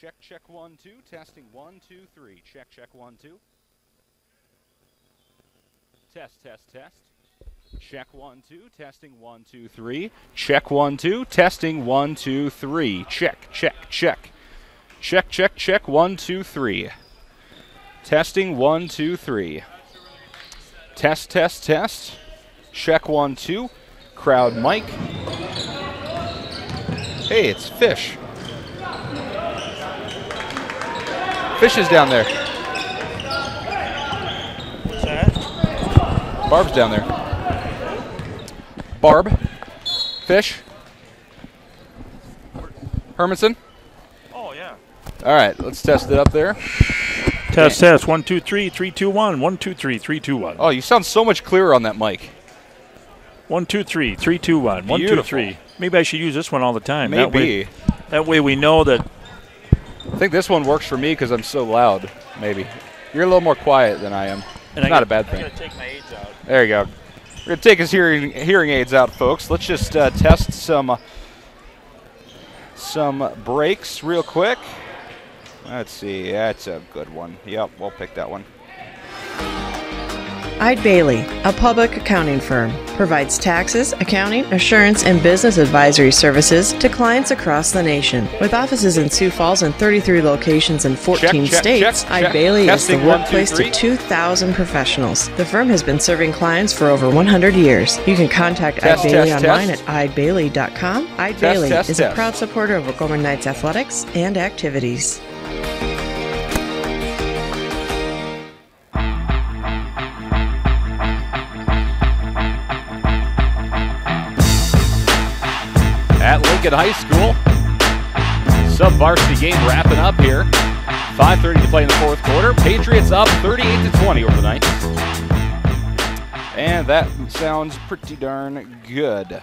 Check, check, 1, 2. Testing, 1, 2, 3. Check, check, 1, 2. Test, test, test. Check, 1, 2. Testing, 1, 2, 3. Check, 1, 2. Testing, 1, 2, 3. Check, check, check. Check, check, check, 1, 2, 3. Testing, 1, 2, 3. Test, test, test. Check, 1, 2. Crowd mic. Hey, it's Fish. Fish is down there. What's that? Barb's down there. Barb. Fish. Hermanson. Oh, yeah. All right, let's test it up there. Test, test. 1, 2, 3, 3, 2, 1. 1, 2, 3, 3, 2, 1. Oh, you sound so much clearer on that mic. 1, 2, 3, 3, 2, 1. 1, 2, 3. Maybe I should use this one all the time. Maybe. That way we know that. I think this one works for me because I'm so loud, maybe. You're a little more quiet than I am. It's not a bad thing. I'm going to take my aids out. There you go. We're going to take his hearing aids out, folks. Let's just test some brakes real quick. Let's see. That's a good one. Yep, we'll pick that one. Eide Bailey, a public accounting firm, provides taxes, accounting, assurance, and business advisory services to clients across the nation. With offices in Sioux Falls and 33 locations in 14 states, Eide Bailey is the workplace to 2,000 professionals. The firm has been serving clients for over 100 years. You can contact Eide Bailey online at eidebailey.com. Eide Bailey is a proud supporter of O'Gorman Knights athletics and activities. At Lincoln High School, sub-varsity game wrapping up here. 5:30 to play in the fourth quarter. Patriots up 38-20 over the Knights. And that sounds pretty darn good.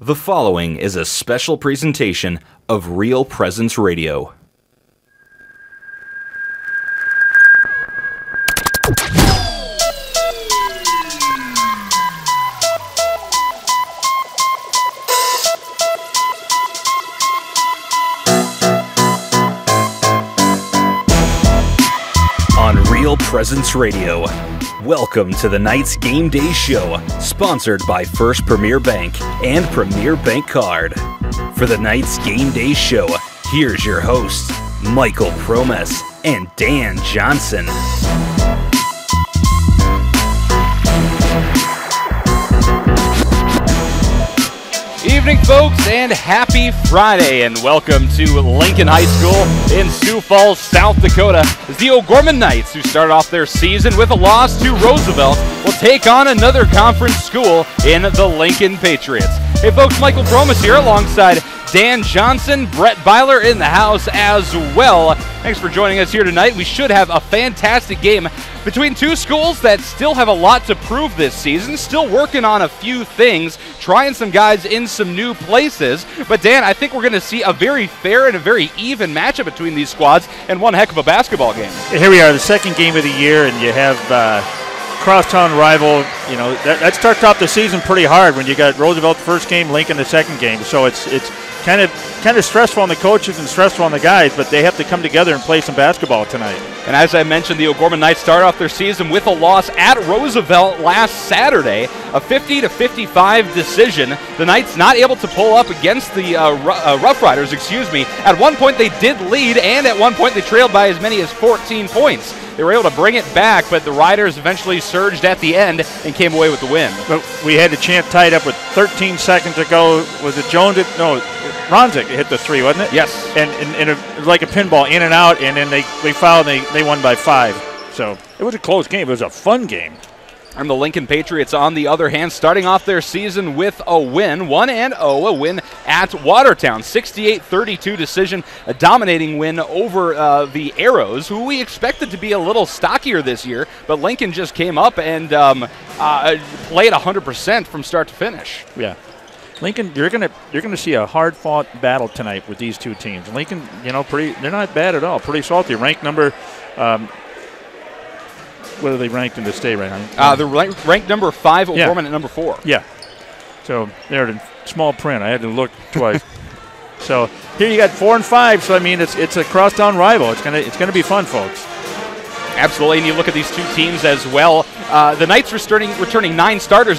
The following is a special presentation of Real Presence Radio. On Real Presence Radio. Welcome to the Knights Game Day Show, sponsored by First Premier Bank and Premier Bank Card. For the Knights Game Day Show, here's your hosts, Michael Promes and Dan Johnson. Evening, folks, and happy Friday, and welcome to Lincoln High School in Sioux Falls, South Dakota, as the O'Gorman Knights, who started off their season with a loss to Roosevelt, will take on another conference school in the Lincoln Patriots. Hey, folks, Michael Promes here alongside Dan Johnson, Brett Byler in the house as well. Thanks for joining us here tonight. We should have a fantastic game between two schools that still have a lot to prove this season, still working on a few things, trying some guys in some new places. But Dan, I think we're going to see a very fair and a very even matchup between these squads and one heck of a basketball game. Here we are, the second game of the year, and you have crosstown rival. You know, that starts off the season pretty hard when you got Roosevelt the first game, Lincoln the second game. So it's kind of stressful on the coaches and stressful on the guys, but they have to come together and play some basketball tonight. And as I mentioned, the O'Gorman Knights started off their season with a loss at Roosevelt last Saturday, a 50-55 decision. The Knights not able to pull up against the Rough Riders, At one point they did lead, and at one point they trailed by as many as 14 points. They were able to bring it back, but the Riders eventually surged at the end and came away with the win. But we had the chant tied up with 13 seconds to go. Was it Jones? No, Ronzik hit the three, wasn't it? Yes. And it was like a pinball, in and out, and then they fouled and they won by 5. So it was a close game. It was a fun game. And the Lincoln Patriots, on the other hand, starting off their season with a win, 1-0, a win at Watertown, 68-32 decision, a dominating win over the Arrows, who we expected to be a little stockier this year, but Lincoln just came up and played 100% from start to finish. Yeah. Lincoln, you're gonna see a hard-fought battle tonight with these two teams. Lincoln, they're not bad at all, pretty salty. Ranked number. What are they ranked in the state right now? They're ranked number 5, O'Gorman at number 4. Yeah. So they're in small print. I had to look twice. So here you got 4 and 5. So I mean, it's a crosstown rival. It's gonna be fun, folks. Absolutely, and you look at these two teams as well. The Knights returning 9 starters,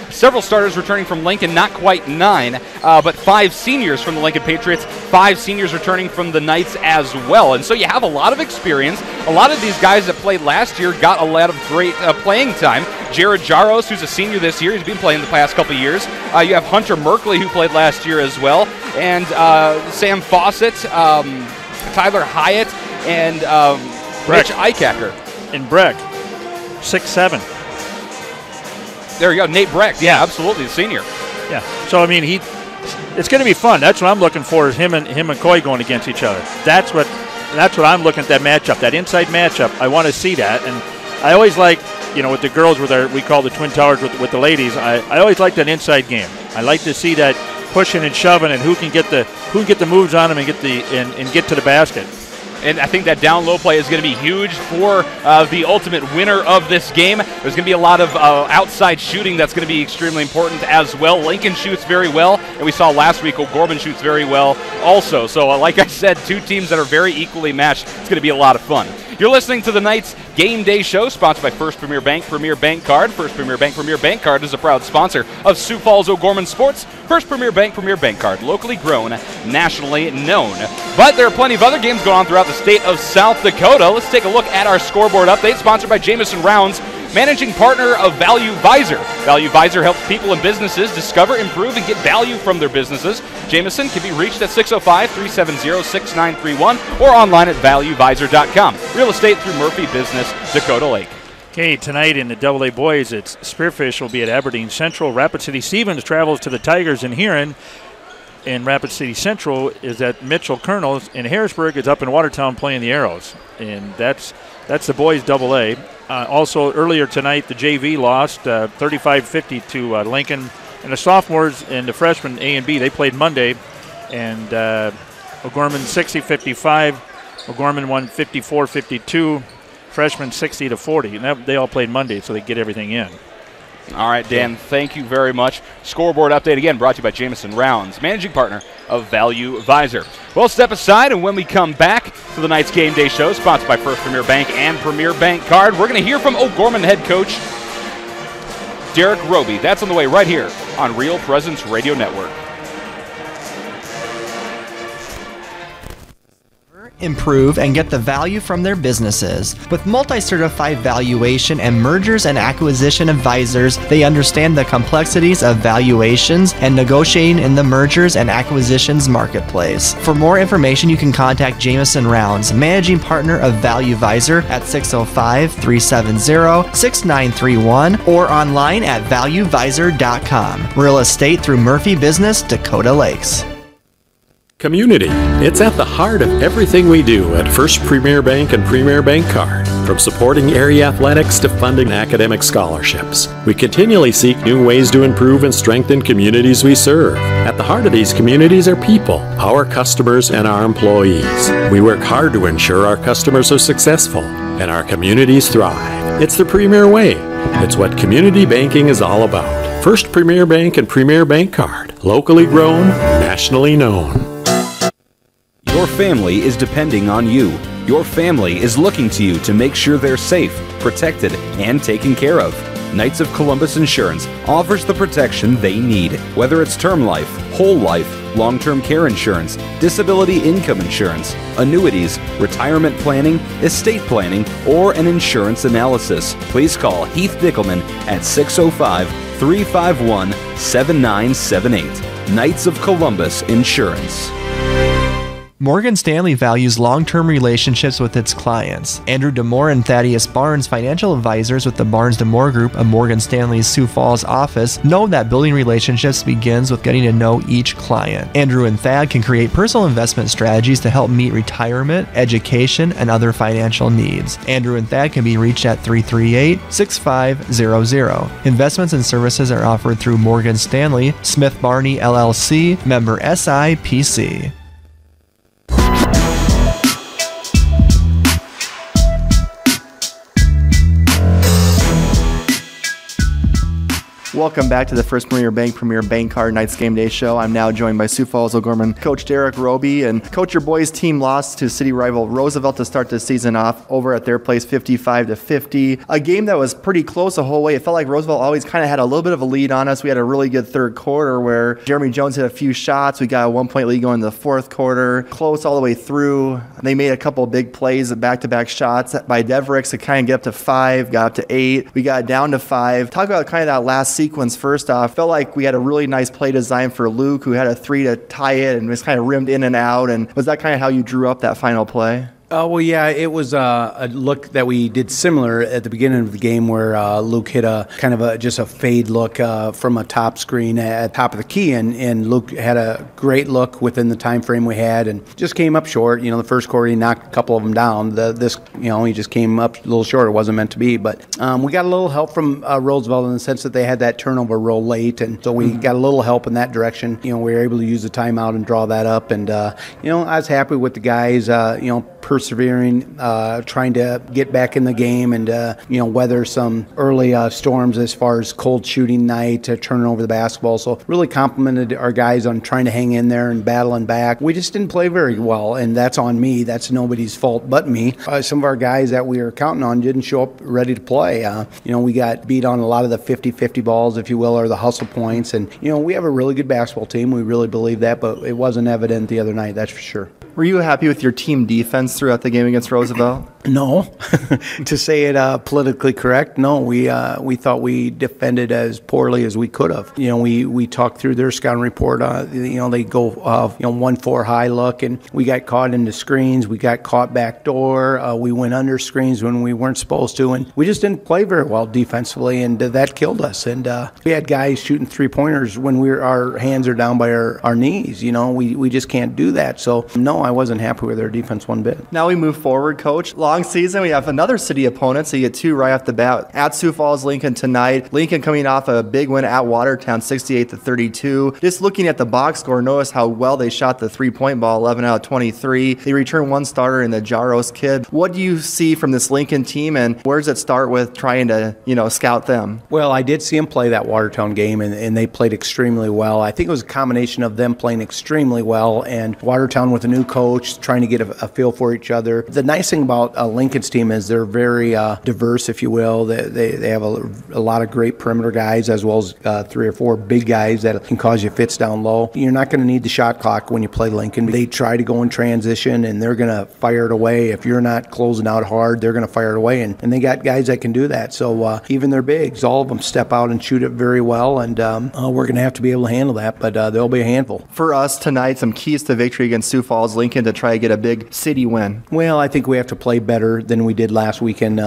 Several starters returning from Lincoln, not quite 9, but 5 seniors from the Lincoln Patriots, 5 seniors returning from the Knights as well. And so you have a lot of experience. A lot of these guys that played last year got a lot of great playing time. Jared Jaros, who's a senior this year, he's been playing the past couple years. You have Hunter Merkley, who played last year as well, and Sam Fawcett, Tyler Hyatt, and Rich Eichacker. And Breck, 6'7". There you go, Nate Breck. Yeah, absolutely, the senior. Yeah. So I mean, it's going to be fun. That's what I'm looking for, is him and Coy going against each other. That's what I'm looking at, that matchup, that inside matchup. I want to see that, and I always like, with the girls we call the Twin Towers with the ladies. I always like that inside game. I like to see that pushing and shoving, and who can get the moves on them and get to the basket. And I think that down low play is going to be huge for the ultimate winner of this game. There's going to be a lot of outside shooting that's going to be extremely important as well. Lincoln shoots very well, and we saw last week O'Gorman shoots very well also. So like I said, two teams that are very equally matched. It's going to be a lot of fun. You're listening to the Knights Game Day Show, sponsored by First Premier Bank, Premier Bank Card. First Premier Bank Card is a proud sponsor of Sioux Falls O'Gorman Sports. First Premier Bank Card, locally grown, nationally known. But there are plenty of other games going on throughout the state of South Dakota. Let's take a look at our scoreboard update, sponsored by Jamison Rounds, managing partner of Value Visor. Value Visor helps people and businesses discover, improve, and get value from their businesses. Jamison can be reached at 605-370-6931 or online at valuevisor.com. Real estate through Murphy Business, Dakota Lake. Okay, tonight in the AA Boys, it's Spearfish will be at Aberdeen Central. Rapid City Stevens travels to the Tigers in Huron. And Rapid City Central is at Mitchell Colonels. And Harrisburg is up in Watertown playing the Arrows. And that's the boys AA. Also, earlier tonight, the JV lost 35-50 to Lincoln. And the sophomores and the freshmen, A and B, they played Monday, and O'Gorman 60-55. O'Gorman won 54-52. Freshmen 60-40. And they all played Monday, so they get everything in. All right, Dan, thank you very much. Scoreboard update again brought to you by Jamison Rounds, managing partner of Value Visor. We'll step aside, and when we come back to the night's game day show, sponsored by First Premier Bank and Premier Bank Card, we're going to hear from O'Gorman head coach Derek Roby. That's on the way right here on Real Presence Radio Network. Improve, and get the value from their businesses. With multi-certified valuation and mergers and acquisition advisors, they understand the complexities of valuations and negotiating in the mergers and acquisitions marketplace. For more information, you can contact Jamison Rounds, managing partner of Value Visor, at 605-370-6931 or online at valuevisor.com. Real estate through Murphy Business, Dakota Lakes. Community. It's at the heart of everything we do at First Premier Bank and Premier Bank Card. From supporting area athletics to funding academic scholarships, we continually seek new ways to improve and strengthen communities we serve. At the heart of these communities are people, our customers, and our employees. We work hard to ensure our customers are successful and our communities thrive. It's the Premier way. It's what community banking is all about. First Premier Bank and Premier Bank Card. Locally grown, nationally known. Your family is depending on you. Your family is looking to you to make sure they're safe, protected, and taken care of. Knights of Columbus Insurance offers the protection they need, whether it's term life, whole life, long-term care insurance, disability income insurance, annuities, retirement planning, estate planning, or an insurance analysis. Please call Heath Dickelman at 605-351-7978. Knights of Columbus Insurance. Morgan Stanley values long-term relationships with its clients. Andrew DeMore and Thaddeus Barnes, financial advisors with the Barnes DeMore Group of Morgan Stanley's Sioux Falls office, know that building relationships begins with getting to know each client. Andrew and Thad can create personal investment strategies to help meet retirement, education, and other financial needs. Andrew and Thad can be reached at 338-6500. Investments and services are offered through Morgan Stanley, Smith Barney LLC, member SIPC. Welcome back to the First Premier Bank Card Night's Game Day Show. I'm now joined by Sioux Falls O'Gorman coach Derek Roby. And coach, your boys' team lost to city rival Roosevelt to start the season off over at their place 55-50. A game that was pretty close the whole way. It felt like Roosevelt always kind of had a little bit of a lead on us. We had a really good third quarter where Jeremy Jones hit a few shots. We got a 1-point lead going into the fourth quarter. Close all the way through. They made a couple of big plays, back-to-back shots by Devericks to kind of get up to 5, got up to 8. We got down to 5. Talk about kind of that last sequence. First off, felt like we had a really nice play design for Luke, who had a 3 to tie it and was kind of rimmed in and out. And was that kind of how you drew up that final play? Well, yeah, it was a look that we did similar at the beginning of the game where Luke hit a kind of just a fade look from a top screen at top of the key, and Luke had a great look within the time frame we had and just came up short. You know, the first quarter he knocked a couple of them down. He just came up a little short. It wasn't meant to be, but we got a little help from Roosevelt in the sense that they had that turnover roll late, and so we got a little help in that direction. You know, we were able to use the timeout and draw that up, and I was happy with the guys. Persevering, trying to get back in the game and, weather some early storms as far as cold shooting night, turning over the basketball. So really complimented our guys on trying to hang in there and battling back. We just didn't play very well, and that's on me. That's nobody's fault but me. Some of our guys that we were counting on didn't show up ready to play. We got beat on a lot of the 50-50 balls, if you will, or the hustle points. And, we have a really good basketball team. We really believe that, but it wasn't evident the other night, that's for sure. Were you happy with your team defense throughout the game against Roosevelt? No. To say it politically correct, no. We thought we defended as poorly as we could have. We talked through their scouting report. They go 1-4 high look, and we got caught into screens. We got caught back door. We went under screens when we weren't supposed to, and we just didn't play very well defensively, and that killed us. And we had guys shooting 3-pointers when our hands are down by our knees. We just can't do that. So no, I wasn't happy with their defense one bit. Now we move forward, Coach. long season. We have another city opponent, so you get two right off the bat. At Sioux Falls, Lincoln tonight. Lincoln coming off a big win at Watertown, 68-32. Just looking at the box score, notice how well they shot the three-point ball, 11 out of 23. They returned one starter in the Jaros kid. What do you see from this Lincoln team, and where does it start with trying to, scout them? Well, I did see them play that Watertown game, and they played extremely well. I think it was a combination of them playing extremely well and Watertown with a new coach, trying to get a feel for each other. The nice thing about Lincoln's team is they're very diverse, if you will. They have a lot of great perimeter guys, as well as 3 or 4 big guys that can cause you fits down low. You're not going to need the shot clock when you play Lincoln. They try to go in transition, and they're going to fire it away. If you're not closing out hard, they're going to fire it away, and they got guys that can do that. So even their bigs, all of them step out and shoot it very well, and we're going to have to be able to handle that, but they'll be a handful. For us tonight, some keys to victory against Sioux Falls Lincoln to try to get a big city win. Well, I think we have to play better than we did last weekend,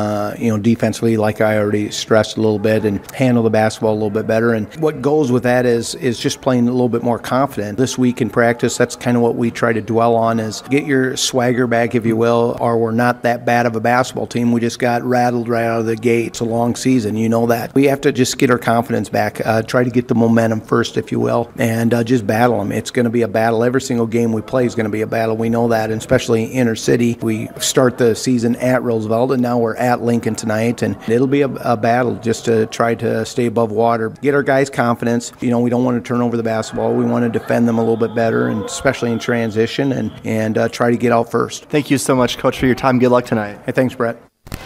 defensively, like I already stressed a little bit, and handle the basketball a little bit better. And what goes with that is just playing a little bit more confident. This week in practice, that's kind of what we try to dwell on, is get your swagger back, if you will, or we're not that bad of a basketball team. We just got rattled right out of the gate. It's a long season, you know that. We have to just get our confidence back, try to get the momentum first, if you will, and just battle them. It's going to be a battle. Every single game we play is going to be a battle. We know that, and especially inner city. We start the season at Roosevelt, and now we're at Lincoln tonight, and it'll be a battle just to try to stay above water, get our guys confidence. We don't want to turn over the basketball. We want to defend them a little bit better, and especially in transition, and try to get out first. Thank you so much, Coach, for your time. Good luck tonight. Hey, thanks, Brett.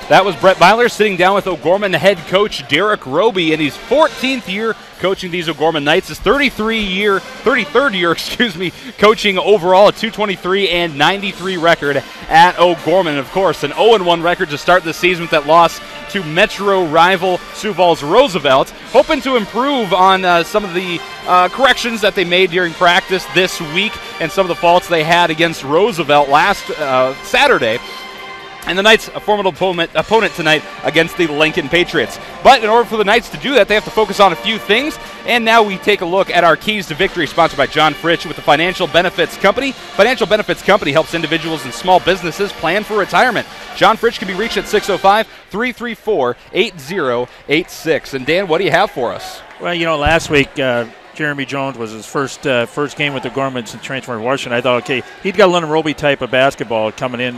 That was Brett Byler sitting down with O'Gorman head coach Derek Roby in his 14th year coaching these O'Gorman Knights. His 33rd year, coaching overall, a 223 and 93 record at O'Gorman. Of course, an 0-1 record to start the season with that loss to Metro rival Sioux Falls Roosevelt. Hoping to improve on some of the corrections that they made during practice this week and some of the faults they had against Roosevelt last Saturday. And the Knights, a formidable opponent tonight against the Lincoln Patriots. But in order for the Knights to do that, they have to focus on a few things. And now we take a look at our keys to victory, sponsored by John Fritsch with the Financial Benefits Company. Financial Benefits Company helps individuals and small businesses plan for retirement. John Fritsch can be reached at 605-334-8086. And Dan, what do you have for us? Well, last week, Jeremy Jones was his first game with the Gormans and transferring to Washington. I thought, okay, he'd got a London Roby type of basketball coming in,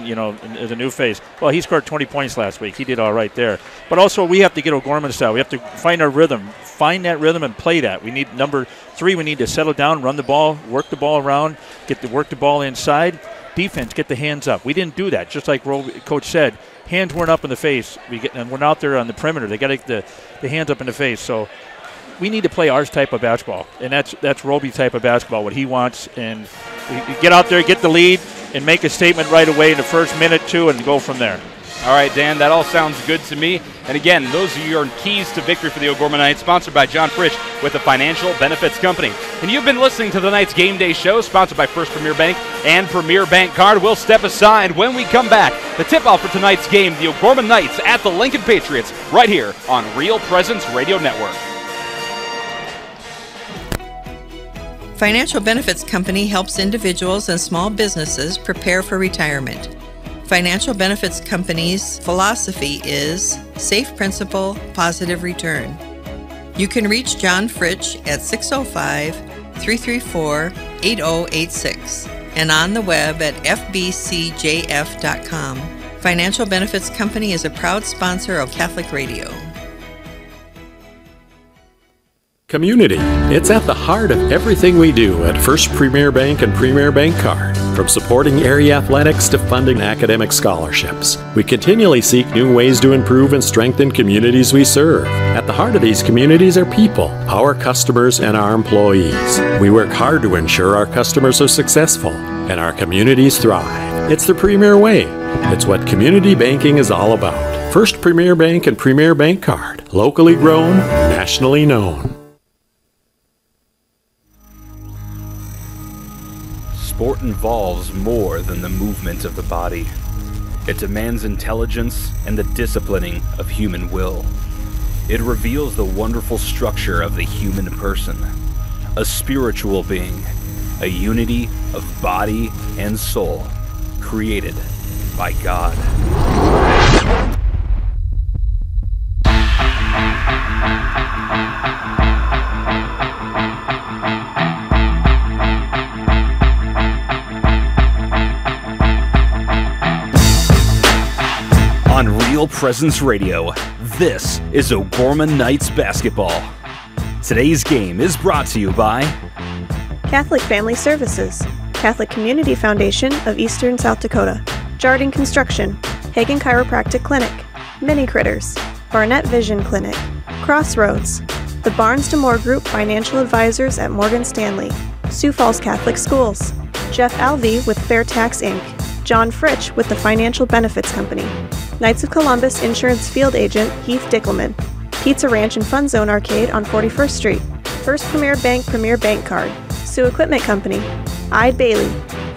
as a new face. Well, he scored 20 points last week. He did all right there. But also, we have to get O'Gorman style. We have to find our rhythm, and play that. We need number 3. We need to settle down, run the ball, work the ball around, work the ball inside. Defense, get the hands up. We didn't do that. Just like Coach said, hands weren't up in the face. And we're out there on the perimeter. They got to get the hands up in the face. So we need to play our type of basketball, and that's Roby type of basketball, what he wants. And we get out there, get the lead, and make a statement right away in the first minute, 2, and go from there. All right, Dan, that all sounds good to me. And again, those are your keys to victory for the O'Gorman Knights, sponsored by John Fritsch with the Financial Benefits Company. And you've been listening to the Knights Game Day Show, sponsored by First Premier Bank and Premier Bank Card. We'll step aside when we come back. The tip-off for tonight's game, the O'Gorman Knights at the Lincoln Patriots, right here on Real Presence Radio Network. Financial Benefits Company helps individuals and small businesses prepare for retirement. Financial Benefits Company's philosophy is safe principal, positive return. You can reach John Fritsch at 605-334-8086 and on the web at fbcjf.com. Financial Benefits Company is a proud sponsor of Catholic Radio. Community. It's at the heart of everything we do at First Premier Bank and Premier Bank Card. From supporting area athletics to funding academic scholarships, we continually seek new ways to improve and strengthen communities we serve. At the heart of these communities are people, our customers, and our employees. We work hard to ensure our customers are successful and our communities thrive. It's the Premier way. It's what community banking is all about. First Premier Bank and Premier Bank Card. Locally grown, nationally known. Sport involves more than the movement of the body. It demands intelligence and the disciplining of human will. It reveals the wonderful structure of the human person, a spiritual being, a unity of body and soul, created by God. Presence Radio. This is O'Gorman Knights basketball. Today's game is brought to you by Catholic Family Services, Catholic Community Foundation of Eastern South Dakota, Jardine Construction, Hagen Chiropractic Clinic, Mini Critters, Barnett Vision Clinic, Crossroads, the Barnes DeMoore Group Financial Advisors at Morgan Stanley, Sioux Falls Catholic Schools, Jeff Alvey with Fair Tax Inc., John Fritsch with the Financial Benefits Company, Knights of Columbus Insurance Field Agent Heath Dickelman, Pizza Ranch and Fun Zone Arcade on 41st Street, First Premier Bank Card, Sioux Equipment Company, Ide Bailey,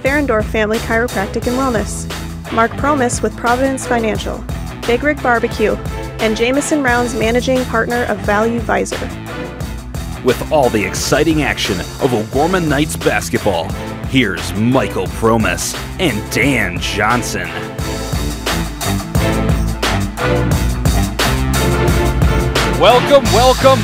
Ferendorf Family Chiropractic and Wellness, Mark Promis with Providence Financial, Big Rig Barbecue, and Jameson Rounds Managing Partner of Value Visor. with all the exciting action of O'Gorman Knights basketball. Here's Michael Promis and Dan Johnson. Welcome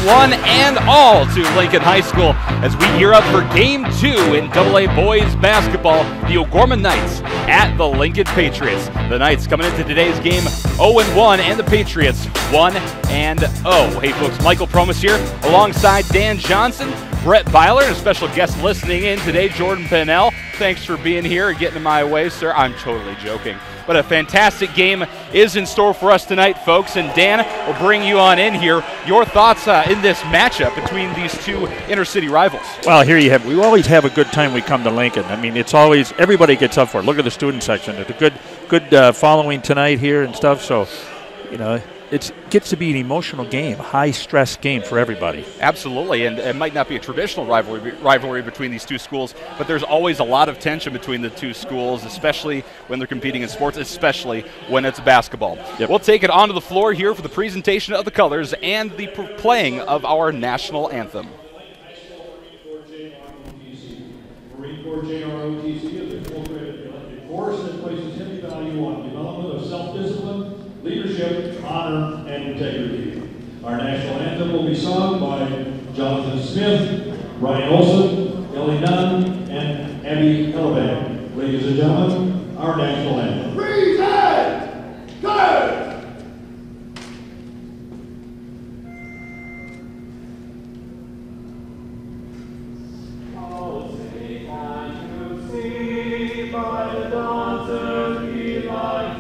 one and all to Lincoln High School as we gear up for Game 2 in AA Boys Basketball, the O'Gorman Knights at the Lincoln Patriots. The Knights coming into today's game 0-1 and the Patriots 1-0. Hey folks, Michael Promis here alongside Dan Johnson, Brett Byler, and a special guest listening in today, Jordan Pennell. Thanks for being here and getting in my way, sir. I'm totally joking. But a fantastic game is in store for us tonight, folks. And Dan, we'll bring you on in here. Your thoughts in this matchup between these two inner-city rivals? Well, here you have. We always have a good time when we come to Lincoln. I mean, it's always everybody gets up for it. Look at the student section. It's a good following tonight here and stuff. So, you know, it gets to be an emotional game, high-stress game for everybody. Absolutely, and it might not be a traditional rivalry between these two schools, but there's always a lot of tension between the two schools, especially when they're competing in sports, especially when it's basketball. Yep. We'll take it onto the floor here for the presentation of the colors and the playing of our national anthem. Marine Corps JROTC is a full-credit course that places heavy value on development of self-discipline, leadership, honor, and integrity. Our national anthem will be sung by Jonathan Smith, Ryan Olson, Ellie Nunn, and Abby Hellebank. Ladies and gentlemen, our national anthem. Present! Go! By the dawn's early light,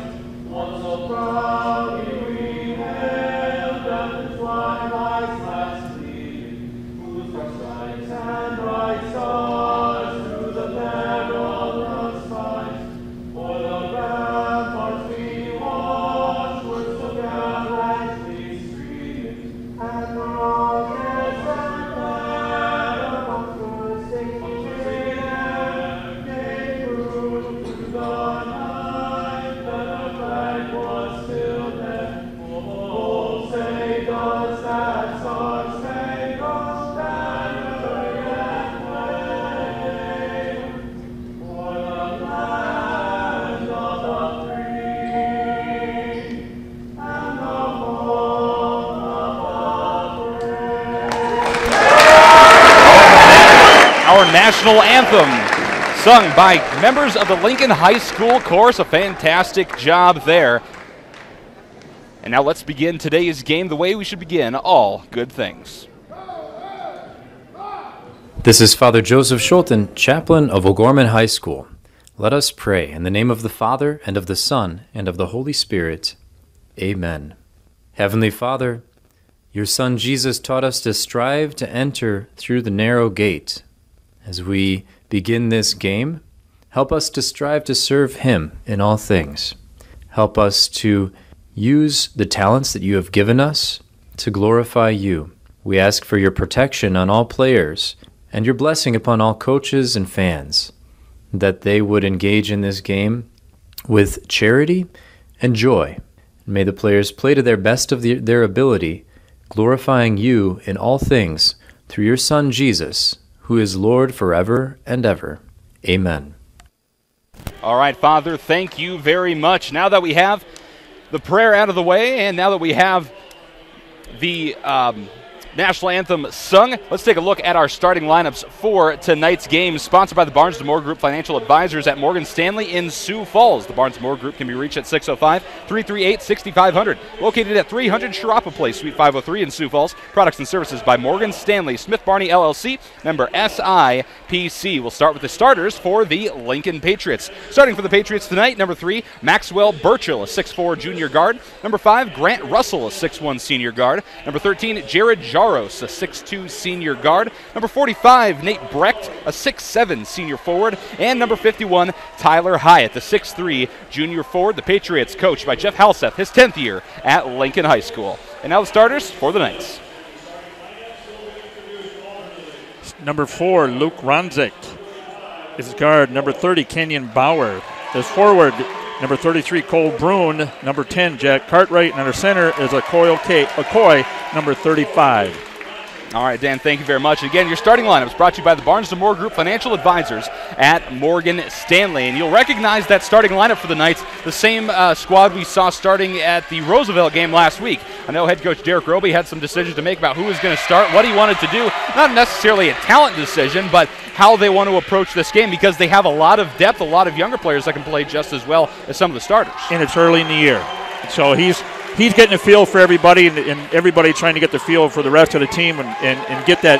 once so proudly we hailed at the twilight's last gleaming, whose bright stripes and bright stars through the perilous fight, for the ramparts we watched were so gallantly streaming, and the rockets and banner bunkers taking Our national anthem, sung by members of the Lincoln High School Chorus. A fantastic job there. And now let's begin today's game the way we should begin all good things. This is Father Joseph Schulten, chaplain of O'Gorman High School. Let us pray in the name of the Father, and of the Son, and of the Holy Spirit. Amen. Heavenly Father, your Son Jesus taught us to strive to enter through the narrow gate. As we begin this game, help us to strive to serve him in all things. Help us to use the talents that you have given us to glorify you. We ask for your protection on all players and your blessing upon all coaches and fans, that they would engage in this game with charity and joy. May the players play to their best of their ability, glorifying you in all things through your Son Jesus, who is Lord forever and ever. Amen. All right, Father, thank you very much. Now that we have the prayer out of the way, and now that we have the National anthem sung. Let's take a look at our starting lineups for tonight's game, sponsored by the Barnes & Moore Group Financial Advisors at Morgan Stanley in Sioux Falls. The Barnes & Moore Group can be reached at 605-338-6500. Located at 300 Sharapa Place, Suite 503 in Sioux Falls. Products and services by Morgan Stanley, Smith Barney LLC, member SIPC. We'll start with the starters for the Lincoln Patriots. Starting for the Patriots tonight, number 3, Maxwell Burchill, a 6'4 junior guard. Number 5, Grant Russell, a 6'1 senior guard. Number 13, Jared Jaros, a 6'2 senior guard. Number 45, Nate Brecht, a 6'7 senior forward. And number 51, Tyler Hyatt, the 6'3 junior forward. The Patriots coached by Jeff Halseth, his 10th year at Lincoln High School. And now the starters for the Knights. Number 4, Luke Ronzik. His guard, number 30, Kenyon Bauer. His forward, number 33, Cole Bruin. Number 10, Jack Cartwright. And under center is Okoye, number 35. All right, Dan, thank you very much. Again, your starting lineup is brought to you by the Barnes & Moore Group Financial Advisors at Morgan Stanley. And you'll recognize that starting lineup for the Knights, the same squad we saw starting at the Roosevelt game last week. I know head coach Derek Roby had some decisions to make about who was going to start, what he wanted to do. Not necessarily a talent decision, but how they want to approach this game, because they have a lot of depth, a lot of younger players that can play just as well as some of the starters. And it's early in the year. So he's getting a feel for everybody, and everybody trying to get the feel for the rest of the team and get that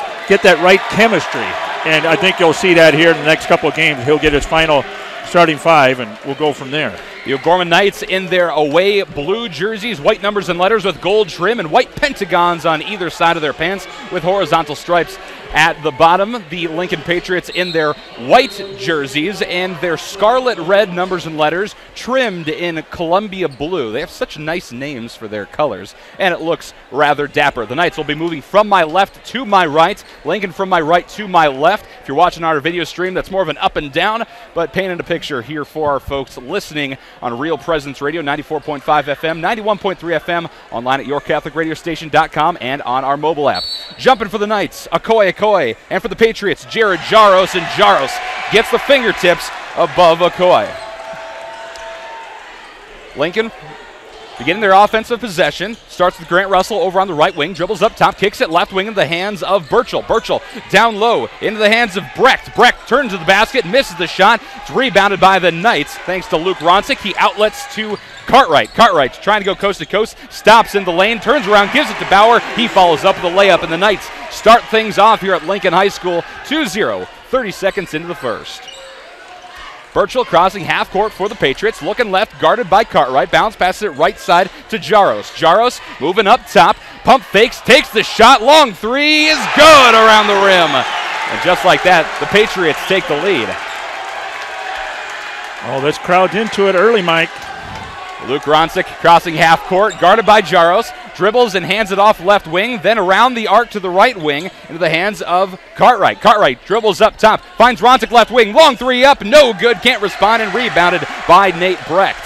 right chemistry. And I think you'll see that here in the next couple of games. He'll get his final starting 5, and we'll go from there. The O'Gorman Knights in their away blue jerseys, white numbers and letters with gold trim, and white pentagons on either side of their pants with horizontal stripes at the bottom. The Lincoln Patriots in their white jerseys and their scarlet red numbers and letters trimmed in Columbia blue. They have such nice names for their colors, and it looks rather dapper. The Knights will be moving from my left to my right, Lincoln from my right to my left. If you're watching our video stream, that's more of an up and down, but painting a picture here for our folks listening on Real Presence Radio, 94.5 FM, 91.3 FM, online at yourcatholicradiostation.com, and on our mobile app. Jumping for the Knights, Okoye, and for the Patriots, Jared Jaros, and Jaros gets the fingertips above Okoye. Lincoln beginning their offensive possession. Starts with Grant Russell over on the right wing. Dribbles up top, kicks it left wing into the hands of Burchill. Burchill down low into the hands of Brecht. Brecht turns to the basket, misses the shot. It's rebounded by the Knights thanks to Luke Ronzik. He outlets to Cartwright. Cartwright's trying to go coast to coast, stops in the lane, turns around, gives it to Bauer. He follows up with a layup, and the Knights start things off here at Lincoln High School 2-0, 30 seconds into the first. Burchill crossing half court for the Patriots, looking left, guarded by Cartwright. Bounce passes it right side to Jaros. Jaros moving up top, pump fakes, takes the shot. Long three is good around the rim. And just like that, the Patriots take the lead. Oh, this crowd's into it early, Mike. Luke Ronzik crossing half court, guarded by Jaros, dribbles and hands it off left wing, then around the arc to the right wing into the hands of Cartwright. Cartwright dribbles up top, finds Ronzik left wing, long three up, no good, can't respond, and rebounded by Nate Brecht.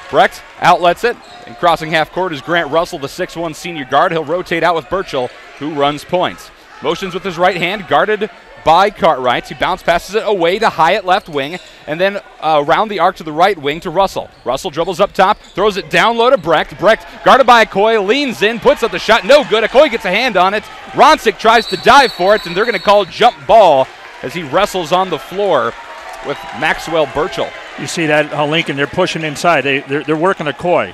Brecht outlets it, and crossing half court is Grant Russell, the 6'1 senior guard. He'll rotate out with Burchill, who runs points. Motions with his right hand, guarded by Cartwright. He bounce passes it away to Hyatt left wing, and then around the arc to the right wing to Russell. Russell dribbles up top, throws it down low to Brecht. Brecht guarded by Okoye, leans in, puts up the shot, no good. Okoye gets a hand on it. Ronzik tries to dive for it, and they're going to call jump ball as he wrestles on the floor with Maxwell Burchill. You see that, how Lincoln, they're pushing inside. They're working Okoye.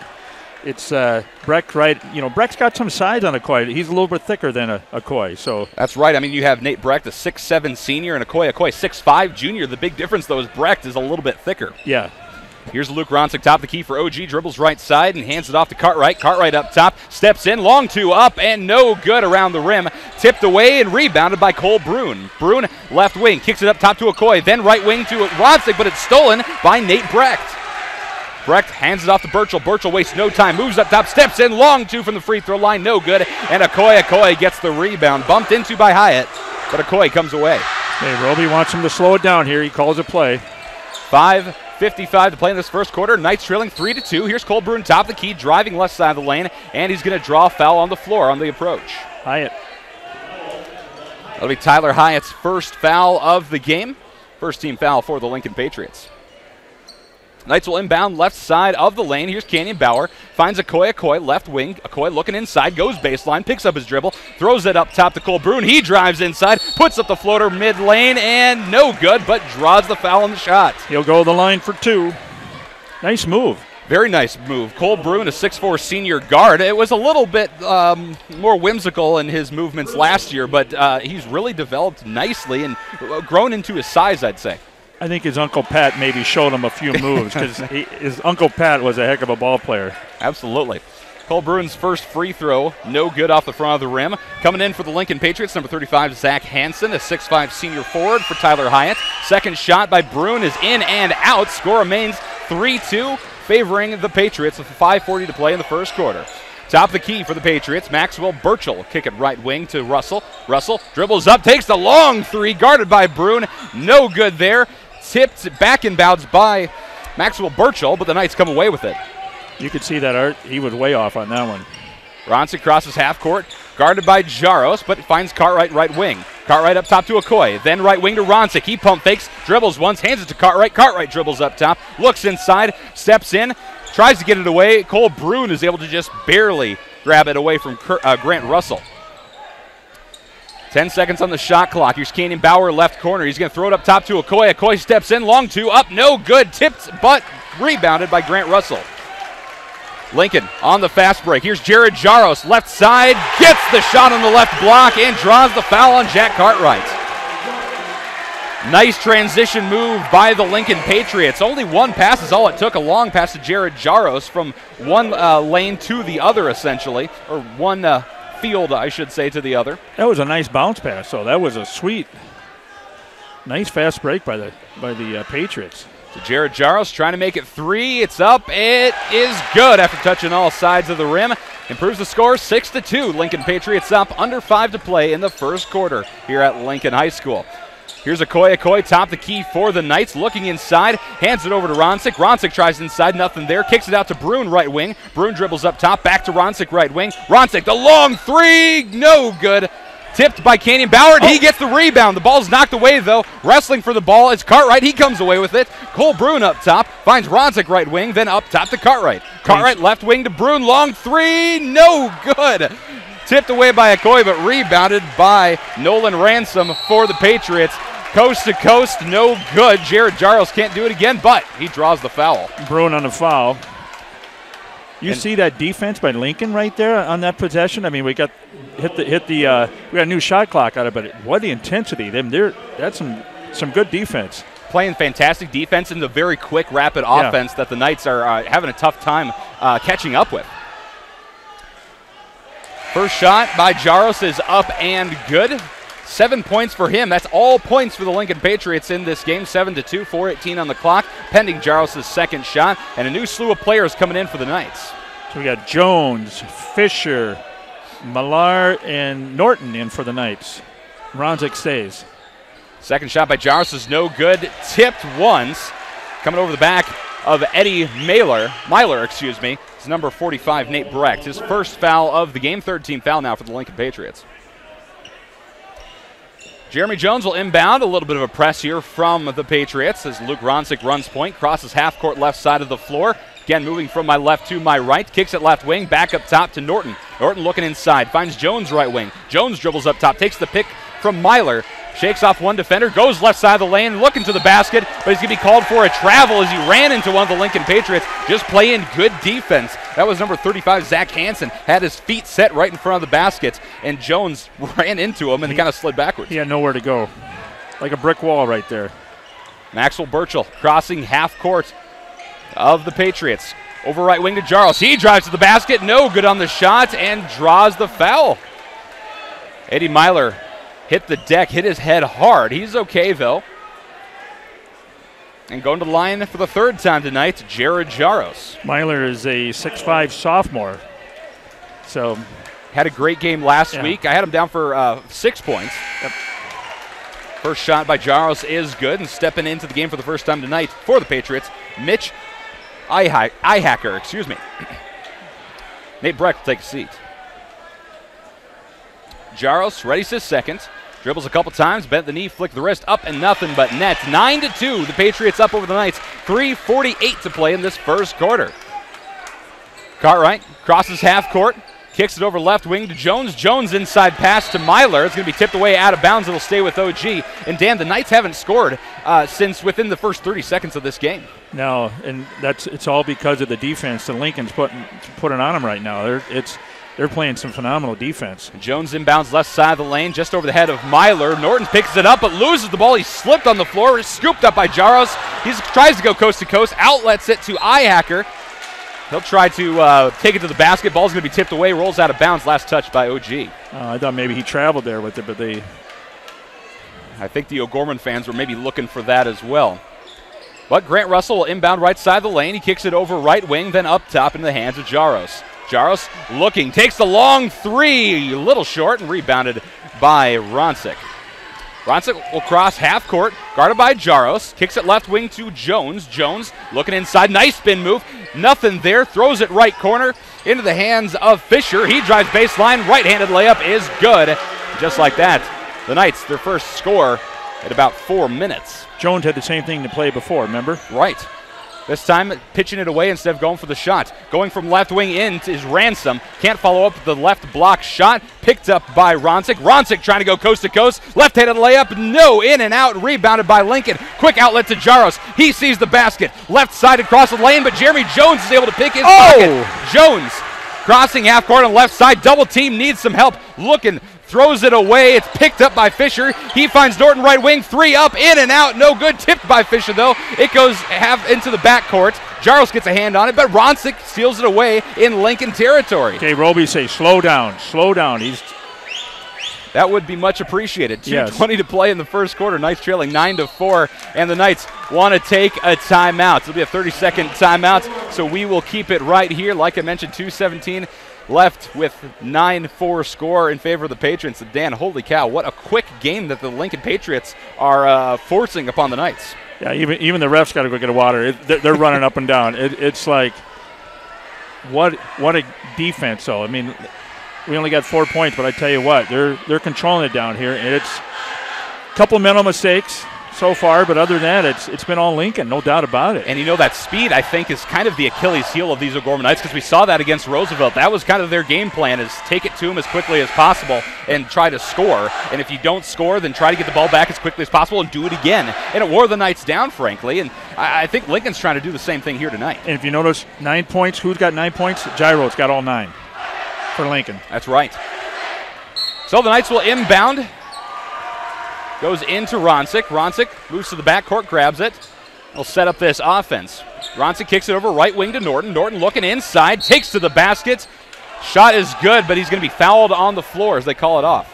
It's Brecht, right? You know, Brecht's got some size on Okoye. He's a little bit thicker than Okoye, so. That's right. I mean, you have Nate Brecht, a 6'7 senior, and Okoye 6'5 junior. The big difference, though, is Brecht is a little bit thicker. Yeah. Here's Luke Ronzik, top of the key for OG, dribbles right side and hands it off to Cartwright. Cartwright up top, steps in, long two up, and no good around the rim. Tipped away and rebounded by Cole Bruin. Bruin, left wing, kicks it up top to Okoye, then right wing to Ronzik, but it's stolen by Nate Brecht. Brecht hands it off to Burchill. Burchill wastes no time, moves up top, steps in, long two from the free throw line, no good. And Okoye gets the rebound, bumped into by Hyatt, but Okoye comes away. Hey, Roby wants him to slow it down here. He calls a play. 5:55 to play in this first quarter. Knights trailing 3-2. Here's Cole Bruin, top of the key, driving left side of the lane, and he's going to draw a foul on the floor on the approach. Hyatt. That'll be Tyler Hyatt's first foul of the game. First team foul for the Lincoln Patriots. Knights will inbound left side of the lane. Here's Canyon Bauer. Finds Okoye, left wing. Okoye looking inside, goes baseline, picks up his dribble, throws it up top to Cole Brune. He drives inside, puts up the floater mid lane, and no good, but draws the foul on the shot. He'll go the line for 2. Nice move. Very nice move. Cole Brune, a 6'4 senior guard. It was a little bit more whimsical in his movements last year, but he's really developed nicely and grown into his size, I'd say. I think his Uncle Pat maybe showed him a few moves because his Uncle Pat was a heck of a ball player. Absolutely. Cole Brune's first free throw, no good off the front of the rim. Coming in for the Lincoln Patriots, number 35, Zach Hansen, a 6'5 senior forward for Tyler Hyatt. Second shot by Brune is in and out. Score remains 3-2, favoring the Patriots with 5:40 to play in the first quarter. Top of the key for the Patriots, Maxwell Burchell. Kick it right wing to Russell. Russell dribbles up, takes the long three, guarded by Brune. No good there. Tipped back inbounds by Maxwell Burchell, but the Knights come away with it. You could see that, Art. He was way off on that one. Ronsick crosses half court, guarded by Jaros, but finds Cartwright right wing. Cartwright up top to Okoye, then right wing to Ronsick. He pump fakes, dribbles once, hands it to Cartwright. Cartwright dribbles up top, looks inside, steps in, tries to get it away. Cole Brune is able to just barely grab it away from Grant Russell. 10 seconds on the shot clock. Here's Canyon Bauer, left corner. He's going to throw it up top to Okoye. Okoye steps in, long two, up, no good. Tipped, but rebounded by Grant Russell. Lincoln on the fast break. Here's Jared Jaros, left side, gets the shot on the left block and draws the foul on Jack Cartwright. Nice transition move by the Lincoln Patriots. Only one pass is all it took, a long pass to Jared Jaros from one lane to the other, essentially, or one field, I should say, to the other. That was a nice bounce pass, so that was a sweet, nice fast break by the Patriots. So Jared Jaros trying to make it 3. It's up. It is good after touching all sides of the rim. Improves the score 6-2. Lincoln Patriots up, under 5 to play in the first quarter here at Lincoln High School. Here's Okoye. Okoye top the key for the Knights, looking inside, hands it over to Ronsick. Ronsick tries inside, nothing there, kicks it out to Brune, right wing. Brune dribbles up top, back to Ronsick, right wing. Ronsick, the long three, no good. Tipped by Canyon Bauer, he gets the rebound. The ball's knocked away, though. Wrestling for the ball, it's Cartwright, he comes away with it. Cole Brune up top, finds Ronsick right wing, then up top to Cartwright. Cartwright left wing to Brune, long three, no good. Tipped away by Okoye, but rebounded by Nolan Ransom for the Patriots. Coast to coast, no good. Jared Jaros can't do it again, but he draws the foul. Brune on the foul. You see that defense by Lincoln right there on that possession? I mean, we got we got a new shot clock out of it. What the intensity! That's some good defense. Playing fantastic defense and the very quick, rapid offense that the Knights are having a tough time catching up with. First shot by Jaros is up and good. 7 points for him. That's all points for the Lincoln Patriots in this game. 7-2, 4:18 on the clock, pending Jaros' second shot, and a new slew of players coming in for the Knights. So we got Jones, Fisher, Millar, and Norton in for the Knights. Ronsick stays. Second shot by Jaros is no good. Tipped once. Coming over the back of Eddie Myler, it's number 45, Nate Brecht. His first foul of the game, third team foul now for the Lincoln Patriots. Jeremy Jones will inbound. A little bit of a press here from the Patriots as Luke Ronsick runs point, crosses half court left side of the floor. Again, moving from my left to my right. Kicks it left wing, back up top to Norton. Norton looking inside, finds Jones right wing. Jones dribbles up top, takes the pick from Myler. Shakes off one defender, goes left side of the lane, looking to the basket, but he's going to be called for a travel as he ran into one of the Lincoln Patriots, just playing good defense. That was number 35, Zach Hansen, had his feet set right in front of the basket, and Jones ran into him and he kind of slid backwards. He had nowhere to go. Like a brick wall right there. Maxwell Burchell crossing half court of the Patriots. Over right wing to Jaros. He drives to the basket, no good on the shot, and draws the foul. Eddie Myler hit the deck, hit his head hard. He's okay, though. And going to the line for the third time tonight, Jared Jaros. Myler is a 6'5 sophomore. So had a great game last week. I had him down for 6 points. Yep. First shot by Jaros is good, and stepping into the game for the first time tonight for the Patriots, Mitch Ihacker, excuse me. Nate Brecht will take a seat. Jaros readies his second. Dribbles a couple times, bent the knee, flicked the wrist, up and nothing but net. 9-2, the Patriots up over the Knights. 3:48 to play in this first quarter. Cartwright crosses half court, kicks it over left wing to Jones. Jones inside pass to Myler. It's going to be tipped away out of bounds. It'll stay with OG. And Dan, the Knights haven't scored since within the first 30 seconds of this game. No, and it's all because of the defense that Lincoln's putting on them right now. They're playing some phenomenal defense. Jones inbounds left side of the lane, just over the head of Myler. Norton picks it up, but loses the ball. He slipped on the floor, is scooped up by Jaros. He tries to go coast to coast, outlets it to Ihacker. He'll try to take it to the basket. Ball's going to be tipped away, rolls out of bounds. Last touch by OG. I thought maybe he traveled there with it, but I think the O'Gorman fans were maybe looking for that as well. But Grant Russell will inbound right side of the lane. He kicks it over right wing, then up top into the hands of Jaros. Jaros looking, takes the long three, a little short, and rebounded by Ronsick. Ronsick will cross half court, guarded by Jaros, kicks it left wing to Jones. Jones looking inside, nice spin move, nothing there, throws it right corner into the hands of Fisher. He drives baseline, right-handed layup is good. Just like that, the Knights, their first score at about 4 minutes. Jones had the same thing to play before, remember? Right. This time pitching it away instead of going for the shot. Going from left wing in is Ransom. Can't follow up the left block shot. Picked up by Ronsick. Ronsick trying to go coast to coast. Left-handed layup. No, in and out. Rebounded by Lincoln. Quick outlet to Jaros. He sees the basket. Left side across the lane, but Jeremy Jones is able to pick his pocket. Jones crossing half court on left side. Double team, needs some help. Looking. Throws it away. It's picked up by Fisher. He finds Norton right wing. Three up, in and out. No good. Tipped by Fisher, though. It goes half into the backcourt. Jaros gets a hand on it, but Ronsick steals it away in Lincoln territory. Okay, Roby say, slow down, slow down. That would be much appreciated. 2:20 to play in the first quarter. Knights trailing 9-4, and the Knights want to take a timeout. It'll be a 30-second timeout, so we will keep it right here. Like I mentioned, 2:17 left with 9-4 score in favor of the Patriots. And Dan, holy cow, what a quick game that the Lincoln Patriots are forcing upon the Knights. Yeah, even the refs got to go get a water. They're running up and down. It's like, what a defense, though. I mean, we only got 4 points, but I tell you what, they're controlling it down here. And it's a couple of mental mistakes so far, but other than that, it's been all Lincoln, no doubt about it. And you know, that speed, I think, is kind of the Achilles heel of these O'Gorman Knights, because we saw that against Roosevelt. That was kind of their game plan, is take it to them as quickly as possible and try to score. And if you don't score, then try to get the ball back as quickly as possible and do it again. And it wore the Knights down, frankly. And I think Lincoln's trying to do the same thing here tonight. And if you notice, 9 points, who's got 9 points? Gyro's got all 9 for Lincoln. That's right. So the Knights will inbound. Goes into Ronsick. Ronsick moves to the backcourt, grabs it. He'll set up this offense. Ronsick kicks it over right wing to Norton. Norton looking inside, takes to the basket. Shot is good, but he's going to be fouled on the floor as they call it off.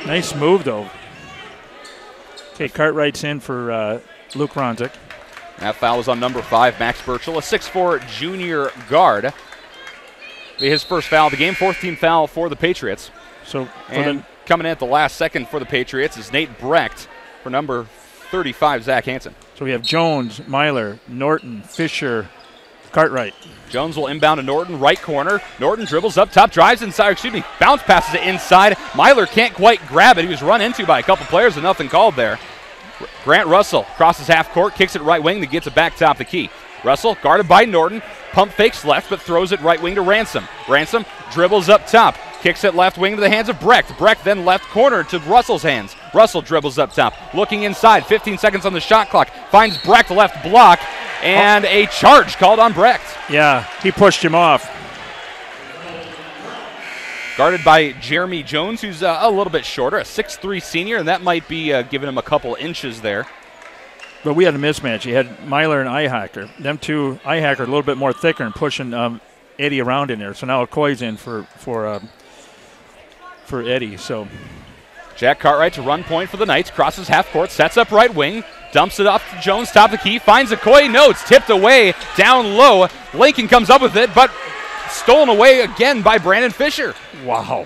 Nice move, though. Okay, Cartwright's in for Luke Ronsick. That foul is on number 5, Max Burchell, a 6'4" junior guard. His first foul of the game, 14th foul for the Patriots. So coming in at the last second for the Patriots is Nate Brecht for number 35, Zach Hansen. So we have Jones, Myler, Norton, Fisher, Cartwright. Jones will inbound to Norton, right corner. Norton dribbles up top, drives inside, bounce passes it inside. Myler can't quite grab it. He was run into by a couple players and nothing called there. Grant Russell crosses half court, kicks it right wing, then gets it back top the key. Russell guarded by Norton, pump fakes left, but throws it right wing to Ransom. Ransom dribbles up top, kicks it left wing to the hands of Brecht. Brecht then left corner to Russell's hands. Russell dribbles up top, looking inside, 15 seconds on the shot clock, finds Brecht left block, and a charge called on Brecht. Yeah, he pushed him off. Guarded by Jeremy Jones, who's a little bit shorter, a 6'3" senior, and that might be giving him a couple inches there. But we had a mismatch. You had Myler and Ihacker. Them two, Ihacker a little bit more thicker and pushing Eddie around in there. So now Okoye's in for Eddie. So Jack Cartwright to run point for the Knights, crosses half court, sets up right wing, dumps it off to Jones, top of the key, finds Okoye, no, it's tipped away, down low. Lincoln comes up with it, but stolen away again by Brandon Fisher. Wow.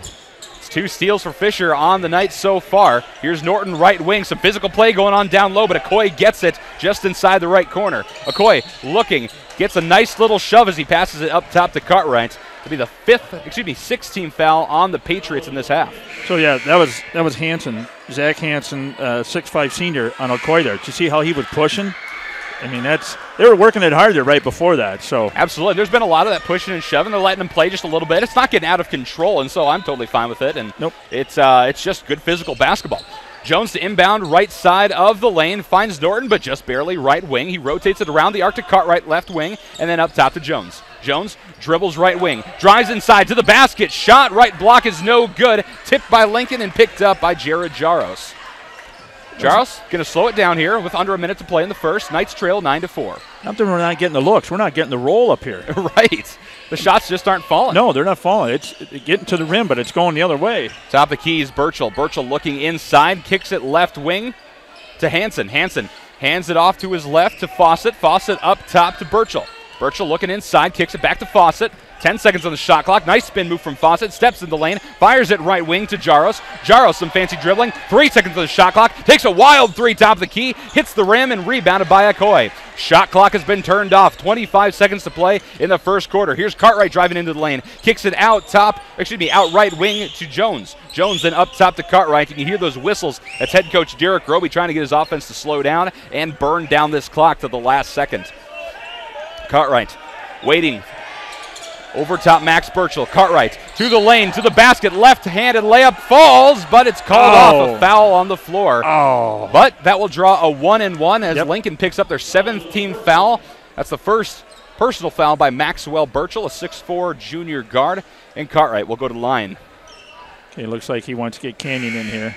It's 2 steals for Fisher on the night so far. Here's Norton right wing, some physical play going on down low, but Okoye gets it just inside the right corner. Okoye looking, gets a nice little shove as he passes it up top to Cartwright. to be the 6th team foul on the Patriots in this half. So, yeah, that was Hansen, Zach Hansen, 6'5" senior on Okoye there. Did you see how he was pushing? I mean, they were working it hard there right before that. So absolutely. There's been a lot of that pushing and shoving. They're letting him play just a little bit. It's not getting out of control, and so I'm totally fine with it. And nope. It's just good physical basketball. Jones to inbound right side of the lane, finds Norton, but just barely right wing. He rotates it around the arc to Cartwright left wing, and then up top to Jones. Jones dribbles right wing, drives inside to the basket. Shot right block is no good. Tipped by Lincoln and picked up by Jared Jaros. Jaros going to slow it down here with under a minute to play in the first. Knights trail 9-4. Not that we're not getting the looks. We're not getting the roll up here. Right. The shots just aren't falling. No, they're not falling. It's getting to the rim, but it's going the other way. Top of keys, Burchell. Burchell looking inside, kicks it left wing to Hansen. Hansen hands it off to his left to Fawcett. Fawcett up top to Burchell. Burchell looking inside, kicks it back to Fawcett. 10 seconds on the shot clock. Nice spin move from Fawcett. Steps in the lane. Fires it right wing to Jaros. Jaros some fancy dribbling. 3 seconds on the shot clock. Takes a wild three top of the key. Hits the rim and rebounded by Okoye. Shot clock has been turned off. 25 seconds to play in the first quarter. Here's Cartwright driving into the lane. Kicks it out right wing to Jones. Jones then up top to Cartwright. You can hear those whistles. That's head coach Derek Roby trying to get his offense to slow down and burn down this clock to the last second. Cartwright waiting. Over top, Max Burchell. Cartwright to the lane, to the basket. Left-handed layup falls, but it's called off. A foul on the floor. Oh. But that will draw a 1-and-1 as Lincoln picks up their 7th team foul. That's the first personal foul by Maxwell Burchell, a 6'4" junior guard. And Cartwright will go to the line. Okay, looks like he wants to get Canyon in here.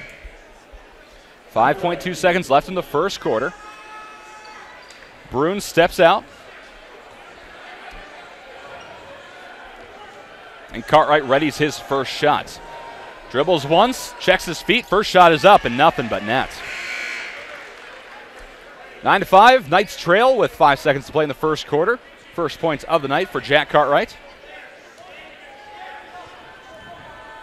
5.2 seconds left in the first quarter. Bruin steps out. And Cartwright readies his first shot. Dribbles once, checks his feet. First shot is up and nothing but net. 9-5, Knights trail with 5 seconds to play in the first quarter. First points of the night for Jack Cartwright.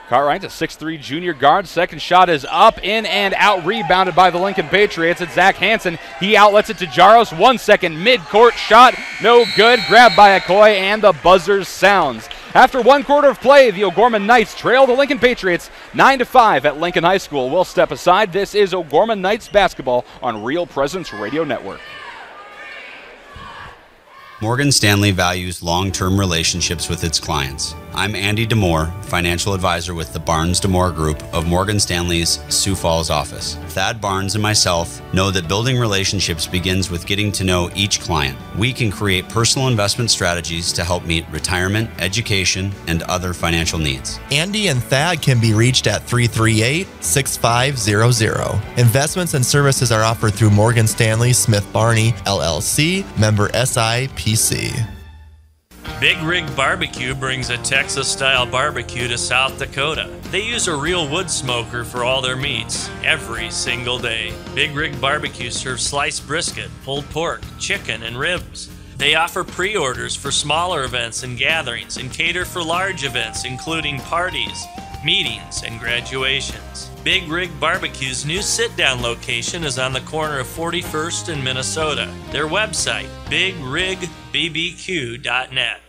Cartwright, a 6'3" junior guard. Second shot is up, in, and out. Rebounded by the Lincoln Patriots. It's Zach Hansen. He outlets it to Jaros. 1 second mid-court shot. No good. Grabbed by Okoye, and the buzzer sounds. After 1 quarter of play, the O'Gorman Knights trail the Lincoln Patriots 9-5 at Lincoln High School. We'll step aside. This is O'Gorman Knights basketball on Real Presence Radio Network. Morgan Stanley values long-term relationships with its clients. I'm Andy Demore, financial advisor with the Barnes Demore Group of Morgan Stanley's Sioux Falls office. Thad Barnes and myself know that building relationships begins with getting to know each client. We can create personal investment strategies to help meet retirement, education, and other financial needs. Andy and Thad can be reached at 338-6500. Investments and services are offered through Morgan Stanley Smith Barney, LLC, member SIPC. Big Rig Barbecue brings a Texas-style barbecue to South Dakota. They use a real wood smoker for all their meats, every single day. Big Rig Barbecue serves sliced brisket, pulled pork, chicken, and ribs. They offer pre-orders for smaller events and gatherings and cater for large events, including parties, meetings, and graduations. Big Rig Barbecue's new sit-down location is on the corner of 41st and Minnesota. Their website, bigrigbbbq.net.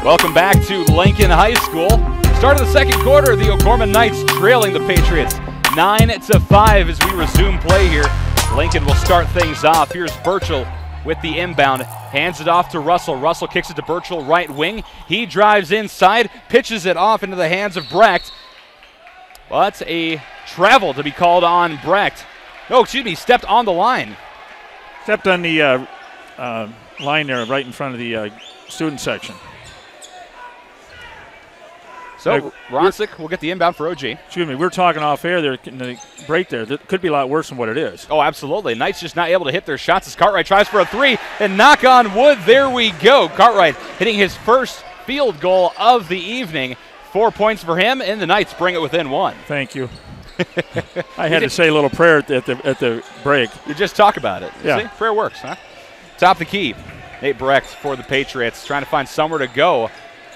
Welcome back to Lincoln High School. Start of the second quarter, the O'Gorman Knights trailing the Patriots 9-5 as we resume play here. Lincoln will start things off. Here's Burchell with the inbound. Hands it off to Russell. Russell kicks it to Burchell, right wing. He drives inside, pitches it off into the hands of Brecht. Well, that's a travel to be called on Brecht. No, excuse me, stepped on the line. Stepped on the line there right in front of the student section. So Ronsick will get the inbound for OG. Excuse me, we were talking off air there in the break there. That could be a lot worse than what it is. Oh, absolutely. Knights just not able to hit their shots as Cartwright tries for a three, and knock on wood, there we go. Cartwright hitting his first field goal of the evening. 4 points for him, and the Knights bring it within one. Thank you. I had to say a little prayer at the break. You just talk about it. Yeah. See? Prayer works, huh? Top of the key. Nate Brecht for the Patriots, trying to find somewhere to go.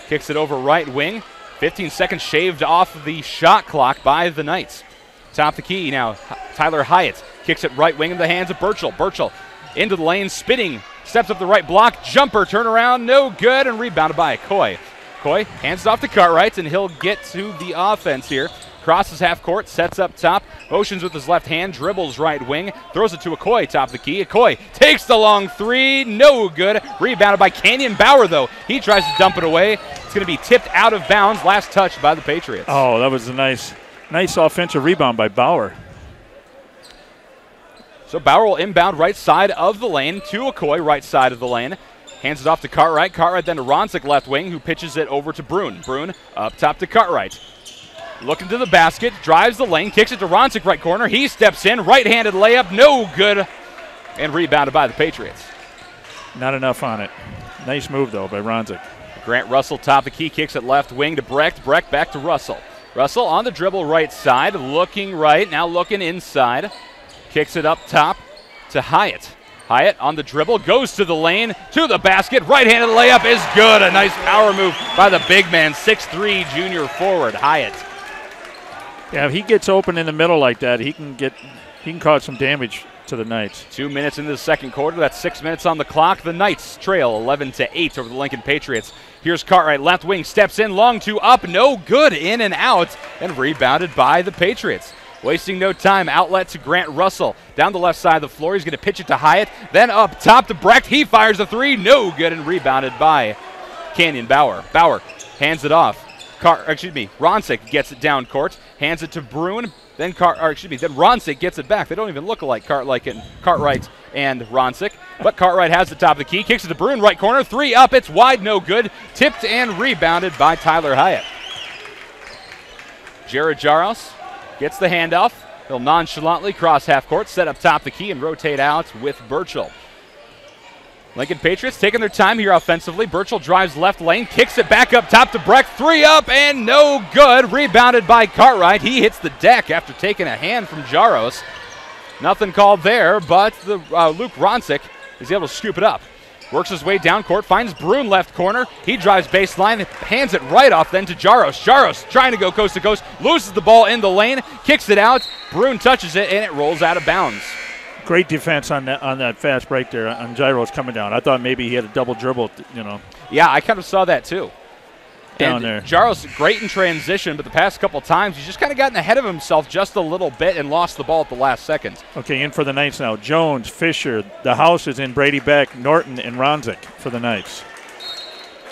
Kicks it over right wing. 15 seconds shaved off the shot clock by the Knights. Top of the key now. Tyler Hyatt kicks it right wing in the hands of Burchell. Burchell into the lane, spinning steps up the right block, jumper, turnaround, no good, and rebounded by Coy. Coy hands it off to Cartwright, and he'll get to the offense here. Crosses half court, sets up top, motions with his left hand, dribbles right wing, throws it to Okoye, top of the key. Okoye takes the long three, no good. Rebounded by Canyon Bauer, though. He tries to dump it away. It's going to be tipped out of bounds, last touch by the Patriots. Oh, that was a nice offensive rebound by Bauer. So Bauer will inbound right side of the lane to Okoye, right side of the lane. Hands it off to Cartwright. Cartwright then to Ronsick, left wing, who pitches it over to Brune. Brune up top to Cartwright. Looking to the basket, drives the lane, kicks it to Ronsick, right corner. He steps in, right-handed layup, no good, and rebounded by the Patriots. Not enough on it. Nice move, though, by Ronsick. Grant Russell, top of the key, kicks it left wing to Brecht. Brecht back to Russell. Russell on the dribble right side, looking right, now looking inside. Kicks it up top to Hyatt. Hyatt on the dribble, goes to the lane, to the basket. Right-handed layup is good. A nice power move by the big man, 6'3", junior forward, Hyatt. Yeah, if he gets open in the middle like that, he can cause some damage to the Knights. 2 minutes into the second quarter. That's 6 minutes on the clock. The Knights trail 11-8 over the Lincoln Patriots. Here's Cartwright, left wing, steps in, long two up, no good, in and out, and rebounded by the Patriots. Wasting no time, outlet to Grant Russell. Down the left side of the floor, he's going to pitch it to Hyatt. Then up top to Brecht, he fires a three, no good, and rebounded by Canyon Bauer. Bauer hands it off. Ronsick gets it down court, hands it to Brune, then Ronsick gets it back. They don't even look alike, Cartwright and Ronsick. But Cartwright has the top of the key, kicks it to Brune, right corner, three up, it's wide, no good. Tipped and rebounded by Tyler Hyatt. Jared Jaros gets the handoff. He'll nonchalantly cross half court, set up top of the key, and rotate out with Burchell. Lincoln Patriots taking their time here offensively. Burchell drives left lane, kicks it back up top to Brecht. Three up and no good. Rebounded by Cartwright. He hits the deck after taking a hand from Jaros. Nothing called there, but Luke Ronsick is able to scoop it up. Works his way down court, finds Brune left corner. He drives baseline, hands it right off then to Jaros. Jaros trying to go coast to coast, loses the ball in the lane, kicks it out. Brune touches it, and it rolls out of bounds. Great defense on that fast break there on Jaros coming down. I thought maybe he had a double dribble, Yeah, I kind of saw that too. Down there. Jaros great in transition, but the past couple times he's just kind of gotten ahead of himself just a little bit and lost the ball at the last second. Okay, in for the Knights now. Jones, Fisher, the house is in. Brady Beck, Norton, and Ronsick for the Knights.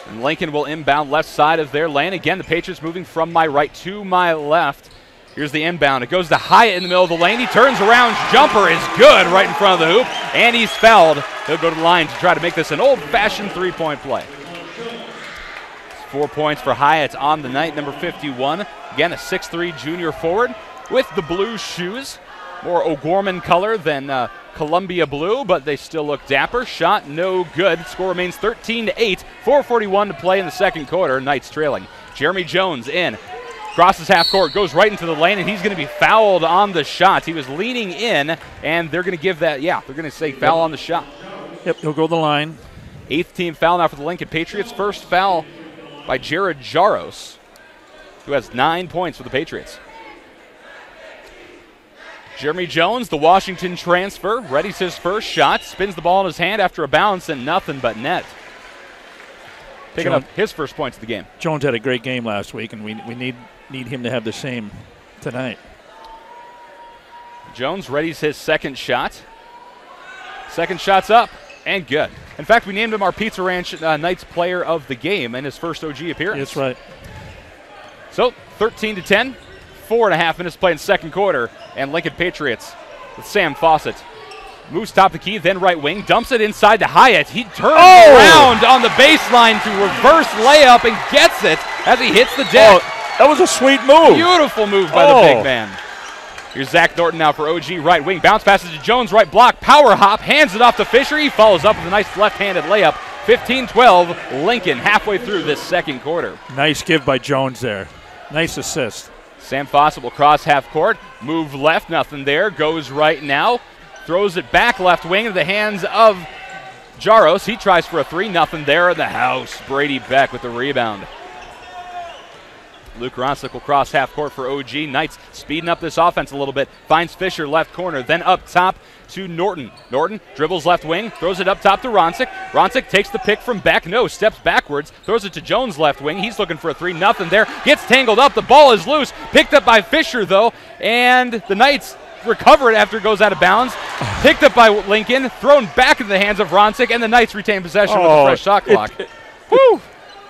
And Lincoln will inbound left side of their lane. Again, the Patriots moving from my right to my left. Here's the inbound. It goes to Hyatt in the middle of the lane. He turns around. Jumper is good right in front of the hoop, and he's fouled. He'll go to the line to try to make this an old-fashioned three-point play. 4 points for Hyatt on the night, number 51. Again, a 6'3" junior forward with the blue shoes. More O'Gorman color than Columbia blue, but they still look dapper. Shot no good. Score remains 13-8. 4:41 to play in the second quarter. Knights trailing. Jeremy Jones in. Crosses half court, goes right into the lane, and he's going to be fouled on the shot. He was leaning in, and they're going to give that, they're going to say foul on the shot. Yep, he'll go to the line. 8th team foul now for the Lincoln Patriots. First foul by Jared Jaros, who has 9 points for the Patriots. Jeremy Jones, the Washington transfer, readies his first shot, spins the ball in his hand after a bounce, and nothing but net. Picking up his first points of the game. Jones had a great game last week, and we need him to have the same tonight. Jones readies his second shot. Second shot's up and good. In fact, we named him our Pizza Ranch Knights Player of the Game in his first OG appearance. That's right. So 13-10, 4.5 minutes played in second quarter, and Lincoln Patriots with Sam Fawcett. Moves top of the key, then right wing, dumps it inside to Hyatt. He turns around on the baseline to reverse layup and gets it as he hits the deck. That was a sweet move. Beautiful move by the big man. Here's Zach Norton now for OG right wing. Bounce passes to Jones, right block, power hop, hands it off to Fisher. He follows up with a nice left-handed layup. 15-12, Lincoln halfway through this second quarter. Nice give by Jones there. Nice assist. Sam Fawcett will cross half court, move left, nothing there, goes right now. Throws it back left wing into the hands of Jaros. He tries for a three, nothing there in the house. Brady Beck with the rebound. Luke Ronsick will cross half court for OG. Knights speeding up this offense a little bit. Finds Fisher left corner, then up top to Norton. Norton dribbles left wing, throws it up top to Ronsick. Ronsick takes the pick from back, no, steps backwards, throws it to Jones left wing. He's looking for a three, nothing there. Gets tangled up, the ball is loose. Picked up by Fisher though, and the Knights recover it after it goes out of bounds. Picked up by Lincoln, thrown back into the hands of Ronsick, and the Knights retain possession with a fresh shot clock. Woo!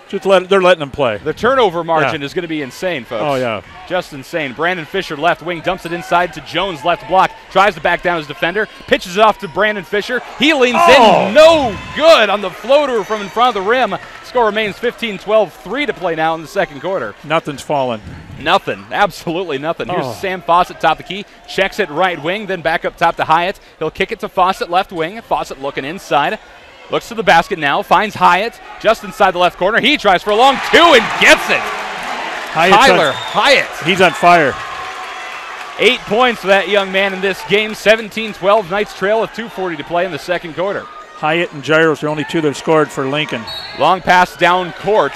They're letting them play. The turnover margin is going to be insane, folks. Oh, yeah. Just insane. Brandon Fisher, left wing, dumps it inside to Jones, left block. Tries to back down his defender. Pitches it off to Brandon Fisher. He leans in. No good on the floater from in front of the rim. Score remains 15-12. 3 to play now in the second quarter. Nothing's fallen. Nothing. Absolutely nothing. Here's Sam Fawcett, top the key. Checks it right wing, then back up top to Hyatt. He'll kick it to Fawcett, left wing. Fawcett looking inside. Looks to the basket now, finds Hyatt just inside the left corner. He tries for a long two and gets it. Tyler Hyatt. He's on fire. 8 points for that young man in this game. 17-12. Knights trail with 2:40 to play in the second quarter. Hyatt and Gyros are only two that have scored for Lincoln. Long pass down court.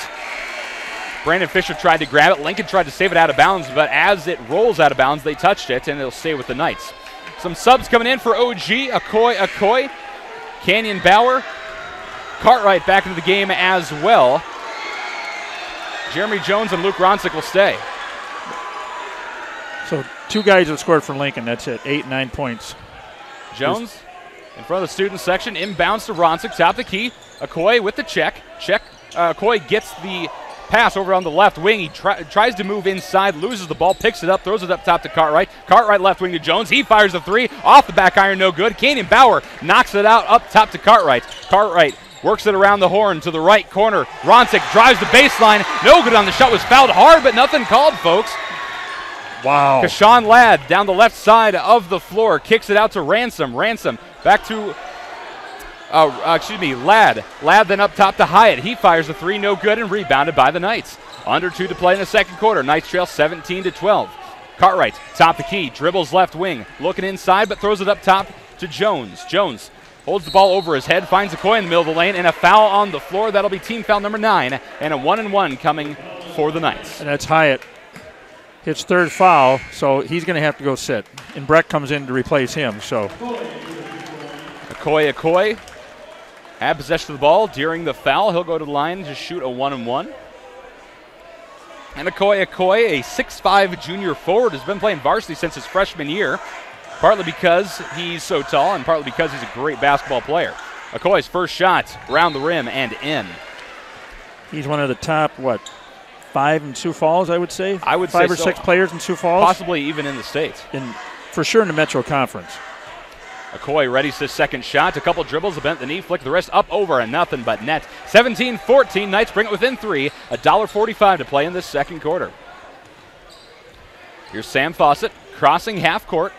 Brandon Fisher tried to grab it. Lincoln tried to save it out of bounds, but as it rolls out of bounds, they touched it, and it'll stay with the Knights. Some subs coming in for OG. Okoye, Canyon Bauer, Cartwright back into the game as well. Jeremy Jones and Luke Ronsick will stay. So 2 guys have scored for Lincoln. That's it. 8, 9 points. Jones in front of the student section. Inbounds to Ronsick. Top the key. Okoye with the check. Okoye gets the pass over on the left wing. He tries to move inside, loses the ball, picks it up, throws it up top to Cartwright. Cartwright left wing to Jones. He fires a three. Off the back iron, no good. Canyon Bauer knocks it out up top to Cartwright. Cartwright works it around the horn to the right corner. Ronsick drives the baseline. No good on the shot. Was fouled hard, but nothing called, folks. Wow. Kashawn Ladd down the left side of the floor. Kicks it out to Ransom. Ransom back to Ladd. Ladd then up top to Hyatt. He fires a three, no good, and rebounded by the Knights. Under 2 to play in the second quarter. Knights trail 17-12. Cartwright, top the key, dribbles left wing, looking inside, but throws it up top to Jones. Jones holds the ball over his head, finds Okoye in the middle of the lane, and a foul on the floor. That'll be team foul number 9, and a 1-and-1 coming for the Knights. And that's Hyatt. His 3rd foul, so he's going to have to go sit. And Breck comes in to replace him. So Okoye had possession of the ball during the foul. He'll go to the line to shoot a 1-and-1. And Okoye, a 6'5 junior forward, has been playing varsity since his freshman year, partly because he's so tall and partly because he's a great basketball player. Okoye's first shot around the rim and in. He's one of the top, 5 in Sioux Falls, I would say? I would 5 say or 6 players in Sioux Falls? Possibly even in the States. For sure in the Metro Conference. Okoye readies his second shot. A couple dribbles, bent the knee, flick the wrist up over, and nothing but net. 17-14. Knights bring it within 3. $1.45 to play in this second quarter. Here's Sam Fawcett crossing half court.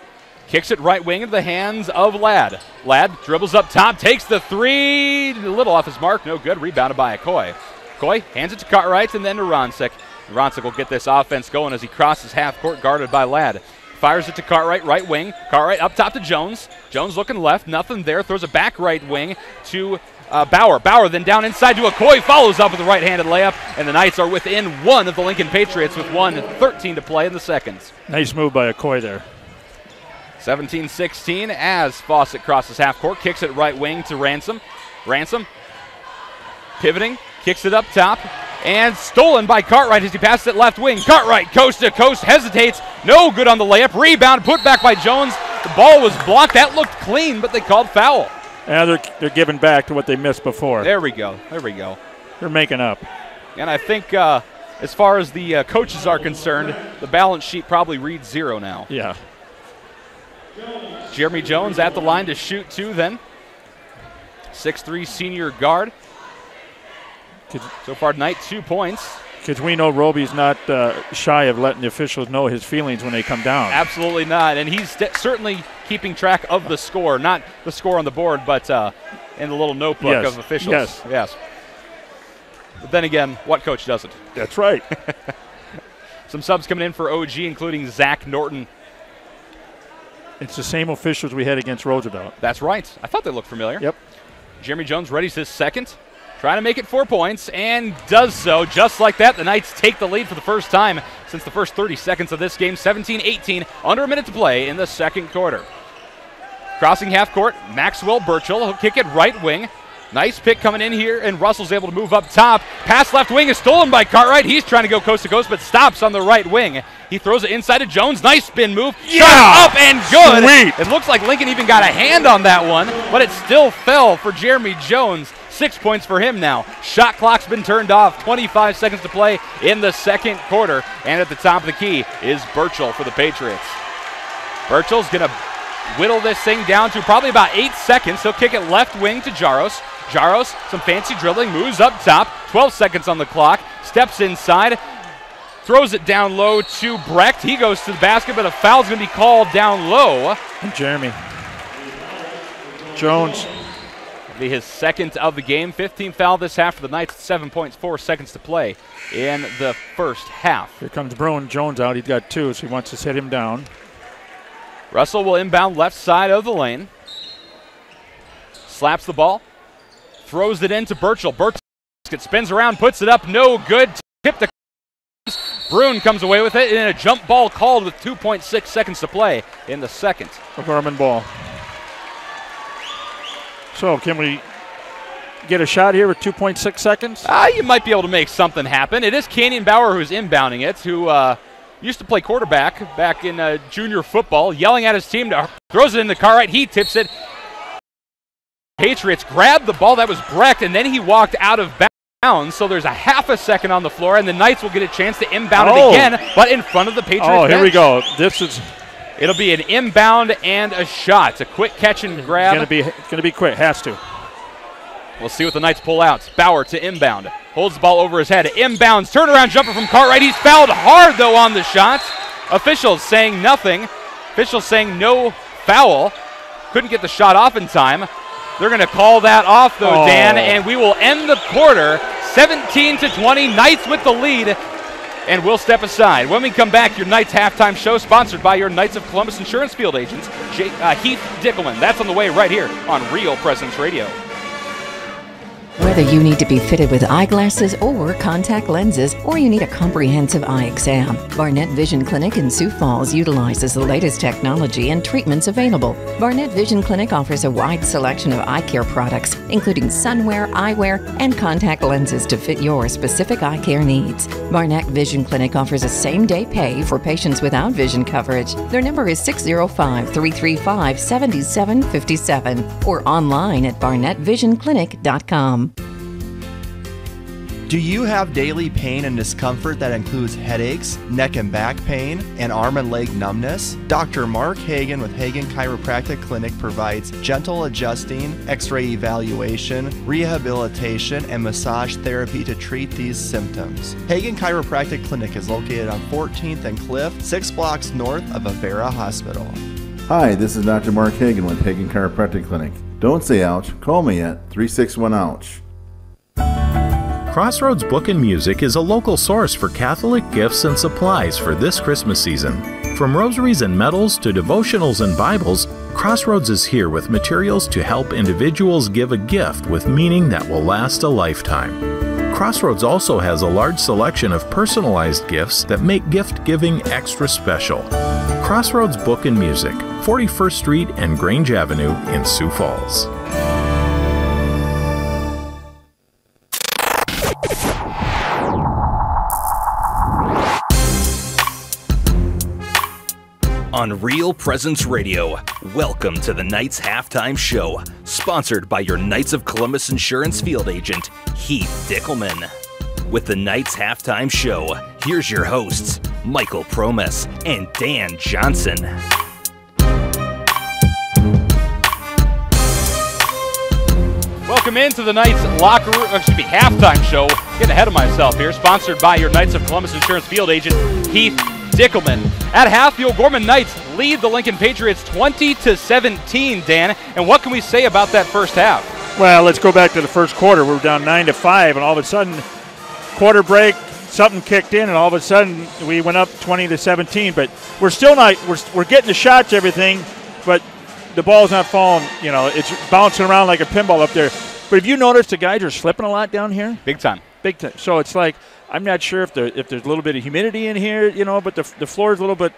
Kicks it right wing into the hands of Ladd. Ladd dribbles up top, takes the three. A little off his mark, no good. Rebounded by Okoye. Okoye hands it to Cartwright and then to Ronsick. Ronsick will get this offense going as he crosses half court, guarded by Ladd. Fires it to Cartwright, right wing. Cartwright up top to Jones. Jones looking left, nothing there. Throws it back right wing to Bauer. Bauer then down inside to Okoye. Follows up with a right-handed layup, and the Knights are within 1 of the Lincoln Patriots with 1:13 to play in the seconds. Nice move by Okoye there. 17-16 as Fawcett crosses half court. Kicks it right wing to Ransom. Ransom pivoting, kicks it up top. And stolen by Cartwright as he passes it left wing. Cartwright, coast to coast, hesitates. No good on the layup. Rebound, put back by Jones. The ball was blocked. That looked clean, but they called foul. Yeah, they're giving back to what they missed before. There we go. They're making up. And I think as far as the coaches are concerned, the balance sheet probably reads 0 now. Yeah. Jeremy Jones at the line to shoot 2 then. 6'3 senior guard. So far tonight, 2 points. Because we know Roby's not shy of letting the officials know his feelings when they come down. Absolutely not. And he's certainly keeping track of the score. Not the score on the board, but in the little notebook of officials. Yes. But then again, what coach doesn't? That's right. Some subs coming in for OG, including Zach Norton. It's the same officials we had against Roosevelt. That's right. I thought they looked familiar. Yep. Jeremy Jones readies his second. Trying to make it 4 points, and does so. Just like that, the Knights take the lead for the first time since the first 30 seconds of this game. 17-18, under a minute to play in the second quarter. Crossing half court, Maxwell Burchell. He'll kick it right wing. Nice pick coming in here, and Russell's able to move up top. Pass left wing is stolen by Cartwright. He's trying to go coast to coast, but stops on the right wing. He throws it inside to Jones. Nice spin move. Yeah! Shot up and good. Sweet. It looks like Lincoln even got a hand on that one, but it still fell for Jeremy Jones. 6 points for him now. Shot clock's been turned off. 25 seconds to play in the second quarter. And at the top of the key is Burchell for the Patriots. Burchell's going to whittle this thing down to probably about 8 seconds. He'll kick it left wing to Jaros. Jaros, some fancy dribbling, moves up top. 12 seconds on the clock. Steps inside. Throws it down low to Brecht. He goes to the basket, but a foul's going to be called down low. And Jeremy Jones. Be his second of the game. 15th foul this half for the Knights. 7 points, 4 seconds to play in the first half. Here comes Bruin Jones out. He's got 2, so he wants to set him down. Russell will inbound left side of the lane. Slaps the ball. Throws it into Burchell. Burchell spins around, puts it up. No good. Tip to Bruin comes away with it, and a jump ball called with 2.6 seconds to play in the second. O'Gorman ball. So can we get a shot here with 2.6 seconds? You might be able to make something happen. It is Canyon Bauer who's inbounding it, who used to play quarterback back in junior football, yelling at his team. Throws it in the Cartwright. He tips it. Patriots grabbed the ball. That was Brecht, and then he walked out of bounds. So there's a half a second on the floor, and the Knights will get a chance to inbound it again, but in front of the Patriots bench. Here we go. This is... It'll be an inbound and a shot. A quick catch and grab. It's going to be quick. Has to. We'll see what the Knights pull out. Bauer to inbound. Holds the ball over his head. Inbounds. Turnaround jumper from Cartwright. He's fouled hard, though, on the shot. Officials saying nothing. Officials saying no foul. Couldn't get the shot off in time. They're going to call that off, though, Dan, and we will end the quarter 17-20. Knights with the lead. And we'll step aside. When we come back, your Knights halftime show sponsored by your Knights of Columbus Insurance Field agents, Heath Dickelman. That's on the way right here on Real Presence Radio. Whether you need to be fitted with eyeglasses or contact lenses, or you need a comprehensive eye exam, Barnett Vision Clinic in Sioux Falls utilizes the latest technology and treatments available. Barnett Vision Clinic offers a wide selection of eye care products, including sunwear, eyewear, and contact lenses to fit your specific eye care needs. Barnett Vision Clinic offers a same-day pay for patients without vision coverage. Their number is 605-335-7757 or online at barnettvisionclinic.com. Do you have daily pain and discomfort that includes headaches, neck and back pain, and arm and leg numbness? Dr. Mark Hagan with Hagan Chiropractic Clinic provides gentle adjusting, x-ray evaluation, rehabilitation, and massage therapy to treat these symptoms. Hagan Chiropractic Clinic is located on 14th and Cliff, 6 blocks north of Avera Hospital. Hi, this is Dr. Mark Hagan with Hagan Chiropractic Clinic. Don't say ouch, call me at 361-OUCH. Crossroads Book and Music is a local source for Catholic gifts and supplies for this Christmas season. From rosaries and medals to devotionals and Bibles, Crossroads is here with materials to help individuals give a gift with meaning that will last a lifetime. Crossroads also has a large selection of personalized gifts that make gift giving extra special. Crossroads Book and Music, 41st Street and Grange Avenue in Sioux Falls. On Real Presence Radio, welcome to the Knights Halftime Show, sponsored by your Knights of Columbus Insurance Field agent, Heath Dickelman. With the Knights Halftime Show, here's your hosts, Michael Promes and Dan Johnson. Welcome into the Knights locker room, halftime show. Getting ahead of myself here. Sponsored by your Knights of Columbus Insurance Field agent, Heath Dickelman. At half, the O'Gorman Knights lead the Lincoln Patriots 20-17, Dan. And what can we say about that first half? Well, let's go back to the first quarter. We were down 9-5, and all of a sudden, quarter break, something kicked in, and all of a sudden we went up 20-17. But we're still not. We're getting the shots, everything, but the ball's not falling. You know, it's bouncing around like a pinball up there. But have you noticed the guys are slipping a lot down here? Big time. Big time. So it's like, I'm not sure if there's a little bit of humidity in here, but the floor is a little bit,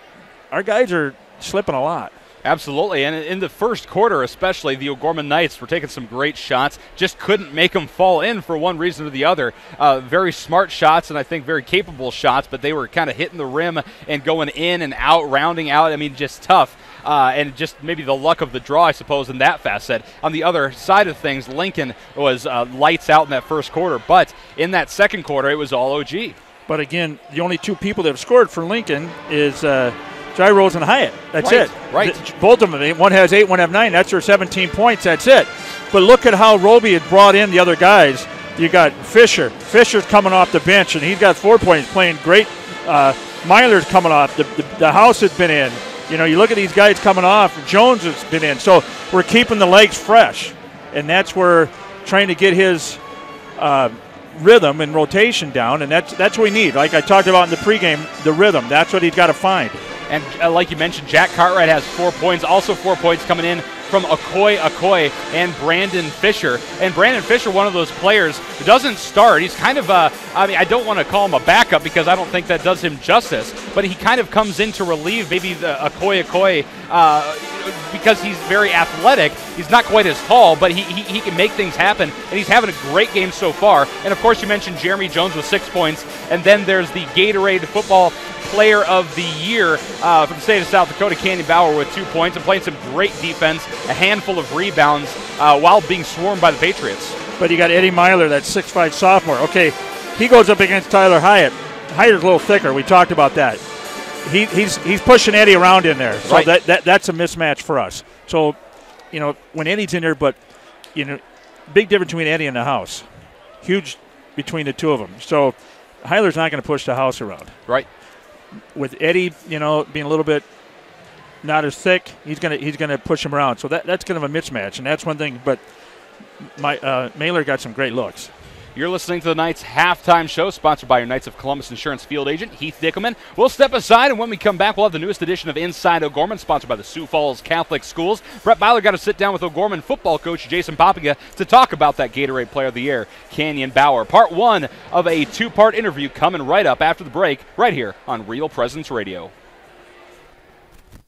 our guys are slipping a lot. Absolutely, and in the first quarter especially, the O'Gorman Knights were taking some great shots, just couldn't make them fall in for one reason or the other. Very smart shots and I think very capable shots, but they were kind of hitting the rim and going in and out, rounding out. I mean, just tough. And just maybe the luck of the draw, I suppose, in that facet. On the other side of things, Lincoln was lights out in that first quarter, but in that second quarter, it was all OG. But again, the only two people that have scored for Lincoln is Rose and Hyatt. That's it. Right. Both of them. One has 8, one have 9. That's their 17 points. That's it. But look at how Roby had brought in the other guys. You got Fisher. Fisher's coming off the bench, and he's got 4 points, playing great. Myler's coming off. The house has been in. You look at these guys coming off. Jones has been in. So we're keeping the legs fresh, and that's where trying to get his rhythm and rotation down, and that's what we need. Like I talked about in the pregame, the rhythm. That's what he's got to find. And like you mentioned, Jack Cartwright has 4 points. Also 4 points coming in from Okoye and Brandon Fisher. And Brandon Fisher, one of those players who doesn't start. He's kind of I don't want to call him a backup because I don't think that does him justice, but he kind of comes in to relieve maybe the Okoye because he's very athletic. He's not quite as tall, but he can make things happen, and he's having a great game so far. And, of course, you mentioned Jeremy Jones with 6 points, and then there's the Gatorade Football Player of the Year from the state of South Dakota, Canyon Bauer, with 2 points and playing some great defense, a handful of rebounds while being swarmed by the Patriots. But you got Eddie Myler, that 6'5 sophomore. Okay, he goes up against Tyler Hyatt. Hyat's a little thicker. We talked about that. He's pushing Eddie around in there. So right. that's a mismatch for us. So, when Eddie's in there, but, big difference between Eddie and the house. Huge between the two of them. So Hyler's not going to push the house around. Right. With Eddie, being a little bit not as thick, he's gonna push him around. So that's kind of a mismatch, and that's one thing. But Mailer got some great looks. You're listening to the Knights halftime show, sponsored by your Knights of Columbus Insurance field agent, Heath Dickelman. We'll step aside, and when we come back, we'll have the newest edition of Inside O'Gorman, sponsored by the Sioux Falls Catholic Schools. Brett Byler got to sit down with O'Gorman football coach Jason Poppinga to talk about that Gatorade Player of the Year, Canyon Bauer. Part 1 of a 2-part interview coming right up after the break, right here on Real Presence Radio.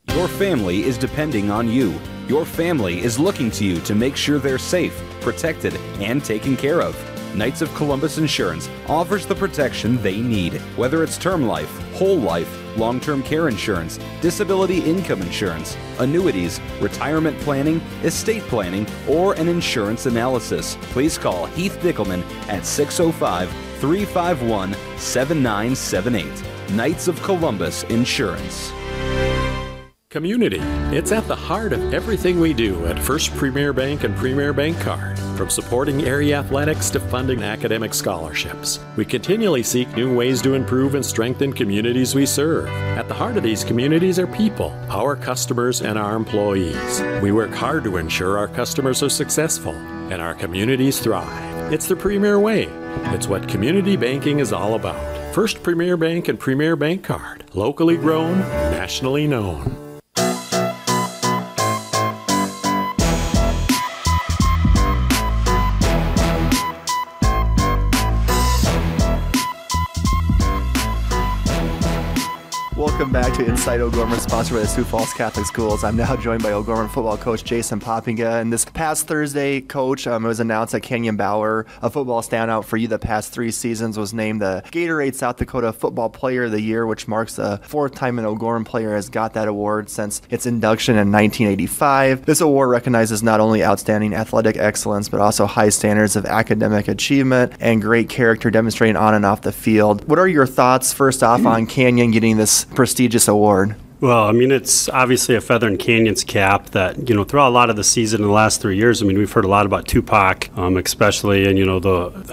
Your family is depending on you. Your family is looking to you to make sure they're safe, protected, and taken care of. Knights of Columbus Insurance offers the protection they need, whether it's term life, whole life, long-term care insurance, disability income insurance, annuities, retirement planning, estate planning, or an insurance analysis. Please call Heath Dickelman at 605-351-7978. Knights of Columbus Insurance. Community. It's at the heart of everything we do at First Premier Bank and Premier Bank Card. From supporting area athletics to funding academic scholarships, we continually seek new ways to improve and strengthen communities we serve. At the heart of these communities are people, our customers, and our employees. We work hard to ensure our customers are successful and our communities thrive. It's the Premier way. It's what community banking is all about. First Premier Bank and Premier Bank Card. Locally grown, nationally known. Welcome back to Inside O'Gorman, sponsored by the Sioux Falls Catholic Schools. I'm now joined by O'Gorman football coach Jason Poppinga. And this past Thursday, Coach, it was announced that Canyon Bauer, a football standout for you the past 3 seasons, was named the Gatorade South Dakota Football Player of the Year, which marks the 4th time an O'Gorman player has got that award since its induction in 1985. This award recognizes not only outstanding athletic excellence, but also high standards of academic achievement and great character demonstrated on and off the field. What are your thoughts, first off, on Canyon getting this prestigious award? Well, I mean, it's obviously a feather in Canyon's cap that, throughout a lot of the season in the last 3 years, I mean, we've heard a lot about Tupac, especially, and,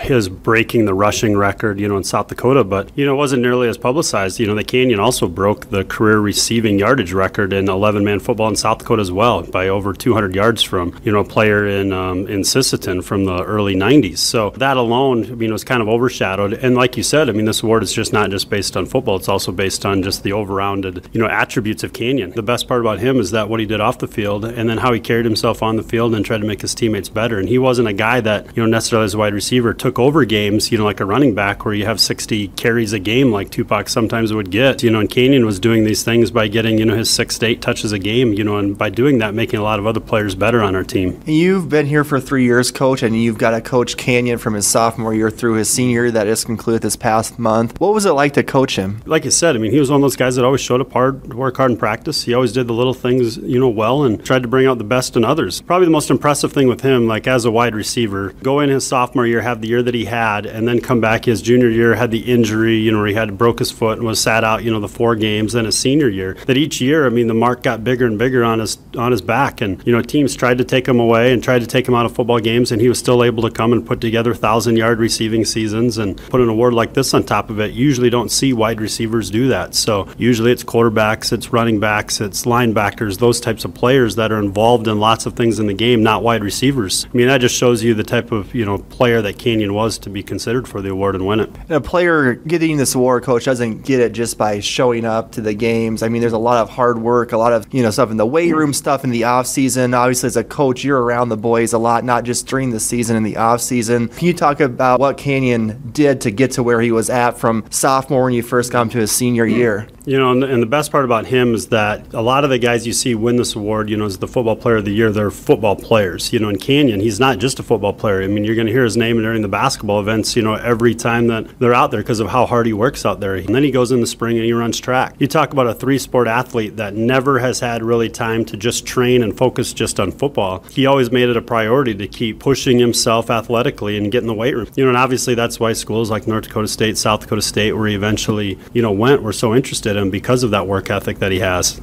his breaking the rushing record, in South Dakota, but, it wasn't nearly as publicized. The Canyon also broke the career receiving yardage record in 11-man football in South Dakota as well by over 200 yards from, a player in Sisseton from the early 90s. So that alone, was kind of overshadowed. And like you said, this award is just not just based on football. It's also based on just the over-rounded, attributes attributes of Canyon. The best part about him is that what he did off the field and then how he carried himself on the field and tried to make his teammates better. And he wasn't a guy that, necessarily as a wide receiver took over games, like a running back where you have 60 carries a game like Tupac sometimes would get. And Canyon was doing these things by getting, his 6 to 8 touches a game, and by doing that, making a lot of other players better on our team. You've been here for 3 years, Coach, and you've got to coach Canyon from his sophomore year through his senior year that just concluded this past month. What was it like to coach him? Like you said, he was one of those guys that always showed up hard, work hard in practice. He always did the little things, well, and tried to bring out the best in others. Probably the most impressive thing with him, like as a wide receiver, go in his sophomore year, have the year that he had, and then come back his junior year, had the injury, where he had broke his foot and was sat out, the 4 games. Then his senior year, that each year, the mark got bigger and bigger on his back, and teams tried to take him away and tried to take him out of football games, and he was still able to come and put together 1,000-yard receiving seasons and put an award like this on top of it. You usually don't see wide receivers do that. So usually it's quarterbacks, it's running backs, it's linebackers, those types of players that are involved in lots of things in the game, not wide receivers. That just shows you the type of player that Canyon was to be considered for the award and win it. And a player getting this award, Coach, doesn't get it just by showing up to the games. There's a lot of hard work, a lot of stuff in the weight room, stuff in the off season. Obviously, as a coach, you're around the boys a lot, not just during the season and the off season. Can you talk about what Canyon did to get to where he was at from sophomore when you first got him to his senior year? And the best part about him is that a lot of the guys you see win this award, as the football player of the year, they're football players. In Canyon, he's not just a football player. You're going to hear his name during the basketball events, every time that they're out there because of how hard he works out there. And then he goes in the spring and he runs track. You talk about a 3-sport athlete that never has had really time to just train and focus just on football. He always made it a priority to keep pushing himself athletically and get in the weight room. And obviously that's why schools like North Dakota State, South Dakota State, where he eventually, went, were so interested in him because of that work ethic that he has.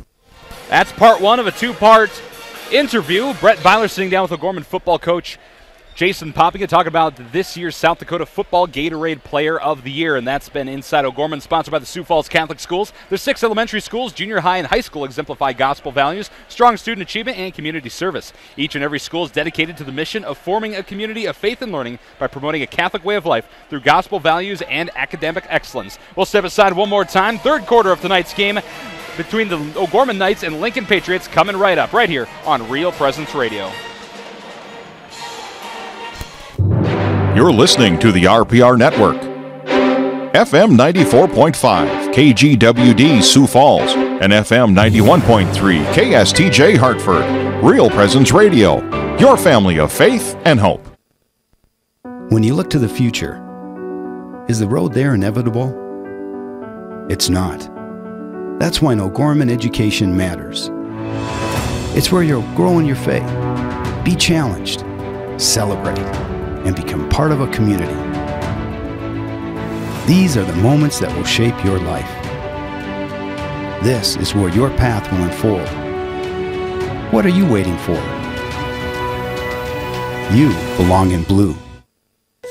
That's part 1 of a 2-part interview. Brett Byler sitting down with O'Gorman football coach Jason Poppinga talking about this year's South Dakota Football Gatorade Player of the Year, and that's been Inside O'Gorman, sponsored by the Sioux Falls Catholic Schools. Their 6 elementary schools, junior high, and high school exemplify gospel values, strong student achievement, and community service. Each and every school is dedicated to the mission of forming a community of faith and learning by promoting a Catholic way of life through gospel values and academic excellence. We'll step aside one more time. Third quarter of tonight's game between the O'Gorman Knights and Lincoln Patriots coming right up, right here on Real Presence Radio. You're listening to the RPR Network. FM 94.5, KGWD Sioux Falls, and FM 91.3, KSTJ Hartford. Real Presence Radio, your family of faith and hope. When you look to the future, is the road there inevitable? It's not. That's why O'Gorman education matters. It's where you'll grow in your faith, be challenged, celebrate, and become part of a community. These are the moments that will shape your life. This is where your path will unfold. What are you waiting for? You belong in blue.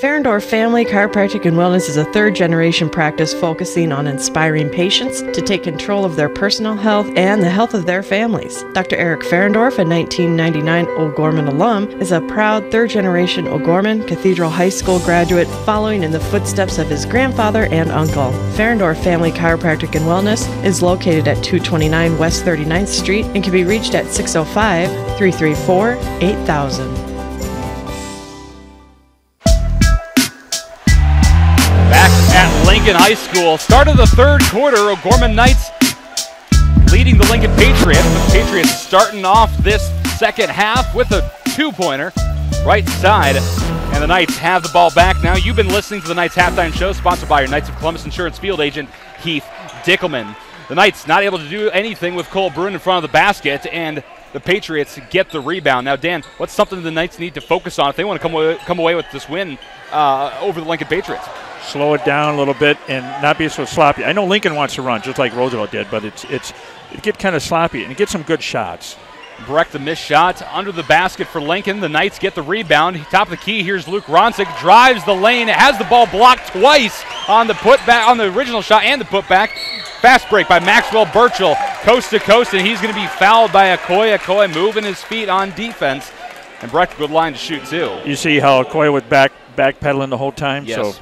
Ferendorf Family Chiropractic and Wellness is a third-generation practice focusing on inspiring patients to take control of their personal health and the health of their families. Dr. Eric Ferendorf, a 1999 O'Gorman alum, is a proud third-generation O'Gorman Cathedral High School graduate following in the footsteps of his grandfather and uncle. Ferendorf Family Chiropractic and Wellness is located at 229 West 39th Street and can be reached at 605-334-8000. Lincoln High School. Start of the third quarter, O'Gorman Knights leading the Lincoln Patriots. The Patriots starting off this second half with a 2-pointer right side, and the Knights have the ball back. Now you've been listening to the Knights halftime show, sponsored by your Knights of Columbus Insurance field agent Heath Dickelman. The Knights not able to do anything with Cole Bruin in front of the basket, and the Patriots get the rebound. Now, Dan, what's something the Knights need to focus on if they want to come away with this win over the Lincoln Patriots? Slow it down a little bit and not be so sloppy. I know Lincoln wants to run just like Roosevelt did, but it get kind of sloppy and get some good shots. Brecht, the missed shot under the basket for Lincoln. The Knights get the rebound. Top of the key, here's Luke Ronsick, drives the lane, has the ball blocked twice on the putback, on the original shot and the putback. Fast break by Maxwell Burchell, coast to coast, and he's going to be fouled by Okoye. Okoye moving his feet on defense, and Brecht, good line to shoot too. You see how Okoye was backpedaling the whole time? Yes. So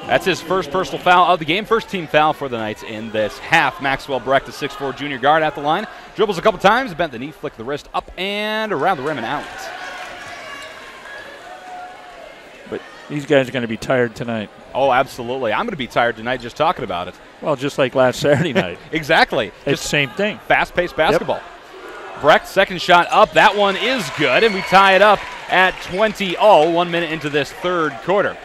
That's his first personal foul of the game. First team foul for the Knights in this half. Maxwell Brecht, the 6'4 junior guard at the line. Dribbles a couple times, bent the knee, flicked the wrist up and around the rim and out. But these guys are going to be tired tonight. Oh, absolutely. I'm going to be tired tonight just talking about it. Well, just like last Saturday night. Exactly. It's just the same thing. Fast-paced basketball. Yep. Brecht, second shot up. That one is good, and we tie it up at 20 all, 1 minute into this third quarter.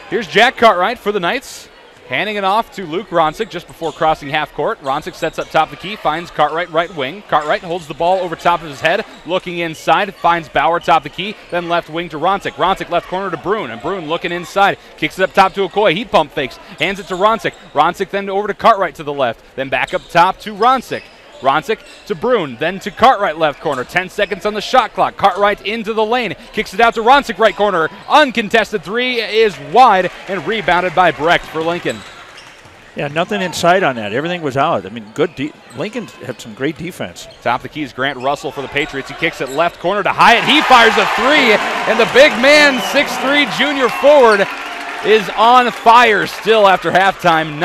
Here's Jack Cartwright for the Knights, handing it off to Luke Ronsick just before crossing half court. Ronsick sets up top of the key, finds Cartwright right wing. Cartwright holds the ball over top of his head, looking inside, finds Bauer top of the key, then left wing to Ronsick. Ronsick left corner to Brune, and Brune looking inside, kicks it up top to Okoye. He pump fakes, hands it to Ronsick. Ronsick then over to Cartwright to the left, then back up top to Ronsick. Ronsick to Brune, then to Cartwright left corner. 10 seconds on the shot clock. Cartwright into the lane. Kicks it out to Ronsick right corner. Uncontested three is wide and rebounded by Brecht for Lincoln. Yeah, nothing inside on that. Everything was out. I mean, good. Lincoln had some great defense. Top of the key is Grant Russell for the Patriots. He kicks it left corner to Hyatt. He fires a three, and the big man, 6'3 junior forward, is on fire still after halftime.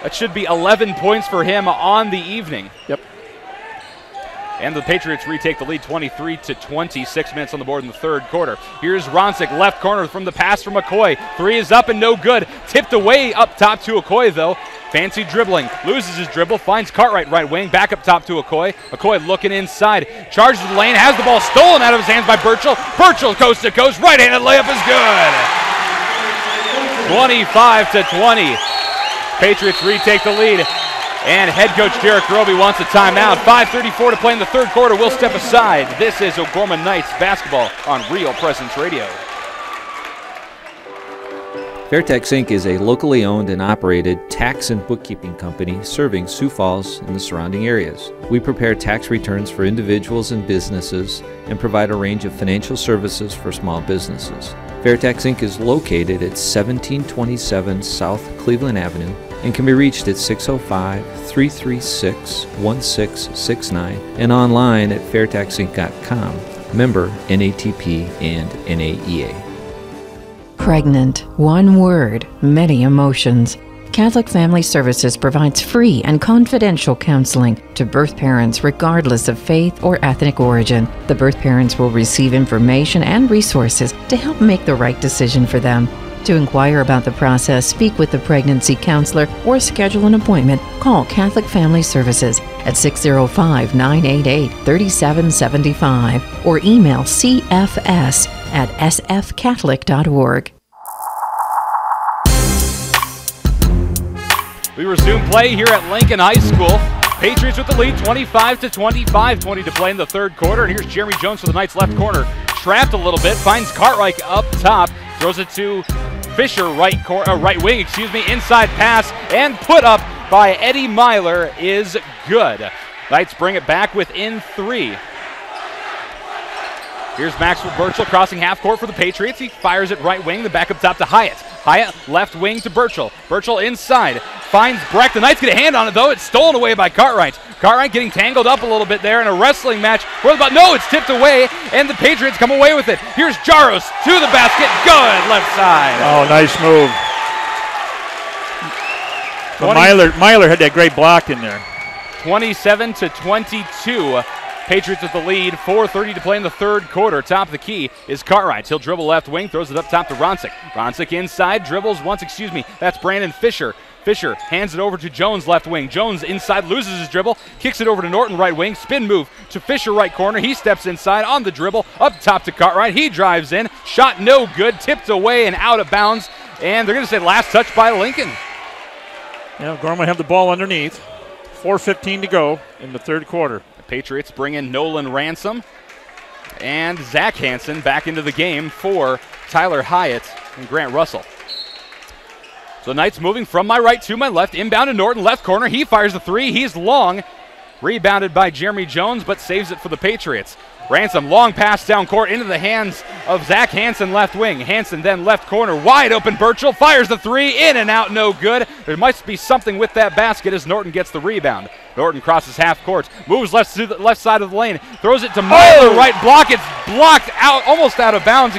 That should be 11 points for him on the evening. Yep. And the Patriots retake the lead 23-20, 6 minutes on the board in the third quarter. Here's Ronsick, left corner from the pass from Okoye. Three is up and no good. Tipped away up top to Okoye, though. Fancy dribbling. Loses his dribble, finds Cartwright right wing, back up top to Okoye. Okoye looking inside, charges the lane, has the ball stolen out of his hands by Burchell. Burchell coast to coast, right-handed layup is good. 25-20. Patriots retake the lead, and head coach Derek Roby wants a timeout. 5:34 to play in the third quarter. We'll step aside. This is O'Gorman Knights basketball on Real Presence Radio. Fairtex Inc. is a locally owned and operated tax and bookkeeping company serving Sioux Falls and the surrounding areas. We prepare tax returns for individuals and businesses and provide a range of financial services for small businesses. Fairtex Inc. is located at 1727 South Cleveland Avenue and can be reached at 605-336-1669 and online at fairtaxinc.com. Member NATP and NAEA. Pregnant. One word, many emotions. Catholic Family Services provides free and confidential counseling to birth parents regardless of faith or ethnic origin. The birth parents will receive information and resources to help make the right decision for them. To inquire about the process, speak with the pregnancy counselor, or schedule an appointment, call Catholic Family Services at 605-988-3775 or email cfs@sfcatholic.org. We resume play here at Lincoln High School. Patriots with the lead, 25-25, 20 to play in the third quarter. And here's Jeremy Jones for the Knights left corner. Trapped a little bit, finds Cartwright up top, throws it to Fisher, right wing, inside pass, and put up by Eddie Myler is good. Knights bring it back within 3. Here's Maxwell Burchell crossing half court for the Patriots. He fires it right wing, then back up top to Hyatt. Hyatt left wing to Burchell. Burchell inside, finds Brecht. The Knights get a hand on it, though. It's stolen away by Cartwright. Cartwright getting tangled up a little bit there in a wrestling match. No, it's tipped away, and the Patriots come away with it. Here's Jaros to the basket. Good, left side. Oh, nice move. Myler had that great block in there. 27-22. Patriots with the lead, 4:30 to play in the third quarter. Top of the key is Cartwright. He'll dribble left wing, throws it up top to Ronsick. Ronsick inside, dribbles once, that's Brandon Fisher. Fisher hands it over to Jones left wing. Jones inside, loses his dribble, kicks it over to Norton right wing. Spin move to Fisher right corner. He steps inside on the dribble, up top to Cartwright. He drives in, shot no good, tipped away and out of bounds. And they're going to say last touch by Lincoln. Yeah, Gorman have the ball underneath. 4:15 to go in the third quarter. Patriots bring in Nolan Ransom and Zach Hansen back into the game for Tyler Hyatt and Grant Russell. So Knights moving from my right to my left. Inbound to Norton, left corner. He fires the three. He's long. Rebounded by Jeremy Jones, but saves it for the Patriots. Ransom, long pass down court into the hands of Zach Hansen, left wing. Hansen then left corner, wide open. Burchell fires the three, in and out, no good. There must be something with that basket as Norton gets the rebound. Norton crosses half court, moves left to the left side of the lane, throws it to Myler, right block. It's blocked out, almost out of bounds,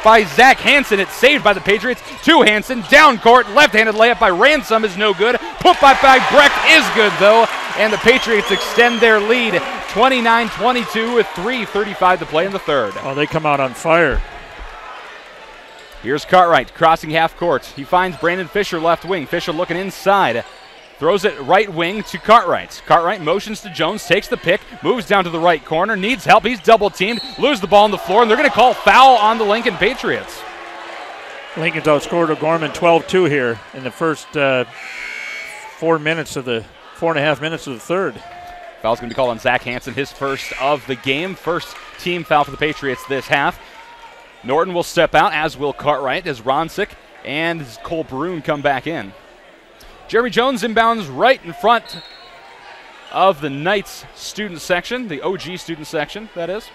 by Zach Hansen. It's saved by the Patriots. To Hansen, down court, left-handed layup by Ransom is no good. Put by Brecht is good though, and the Patriots extend their lead 29-22 with 3:35 to play in the third. Oh, they come out on fire. Here's Cartwright crossing half court. He finds Brandon Fisher left wing. Fisher looking inside. Throws it right wing to Cartwright. Cartwright motions to Jones, takes the pick, moves down to the right corner, needs help. He's double teamed, loses the ball on the floor, and they're going to call foul on the Lincoln Patriots. Lincoln's outscored O'Gorman 12-2 here in the first 4.5 minutes of the third. Foul's going to be called on Zach Hansen, his first of the game. First team foul for the Patriots this half. Norton will step out, as will Cartwright, as Ronsick and Cole Brune come back in. Jeremy Jones inbounds right in front of the Knights student section, the OG student section, that is.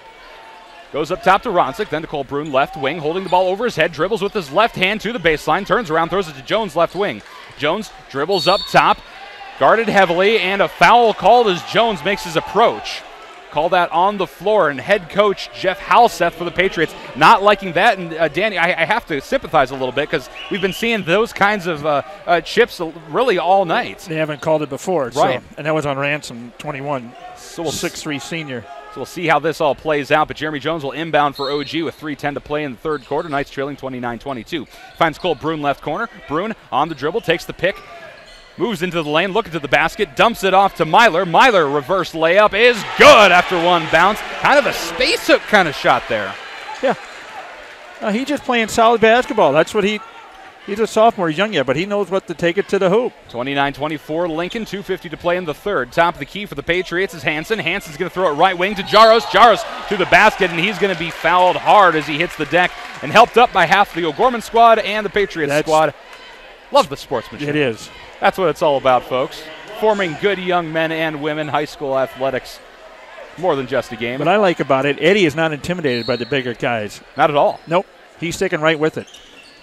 Goes up top to Ronsick, then to Cole Brune, left wing, holding the ball over his head, dribbles with his left hand to the baseline, turns around, throws it to Jones, left wing. Jones dribbles up top, guarded heavily, and a foul called as Jones makes his approach. Call that on the floor, and head coach Jeff Halseth for the Patriots not liking that. And Danny, I have to sympathize a little bit because we've been seeing those kinds of chips really all night. They haven't called it before, right? So, and that was on Ransom, 21, so 6'3" senior. So we'll see how this all plays out, but Jeremy Jones will inbound for OG with 3:10 to play in the third quarter. Knights trailing 29-22. Finds Cole Brune left corner. Brune on the dribble, takes the pick. Moves into the lane, looking to the basket, dumps it off to Myler. Myler reverse layup is good after one bounce. Kind of a space hook kind of shot there. Yeah. He's just playing solid basketball. That's what he's a sophomore, he's young yet, but he knows what to take it to the hoop. 29-24 Lincoln, 2:50 to play in the third. Top of the key for the Patriots is Hansen. Hansen's going to throw it right wing to Jaros. Jaros to the basket, and he's going to be fouled hard as he hits the deck and helped up by half the O'Gorman squad and the Patriots squad. Love the sportsmanship. It is. That's what it's all about, folks. Forming good young men and women, high school athletics, more than just a game. What I like about it, Eddie is not intimidated by the bigger guys. Not at all. Nope. He's sticking right with it.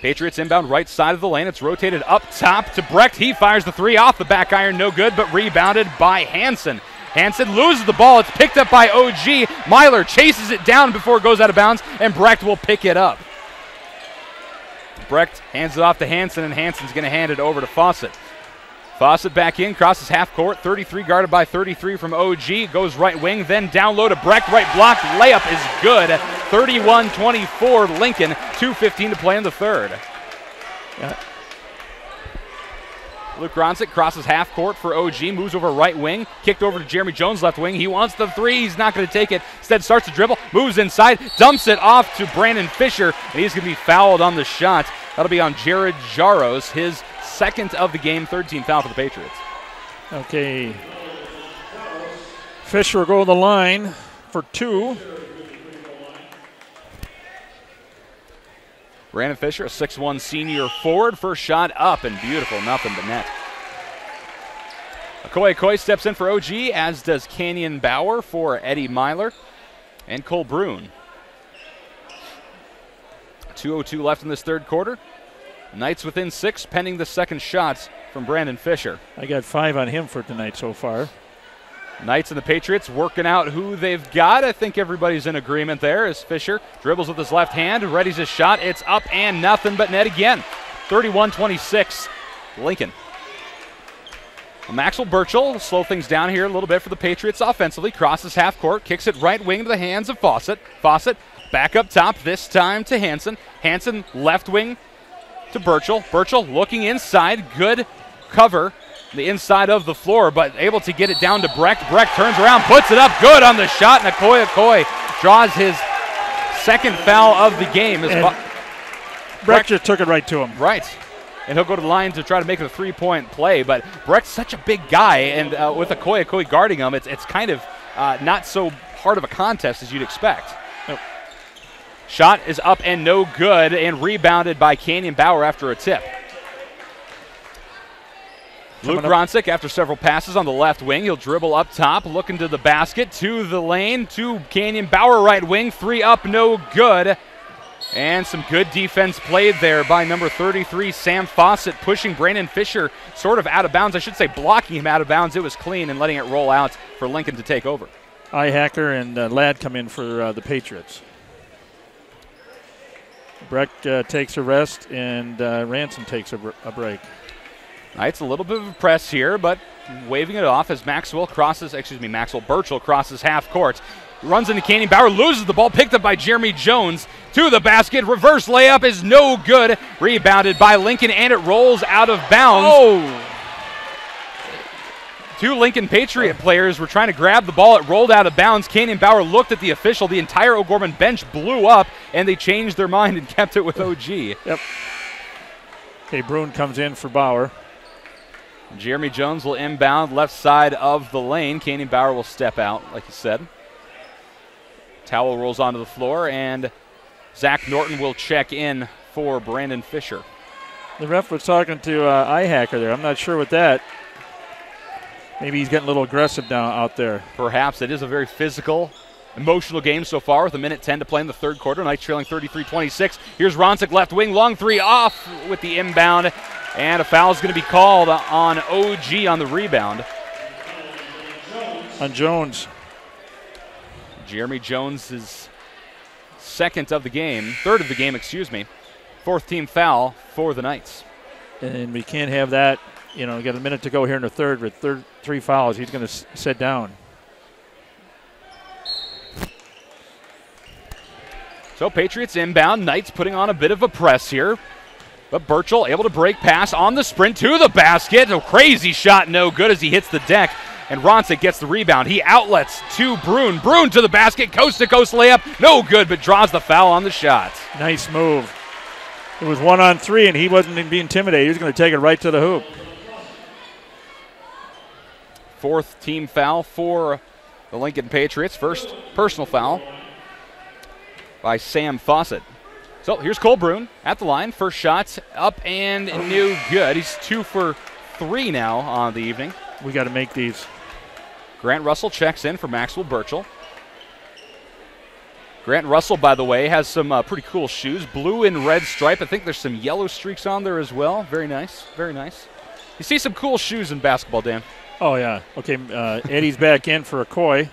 Patriots inbound right side of the lane. It's rotated up top to Brecht. He fires the three off the back iron, no good, but rebounded by Hansen. Hansen loses the ball. It's picked up by OG. Myler chases it down before it goes out of bounds, and Brecht will pick it up. Brecht hands it off to Hansen, and Hansen's going to hand it over to Fawcett. Fawcett back in, crosses half court, 33 guarded by 33 from OG, goes right wing, then down low to Brecht, right block, layup is good, 31-24 Lincoln, 2:15 to play in the third. Yeah. Luke Ronsick crosses half court for OG, moves over right wing, kicked over to Jeremy Jones left wing, he wants the three, he's not going to take it, instead starts to dribble, moves inside, dumps it off to Brandon Fisher, and he's going to be fouled on the shot. That'll be on Jared Jaros, his second of the game, third team foul for the Patriots. Okay. Fisher will go to the line for two. Brandon Fisher, a 6'1 senior forward. First shot up and beautiful, nothing but net. Okoye steps in for OG, as does Canyon Bauer for Eddie Myler and Cole Brune. 2:02 left in this third quarter. Knights within 6, pending the second shots from Brandon Fisher. I got 5 on him for tonight so far. Knights and the Patriots working out who they've got. I think everybody's in agreement there as Fisher dribbles with his left hand, readies his shot. It's up and nothing but net again. 31-26, Lincoln. Maxwell Burchell will slow things down here a little bit for the Patriots offensively. Crosses half court, kicks it right wing to the hands of Fawcett. Fawcett back up top, this time to Hansen. Hansen left wing to Burchell. Burchell looking inside, good cover the inside of the floor, but able to get it down to Brecht. Brecht turns around, puts it up, good on the shot, and Okoye draws his second foul of the game. Brecht just took it right to him. Right, and he'll go to the line to try to make it a three-point play, but Brecht's such a big guy, and with Okoye guarding him, it's kind of not so hard of a contest as you'd expect. Nope. Shot is up and no good, and rebounded by Canyon Bauer after a tip. Luke Ronsick, after several passes on the left wing, he'll dribble up top, looking to the basket, to the lane, to Canyon Bauer right wing, 3 up, no good. And some good defense played there by number 33, Sam Fawcett, pushing Brandon Fisher sort of out of bounds. I should say blocking him out of bounds. It was clean and letting it roll out for Lincoln to take over. Hacker and Ladd come in for the Patriots. Breck takes a rest, and Ransom takes a break. It's a little bit of a press here, but waving it off as Burchell crosses half court. Runs into Canyon Bauer, loses the ball, picked up by Jeremy Jones to the basket. Reverse layup is no good. Rebounded by Lincoln, and it rolls out of bounds. Oh! Two Lincoln Patriot players were trying to grab the ball. It rolled out of bounds. Canyon Bauer looked at the official. The entire O'Gorman bench blew up, and they changed their mind and kept it with OG. Yep. Okay, Bruin comes in for Bauer. Jeremy Jones will inbound left side of the lane. Canyon Bauer will step out, like you said. Towel rolls onto the floor, and Zach Norton will check in for Brandon Fisher. The ref was talking to iHacker there. I'm not sure what that. Maybe he's getting a little aggressive out there. Perhaps. It is a very physical, emotional game so far with 1:10 to play in the third quarter. Knights trailing 33-26. Here's Ronsick, left wing, long three off with the inbound, and a foul is going to be called on OG on the rebound. On Jones. Jeremy Jones is third of the game, excuse me. Fourth team foul for the Knights. And we can't have that. We got a minute to go here in the third with three fouls. He's going to sit down. So Patriots inbound. Knights putting on a bit of a press here. But Burchell able to break pass on the sprint to the basket. A crazy shot, no good as he hits the deck. And Ronsick gets the rebound. He outlets to Bruin. Bruin to the basket. Coast-to-coast layup. No good, but draws the foul on the shot. Nice move. It was 1-on-3, and he wasn't even being intimidated. He was going to take it right to the hoop. Fourth team foul for the Lincoln Patriots. First personal foul by Sam Fawcett. So here's Cole Bruin at the line. First shot up and no good. He's 2 for 3 now on the evening. We got to make these. Grant Russell checks in for Maxwell Burchell. Grant Russell, by the way, has some pretty cool shoes. Blue and red stripe. I think there's some yellow streaks on there as well. Very nice. Very nice. You see some cool shoes in basketball, Dan. Oh, yeah. Okay, Eddie's back in for a Coy.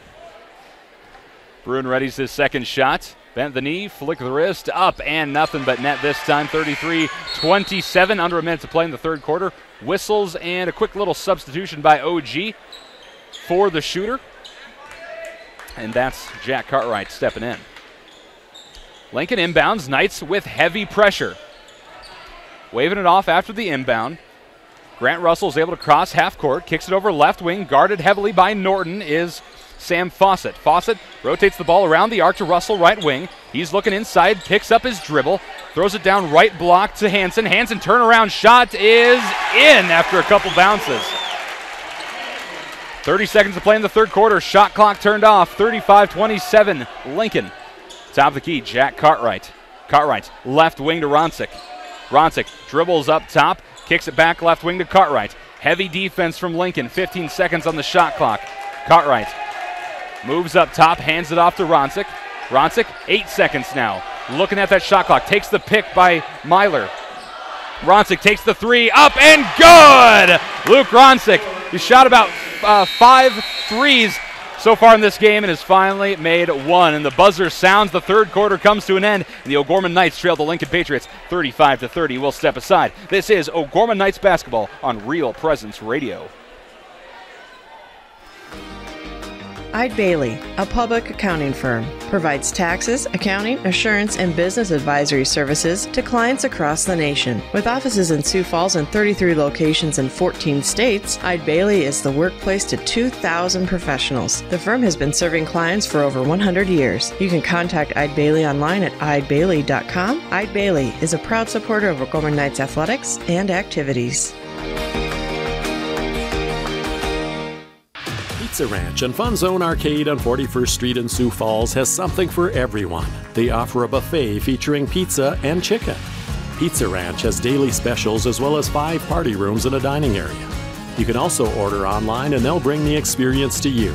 Bruin readies his second shot. Bent the knee, flick the wrist, up and nothing but net this time. 33-27, under a minute to play in the third quarter. Whistles and a quick little substitution by OG for the shooter. And that's Jack Cartwright stepping in. Lincoln inbounds, Knights with heavy pressure. Waving it off after the inbound. Grant Russell's able to cross half court, kicks it over left wing, guarded heavily by Norton is Sam Fawcett. Fawcett rotates the ball around the arc to Russell, right wing. He's looking inside, picks up his dribble, throws it down right block to Hansen. Hansen turnaround shot is in after a couple bounces. 30 seconds to play in the third quarter. Shot clock turned off. 35-27 Lincoln. Top of the key, Jack Cartwright. Cartwright left wing to Ronsick. Ronsick dribbles up top, kicks it back left wing to Cartwright. Heavy defense from Lincoln. 15 seconds on the shot clock. Cartwright moves up top, hands it off to Ronsick. Ronsick, 8 seconds now. Looking at that shot clock, takes the pick by Myler. Ronsick takes the three, up and good! Luke Ronsick, he shot about 5 threes so far in this game and has finally made one. And the buzzer sounds, the third quarter comes to an end. And the O'Gorman Knights trail the Lincoln Patriots 35-30. We'll step aside. This is O'Gorman Knights basketball on Real Presence Radio. Eide Bailey, a public accounting firm, provides taxes, accounting, assurance, and business advisory services to clients across the nation. With offices in Sioux Falls and 33 locations in 14 states, Eide Bailey is the workplace to 2,000 professionals. The firm has been serving clients for over 100 years. You can contact Eide Bailey online at eidebailey.com. Eide Bailey is a proud supporter of O'Gorman Knights athletics and activities. Pizza Ranch and Fun Zone Arcade on 41st Street in Sioux Falls has something for everyone. They offer a buffet featuring pizza and chicken. Pizza Ranch has daily specials as well as 5 party rooms and a dining area. You can also order online and they'll bring the experience to you.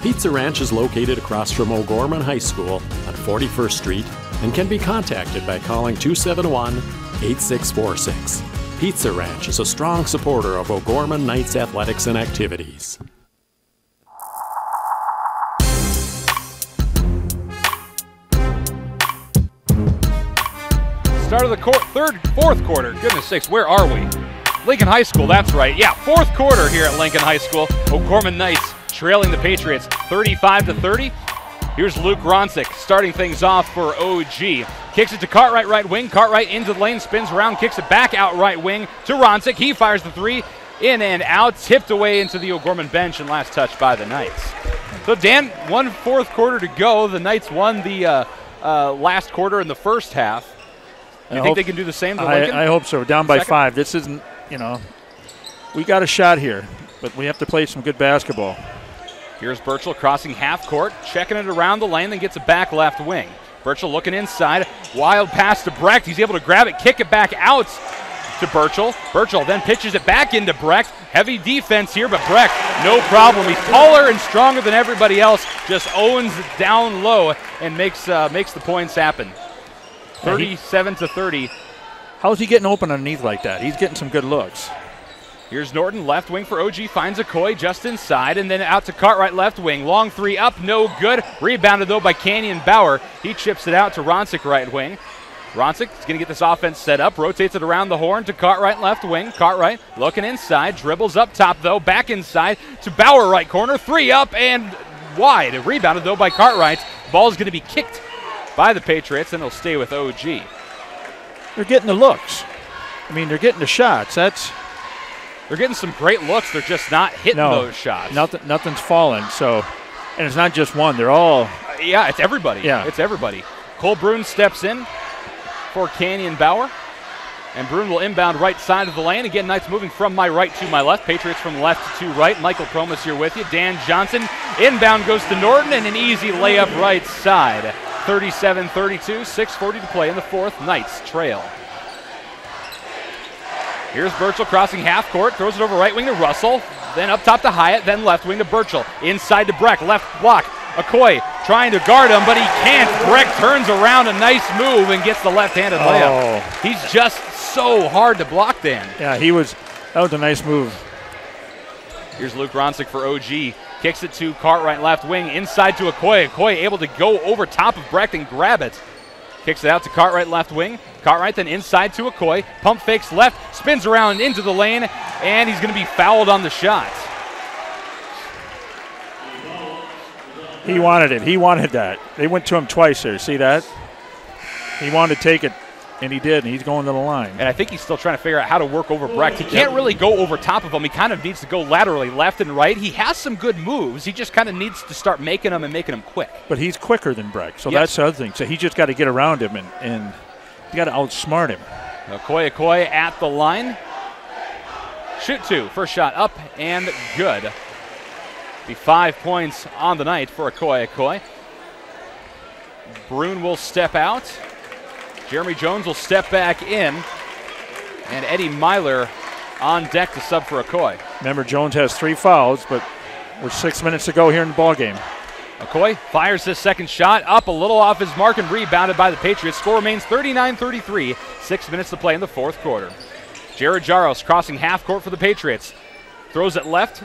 Pizza Ranch is located across from O'Gorman High School on 41st Street and can be contacted by calling 271-8646. Pizza Ranch is a strong supporter of O'Gorman Knights athletics and activities. Start of the fourth quarter. Goodness sakes, where are we? Lincoln High School, that's right. Yeah, fourth quarter here at Lincoln High School. O'Gorman Knights trailing the Patriots 35-30. Here's Luke Ronsick starting things off for OG. Kicks it to Cartwright, right wing. Cartwright into the lane, spins around, kicks it back out right wing to Ronsick. He fires the three, in and out, tipped away into the O'Gorman bench, and last touch by the Knights. So Dan, one fourth quarter to go. The Knights won the last quarter in the first half. You think they can do the same to Lincoln? I hope so. Down by 5. This isn't, we got a shot here, but we have to play some good basketball. Here's Burchell crossing half court, checking it around the lane, then gets it back left wing. Burchell looking inside, wild pass to Brecht. He's able to grab it, kick it back out to Burchell. Burchell then pitches it back into Brecht. Heavy defense here, but Brecht, no problem. He's taller and stronger than everybody else, just owns it down low and makes the points happen. 37-30. How's he getting open underneath like that? He's getting some good looks. Here's Norton, left wing for OG, finds Okoye just inside, and then out to Cartwright, left wing. Long three up, no good. Rebounded, though, by Canyon Bauer. He chips it out to Ronsick, right wing. Ronsick is going to get this offense set up, rotates it around the horn to Cartwright, left wing. Cartwright looking inside, dribbles up top, though, back inside to Bauer, right corner. Three up and wide. Rebounded, though, by Cartwright. Ball is going to be kicked by the Patriots, and they'll stay with OG. They're getting the looks. They're getting the shots. They're getting some great looks. They're just not hitting those shots. Nothing's falling. So, and it's not just one. They're all. Yeah, it's everybody. Yeah, it's everybody. Cole Brune steps in for Canyon Bauer, and Brune will inbound right side of the lane. Again, Knights moving from my right to my left. Patriots from left to right. Michael Promus here with you. Dan Johnson inbound goes to Norton, and an easy layup right side. 37-32, 6:40 to play in the fourth. Knights trail. Here's Burchell crossing half court, throws it over right wing to Russell, then up top to Hyatt, then left wing to Burchell. Inside to Breck, left block. Okoye trying to guard him, but he can't. Breck turns around, a nice move, and gets the left-handed layup. He's just so hard to block, Dan. Yeah, that was a nice move. Here's Luke Ronsick for OG. Kicks it to Cartwright, left wing, inside to Okoye. Okoye able to go over top of Brecht and grab it. Kicks it out to Cartwright, left wing. Cartwright then inside to Okoye. Pump fakes left, spins around into the lane, and he's going to be fouled on the shot. He wanted it. He wanted that. They went to him twice there. See that? He wanted to take it, and he did, and he's going to the line. And I think he's still trying to figure out how to work over Brecht. He can't really go over top of him. He kind of needs to go laterally, left and right. He has some good moves. He just kind of needs to start making them and making them quick. But he's quicker than Brecht, so that's the other thing. So he just got to get around him, and you got to outsmart him. Okoye at the line. Shoot two. First shot up and good. Be 5 points on the night for Okoye. Brune will step out. Jeremy Jones will step back in. And Eddie Myler on deck to sub for Okoye. Remember, Jones has 3 fouls, but we're 6 minutes to go here in the ballgame. Okoye fires his second shot up a little off his mark and rebounded by the Patriots. Score remains 39-33. 6 minutes to play in the fourth quarter. Jared Jaros crossing half court for the Patriots. Throws it left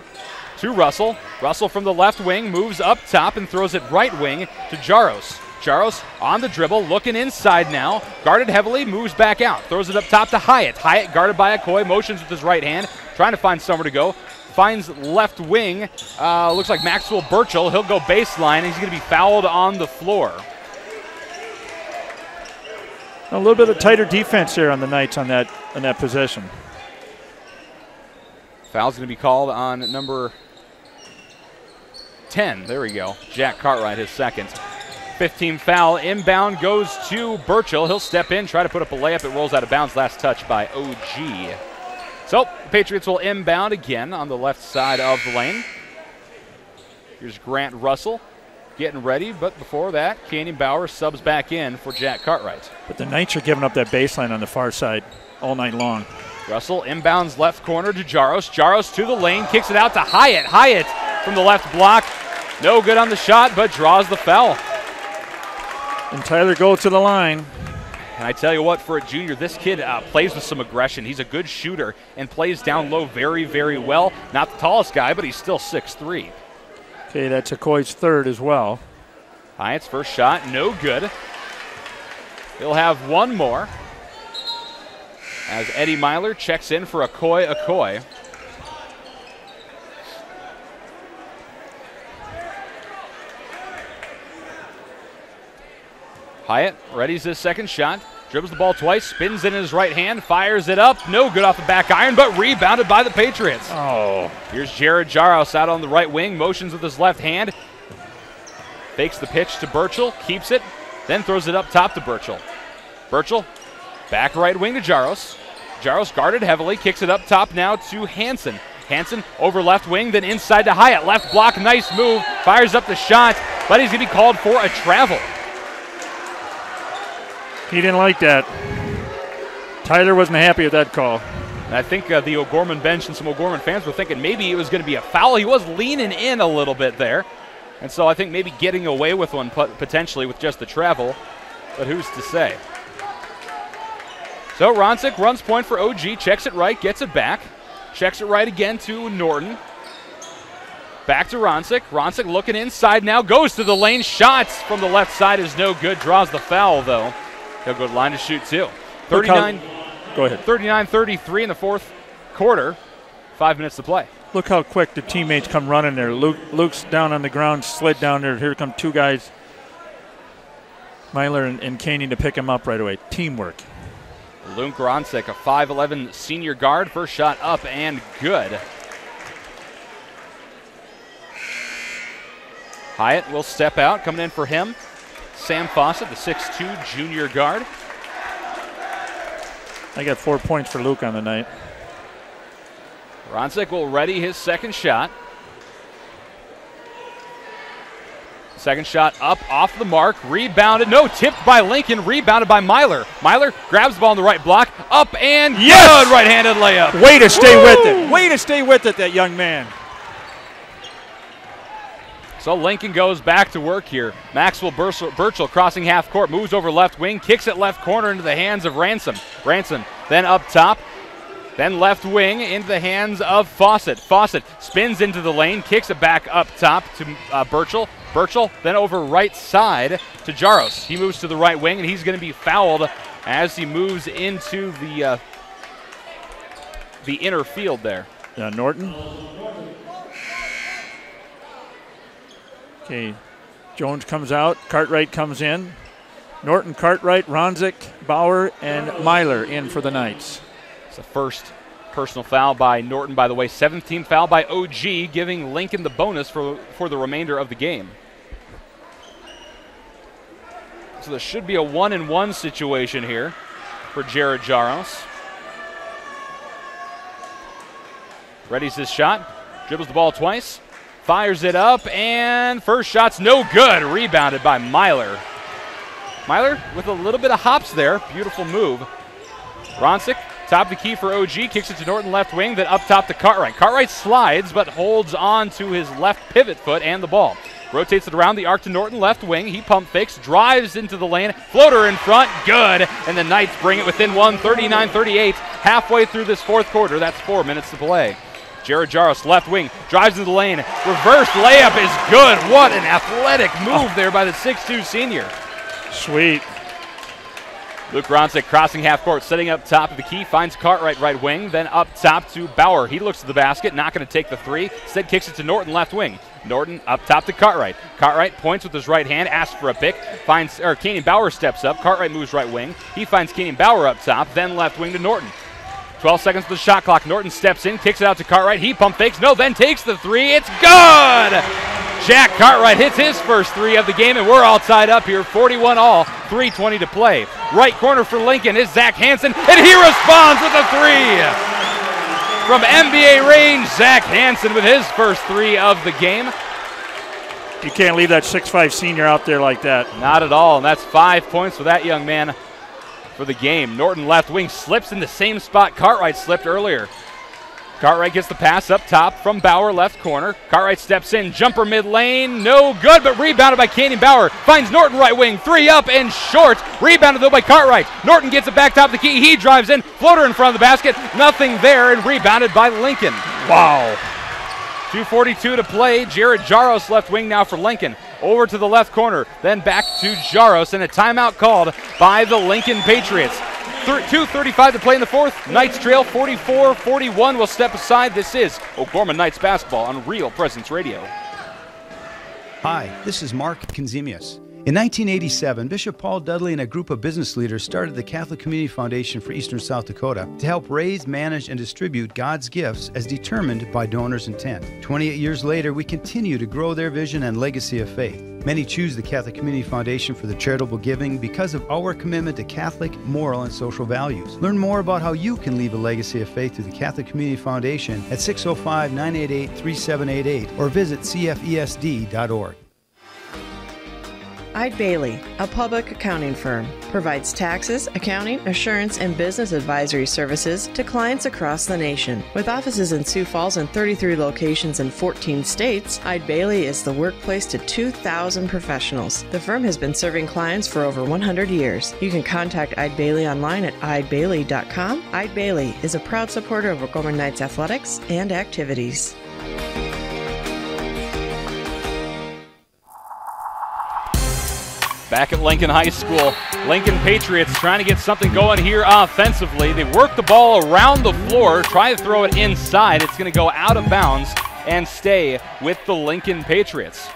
to Russell. Russell from the left wing moves up top and throws it right wing to Jaros. Jaros on the dribble, looking inside now. Guarded heavily, moves back out. Throws it up top to Hyatt. Hyatt guarded by Okoye, motions with his right hand, trying to find somewhere to go. Finds left wing. Looks like Maxwell Burchell. He'll go baseline. He's going to be fouled on the floor. A little bit of tighter defense here on the Knights on that possession. Foul's going to be called on number 10. There we go. Jack Cartwright, his second. 15 foul. Inbound goes to Burchell. He'll step in, try to put up a layup. It rolls out of bounds. Last touch by OG. So the Patriots will inbound again on the left side of the lane. Here's Grant Russell getting ready, but before that, Canyon Bauer subs back in for Jack Cartwright. But the Knights are giving up that baseline on the far side all night long. Russell inbounds left corner to Jaros. Jaros to the lane, kicks it out to Hyatt. Hyatt from the left block. No good on the shot, but draws the foul. And Tyler goes to the line. And I tell you what, for a junior, this kid plays with some aggression. He's a good shooter and plays down low very, very well. Not the tallest guy, but he's still 6'3". Okay, that's Okoye's third as well. Hyatt's first shot, no good. He'll have one more as Eddie Myler checks in for Okoye. Hyatt readies his second shot, dribbles the ball twice, spins in his right hand, fires it up. No good off the back iron, but rebounded by the Patriots. Oh. Here's Jared Jaros out on the right wing, motions with his left hand. Fakes the pitch to Burchell, keeps it, then throws it up top to Burchell. Burchell, back right wing to Jaros. Jaros guarded heavily, kicks it up top now to Hansen. Hansen over left wing, then inside to Hyatt. Left block, nice move, fires up the shot, but he's going to be called for a travel. He didn't like that. Tyler wasn't happy with that call. And I think the O'Gorman bench and some O'Gorman fans were thinking maybe it was going to be a foul. He was leaning in a little bit there. And so I think maybe getting away with one potentially with just the travel, but who's to say? So Ronsick runs point for OG, checks it right, gets it back. Checks it right again to Norton. Back to Ronsick. Ronsick looking inside now, goes to the lane. Shots from the left side is no good, draws the foul though. He'll go to line to shoot too. 39-33 in the fourth quarter. 5 minutes to play. Look how quick the teammates come running there. Luke's down on the ground, slid down there. Here come two guys, Myler and Caney, to pick him up right away. Teamwork. Luke Ronsick, a 5'11 senior guard. First shot up and good. Hyatt will step out. Coming in for him, Sam Fawcett, the 6'2 junior guard. I got 4 points for Luke on the night. Ronsick will ready his second shot. Second shot up, off the mark, rebounded, no, tipped by Lincoln, rebounded by Myler. Myler grabs the ball on the right block, up and good, right-handed layup. Way to stay with it. Way to stay with it, that young man. So Lincoln goes back to work here. Maxwell Burchell crossing half court, moves over left wing, kicks it left corner into the hands of Ransom. Ransom then up top, then left wing into the hands of Fawcett. Fawcett spins into the lane, kicks it back up top to Burchell. Burchell then over right side to Jaros. He moves to the right wing, and he's going to be fouled as he moves into the inner field there. Norton. Okay, Jones comes out, Cartwright comes in. Norton, Cartwright, Ronsick, Bauer, and Myler in for the Knights. It's the first personal foul by Norton, by the way. 17th foul by OG, giving Lincoln the bonus for the remainder of the game. So there should be a 1-and-1 situation here for Jared Jaros. Readies his shot, dribbles the ball twice, fires it up, and first shot's no good. Rebounded by Myler. Myler with a little bit of hops there. Beautiful move. Ronsick, top the key for OG, kicks it to Norton left wing, then up top to Cartwright. Cartwright slides but holds on to his left pivot foot and the ball. Rotates it around the arc to Norton left wing. He pump fakes, drives into the lane, floater in front, good. And the Knights bring it within one, 39-38, halfway through this fourth quarter. That's 4 minutes to play. Jared Jaros, left wing, drives into the lane. Reverse layup is good. What an athletic move there by the 6'2 senior. Sweet. Luke Ronsick crossing half court, setting up top of the key, finds Cartwright right wing, then up top to Bauer. He looks to the basket, not going to take the three. Instead kicks it to Norton left wing. Norton up top to Cartwright. Cartwright points with his right hand, asks for a pick, finds, or Kenyon Bauer steps up. Cartwright moves right wing. He finds Kenyon Bauer up top, then left wing to Norton. 12 seconds to the shot clock. Norton steps in, kicks it out to Cartwright. He pump fakes, no, then takes the three. It's good! Jack Cartwright hits his first three of the game, and we're all tied up here. 41 all, 3:20 to play. Right corner for Lincoln is Zach Hansen, and he responds with a three! From NBA range, Zach Hansen with his first three of the game. You can't leave that 6'5 senior out there like that. Not at all, and that's 5 points for that young man for the game. Norton left wing slips in the same spot Cartwright slipped earlier. Cartwright gets the pass up top from Bauer, left corner. Cartwright steps in, jumper mid lane, no good, but rebounded by Canyon Bauer. Finds Norton right wing, 3 up and short. Rebounded though by Cartwright. Norton gets it back top of the key, he drives in, floater in front of the basket, nothing there, and rebounded by Lincoln. Wow. 2:42 to play. Jared Jaros left wing now for Lincoln. Over to the left corner, then back to Jaros, and a timeout called by the Lincoln Patriots. 2:35 to play in the fourth. Knights trail 44-41. Will step aside. This is O'Gorman Knights basketball on Real Presence Radio. Hi, this is Mark Konzemius. In 1987, Bishop Paul Dudley and a group of business leaders started the Catholic Community Foundation for Eastern South Dakota to help raise, manage, and distribute God's gifts as determined by donors' intent. 28 years later, we continue to grow their vision and legacy of faith. Many choose the Catholic Community Foundation for their charitable giving because of our commitment to Catholic, moral, and social values. Learn more about how you can leave a legacy of faith through the Catholic Community Foundation at 605-988-3788 or visit cfesd.org. Eide Bailey, a public accounting firm, provides taxes, accounting, assurance, and business advisory services to clients across the nation. With offices in Sioux Falls and 33 locations in 14 states, Eide Bailey is the workplace to 2,000 professionals. The firm has been serving clients for over 100 years. You can contact Eide Bailey online at eidebailey.com. Eide Bailey is a proud supporter of O'Gorman Knights athletics and activities. Back at Lincoln High School, Lincoln Patriots trying to get something going here offensively. They work the ball around the floor, try to throw it inside. It's going to go out of bounds and stay with the Lincoln Patriots.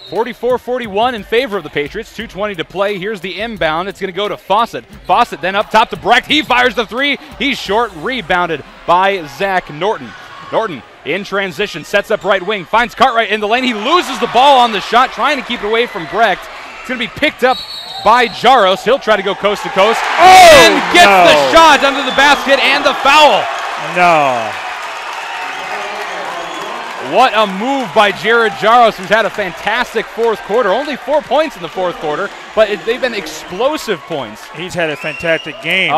44-41 in favor of the Patriots, 2:20 to play. Here's the inbound. It's going to go to Fawcett. Fawcett then up top to Brecht. He fires the three. He's short, rebounded by Zach Norton. Norton in transition, sets up right wing, finds Cartwright in the lane. He loses the ball on the shot, trying to keep it away from Brecht. It's going to be picked up by Jaros. He'll try to go coast to coast. And gets the shot under the basket and the foul. No. What a move by Jared Jaros, who's had a fantastic fourth quarter. Only 4 points in the fourth quarter, but they've been explosive points. He's had a fantastic game.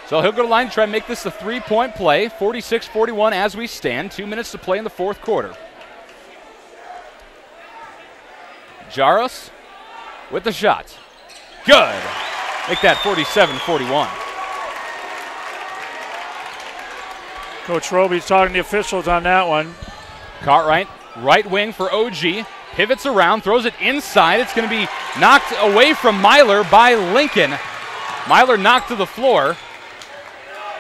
So he'll go to the line to try and make this a three-point play. 46-41 as we stand. 2 minutes to play in the fourth quarter. Jaros with the shot. Good. Make that 47-41. Coach Roby's talking to the officials on that one. Cartwright, right wing for OG. Pivots around, throws it inside. It's going to be knocked away from Myler by Lincoln. Myler knocked to the floor.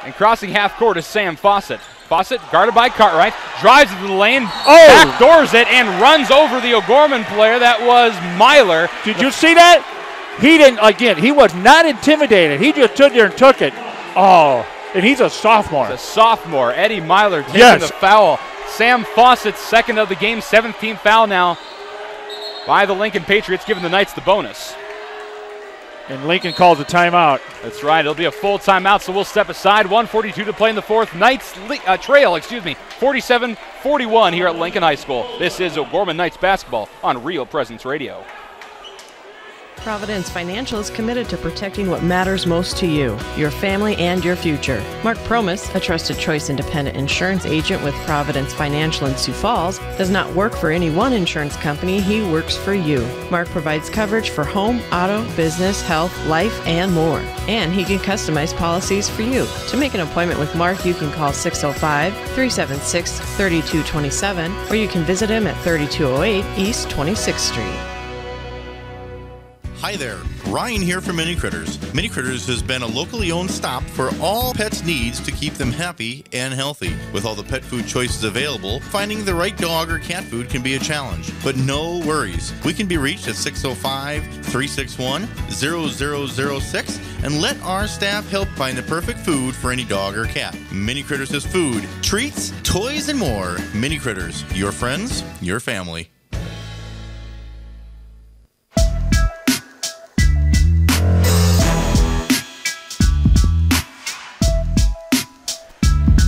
And crossing half court is Sam Fawcett. Fawcett guarded by Cartwright, drives into the lane, backdoors it, and runs over the O'Gorman player. That was Myler. Did you see that? He didn't, again, he was not intimidated. He just stood there and took it. Oh, and he's a sophomore. He's a sophomore. Eddie Myler taking the foul. Sam Fawcett's second of the game, 17th foul now by the Lincoln Patriots, giving the Knights the bonus. And Lincoln calls a timeout. That's right. It'll be a full timeout, so we'll step aside. 1:42 to play in the fourth. Knights trail, 47-41 here at Lincoln High School. This is O'Gorman Knights basketball on Real Presence Radio. Providence Financial is committed to protecting what matters most to you, your family, and your future. Mark Promis, a trusted choice independent insurance agent with Providence Financial in Sioux Falls, does not work for any one insurance company. He works for you. Mark provides coverage for home, auto, business, health, life, and more. And he can customize policies for you. To make an appointment with Mark, you can call 605-376-3227, or you can visit him at 3208 East 26th Street. Hi there, Ryan here from Mini Critters. Mini Critters has been a locally owned stop for all pets' needs to keep them happy and healthy. With all the pet food choices available, finding the right dog or cat food can be a challenge. But no worries. We can be reached at 605-361-0006 and let our staff help find the perfect food for any dog or cat. Mini Critters has food, treats, toys, and more. Mini Critters, your friends, your family.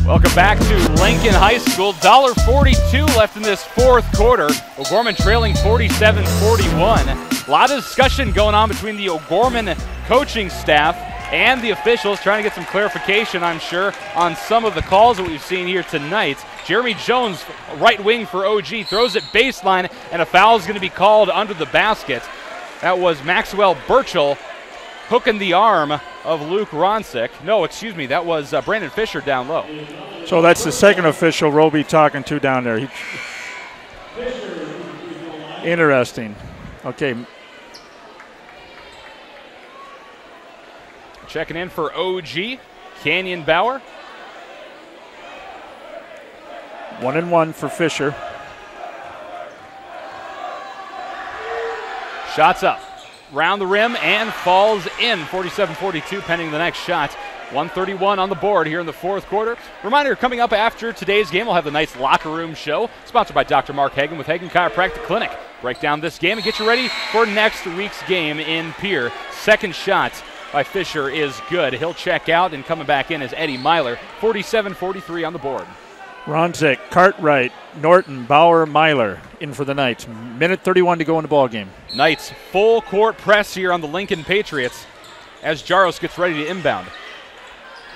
Welcome back to Lincoln High School. $1.42 left in this fourth quarter. O'Gorman trailing 47-41. A lot of discussion going on between the O'Gorman coaching staff and the officials trying to get some clarification, I'm sure, on some of the calls that we've seen here tonight. Jeremy Jones, right wing for OG, throws it baseline, and a foul is going to be called under the basket. That was Maxwell Burchell hooking the arm of Luke Ronsick. No, excuse me, that was Brandon Fisher down low. So that's the second official Roby talking to down there. Interesting. Okay. Checking in for OG, Canyon Bauer. 1-1 for Fisher. Shots up, round the rim, and falls in. 47-42 pending the next shot. 131 on the board here in the fourth quarter. Reminder, coming up after today's game, we'll have the Knights Locker Room Show, sponsored by Dr. Mark Hagen with Hagen Chiropractic Clinic. Break down this game and get you ready for next week's game in Pierre. Second shot by Fisher is good. He'll check out, and coming back in is Eddie Myler. 47-43 on the board. Ronsick, Cartwright, Norton, Bauer, Myler in for the Knights. Minute 31 to go in the ball game. Knights full court press here on the Lincoln Patriots as Jaros gets ready to inbound.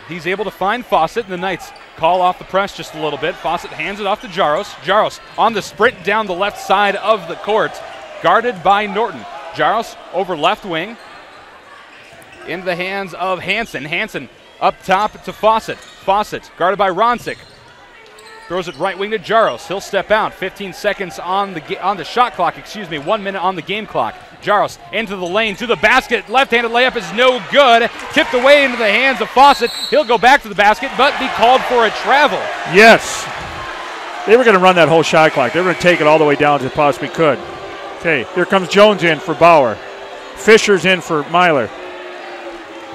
He's able to find Fawcett, and the Knights call off the press just a little bit. Fawcett hands it off to Jaros. Jaros on the sprint down the left side of the court, guarded by Norton. Jaros over left wing, into the hands of Hansen. Hansen up top to Fawcett. Fawcett guarded by Ronsick. Throws it right wing to Jaros. He'll step out. 15 seconds on the shot clock, 1 minute on the game clock. Jaros into the lane, to the basket. Left-handed layup is no good. Tipped away into the hands of Fawcett. He'll go back to the basket, but be called for a travel. Yes. They were going to run that whole shot clock. They were going to take it all the way down as they possibly could. Okay, here comes Jones in for Bauer. Fisher's in for Myler.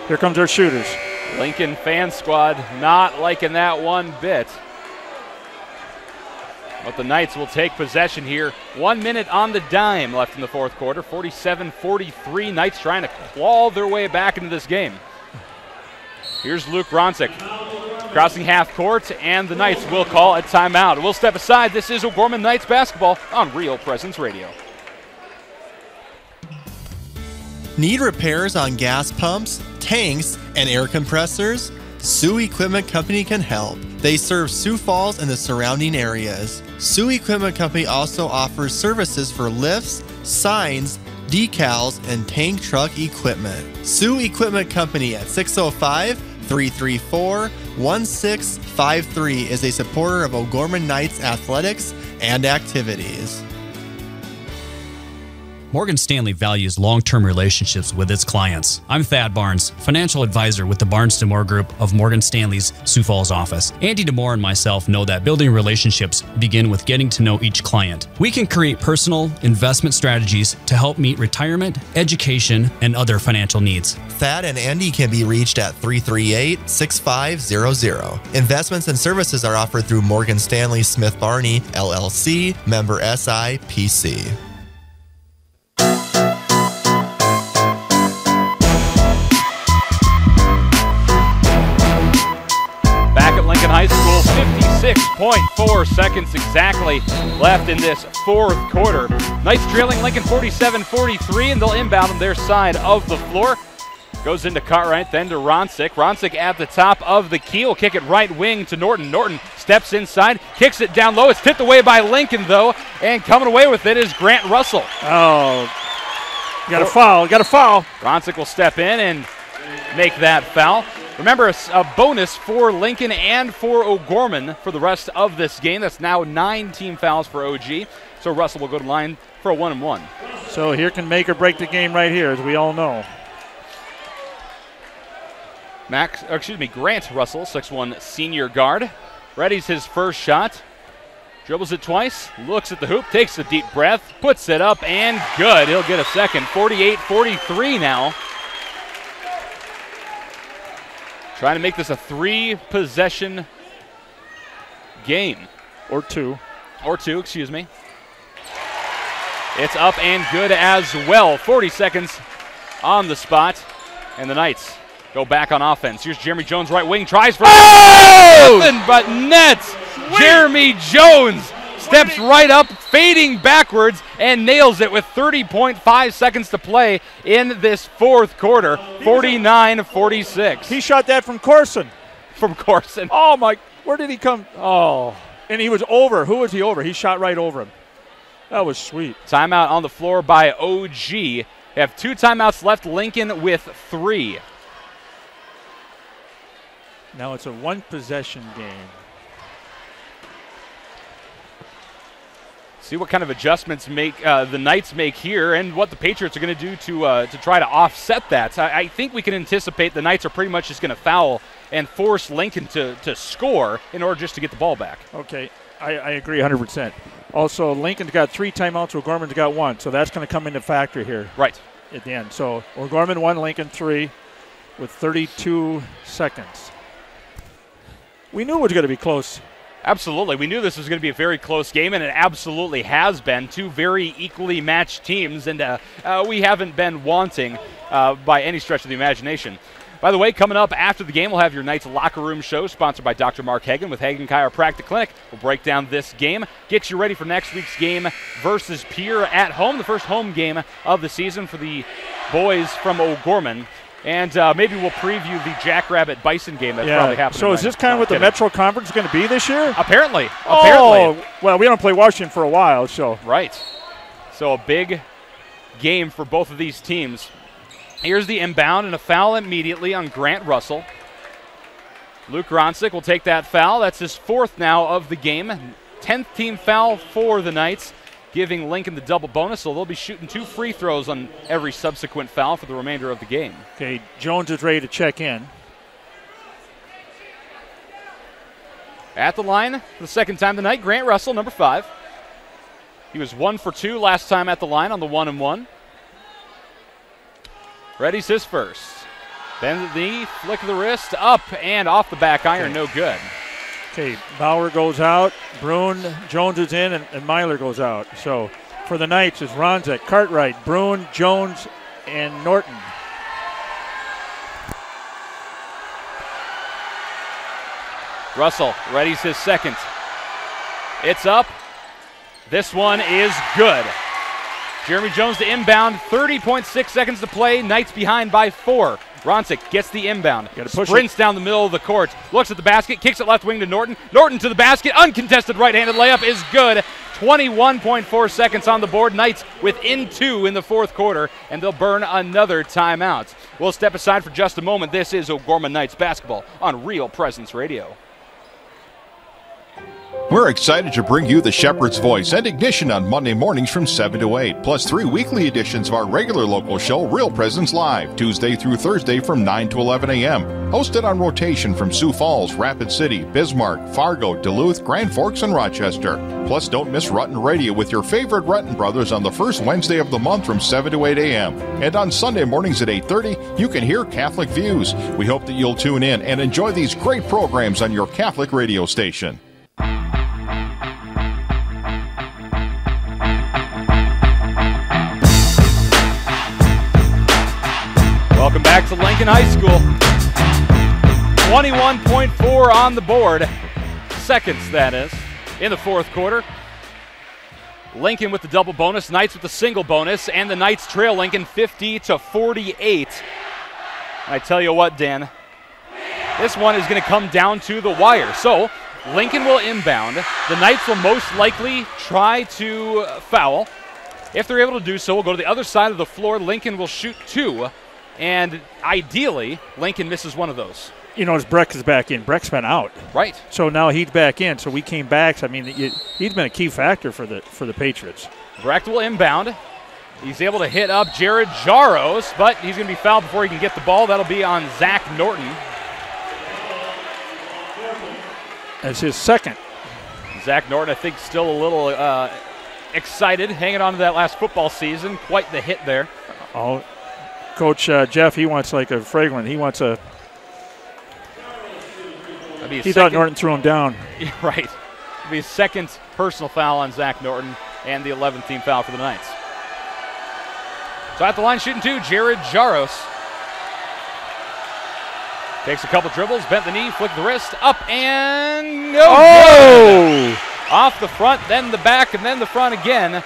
Here comes our shooters. Lincoln fan squad not liking that one bit. But the Knights will take possession here. 1 minute on the dime left in the fourth quarter. 47-43. Knights trying to claw their way back into this game. Here's Luke Ronsick crossing half court, and the Knights will call a timeout. We'll step aside. This is O'Gorman Knights basketball on Real Presence Radio. Need repairs on gas pumps, tanks, and air compressors? Sioux Equipment Company can help. They serve Sioux Falls and the surrounding areas. Sioux Equipment Company also offers services for lifts, signs, decals, and tank truck equipment. Sioux Equipment Company at 605-334-1653 is a supporter of O'Gorman Knights athletics and activities. Morgan Stanley values long-term relationships with its clients. I'm Thad Barnes, financial advisor with the Barnes DeMoore Group of Morgan Stanley's Sioux Falls office. Andy DeMoore and myself know that building relationships begin with getting to know each client. We can create personal investment strategies to help meet retirement, education, and other financial needs. Thad and Andy can be reached at 338-6500. Investments and services are offered through Morgan Stanley Smith Barney, LLC, member SIPC. High School, 56.4 seconds exactly left in this fourth quarter. Knights trailing Lincoln 47-43, and they'll inbound on their side of the floor. Goes into Cartwright, then to Ronsick. Ronsick at the top of the key will kick it right wing to Norton. Norton steps inside, kicks it down low. It's tipped away by Lincoln, though, and coming away with it is Grant Russell. Oh, got a foul, got a foul. Ronsick will step in and make that foul. Remember, a bonus for Lincoln and for O'Gorman for the rest of this game. That's now 9 team fouls for OG. So Russell will go to line for a 1-and-1. So here can make or break the game right here, as we all know. Grant Russell, 6'1" senior guard. Readies his first shot. Dribbles it twice, looks at the hoop, takes a deep breath, puts it up, and good. He'll get a second. 48-43 now. Trying to make this a 3-possession game. Or two, excuse me. It's up and good as well. 40 seconds on the spot. And the Knights go back on offense. Here's Jeremy Jones, right wing, tries for nothing but net. Jeremy Jones steps right up, fading backwards, and nails it with 30.5 seconds to play in this fourth quarter, 49-46. He shot that from Corson. From Corson. Oh, my. Where did he come? Oh. And he was over. Who was he over? He shot right over him. That was sweet. Timeout on the floor by OG. They have 2 timeouts left. Lincoln with 3. Now it's a one-possession game. See what kind of adjustments the Knights make here and what the Patriots are going to do to try to offset that. I think we can anticipate the Knights are pretty much just going to foul and force Lincoln to score in order just to get the ball back. Okay, I agree 100%. Also, Lincoln's got 3 timeouts, O'Gorman's got 1, so that's going to come into factor here. Right. At the end. So O'Gorman 1, Lincoln 3 with 32 seconds. We knew it was going to be close. Absolutely. We knew this was going to be a very close game, and it absolutely has been. 2 very equally matched teams, and we haven't been wanting by any stretch of the imagination. By the way, coming up after the game, we'll have your Knights Locker Room Show, sponsored by Dr. Mark Hagen with Hagen Chiropractic Clinic. We'll break down this game, get you ready for next week's game versus Pierre at home, the first home game of the season for the boys from O'Gorman. And maybe we'll preview the Jackrabbit Bison game that's probably happening. So is this kind of what the Metro Conference is going to be this year? Apparently. Oh, well, we don't play Washington for a while, so. Right. So a big game for both of these teams. Here's the inbound and a foul immediately on Grant Russell. Luke Ronsick will take that foul. That's his 4th now of the game. 10th team foul for the Knights, giving Lincoln the double bonus, so they'll be shooting 2 free throws on every subsequent foul for the remainder of the game. Okay, Jones is ready to check in. At the line, the second time tonight, Grant Russell, number 5. He was 1 for 2 last time at the line on the 1-and-1. Ready's his first. Bend the knee, flick of the wrist, up and off the back iron, no good. Okay, Bauer goes out, Bruin, Jones is in, and Myler goes out. So for the Knights, it's Ronzek, Cartwright, Bruin, Jones, and Norton. Russell ready's his second. It's up. This one is good. Jeremy Jones to inbound, 30.6 seconds to play. Knights behind by 4. Ronsick gets the inbound, sprints down the middle of the court, looks at the basket, kicks it left wing to Norton. Norton to the basket, uncontested right-handed layup is good. 21.4 seconds on the board. Knights within 2 in the fourth quarter, and they'll burn another timeout. We'll step aside for just a moment. This is O'Gorman Knights basketball on Real Presence Radio. We're excited to bring you the Shepherd's Voice and Ignition on Monday mornings from 7 to 8, plus 3 weekly editions of our regular local show, Real Presence Live, Tuesday through Thursday from 9 to 11 a.m. Hosted on rotation from Sioux Falls, Rapid City, Bismarck, Fargo, Duluth, Grand Forks, and Rochester. Plus, don't miss Rutten Radio with your favorite Rutten brothers on the first Wednesday of the month from 7 to 8 a.m. And on Sunday mornings at 8:30, you can hear Catholic Views. We hope that you'll tune in and enjoy these great programs on your Catholic radio station. Welcome back to Lincoln High School. 21.4 on the board. Seconds, that is, in the fourth quarter. Lincoln with the double bonus, Knights with the single bonus, and the Knights trail Lincoln 50-48. I tell you what, Dan, this one is going to come down to the wire. So Lincoln will inbound. The Knights will most likely try to foul. If they're able to do so, we'll go to the other side of the floor. Lincoln will shoot 2. And ideally, Lincoln misses one of those. You notice Breck is back in. Breck's been out. Right. So now he's back in. So we came back. So, I mean, he's been a key factor for the Patriots. Breck will inbound. He's able to hit up Jared Jaros, but he's going to be fouled before he can get the ball. That'll be on Zach Norton. That's his second. Zach Norton, I think, still a little excited, hanging on to that last football season. Quite the hit there. Oh. Coach Jeff, he wants like a fragrant. He wants a. He thought Norton threw him down. Right. It'll be his second personal foul on Zach Norton and the 11th team foul for the Knights. So at the line shooting 2, Jared Jaros. Takes a couple dribbles, bent the knee, flicked the wrist, up and no good. Off the front, then the back, and then the front again.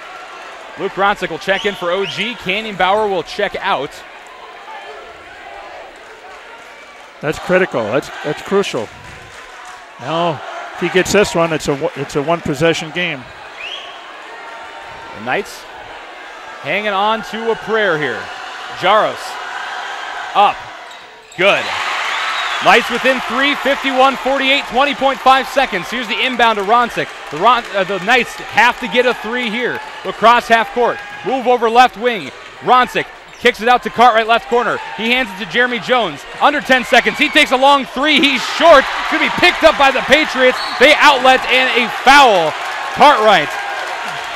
Luke Ronsick will check in for OG. Canyon Bauer will check out. That's critical. That's crucial. Now, if he gets this one, it's a one-possession game. The Knights hanging on to a prayer here. Jaros up. Good. Knights within 3, 51-48, 20.5 seconds. Here's the inbound to Ronsick. The Knights have to get a 3 here. Lacrosse half court. Move over left wing. Ronsick kicks it out to Cartwright left corner. He hands it to Jeremy Jones. Under 10 seconds. He takes a long 3. He's short. It's going to be picked up by the Patriots. They outlet and a foul. Cartwright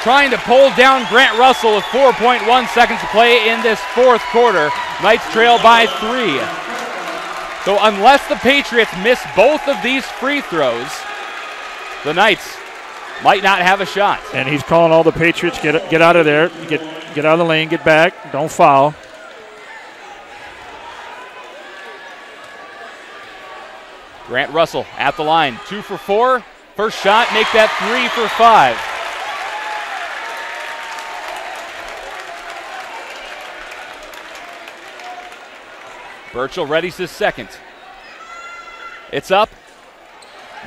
trying to pull down Grant Russell with 4.1 seconds to play in this fourth quarter. Knights trail by 3. So unless the Patriots miss both of these free throws, the Knights might not have a shot. And he's calling all the Patriots, get out of there, get out of the lane, get back, don't foul. Grant Russell at the line, 2 for 4. First shot, make that 3 for 5. Burchell readies his second. It's up.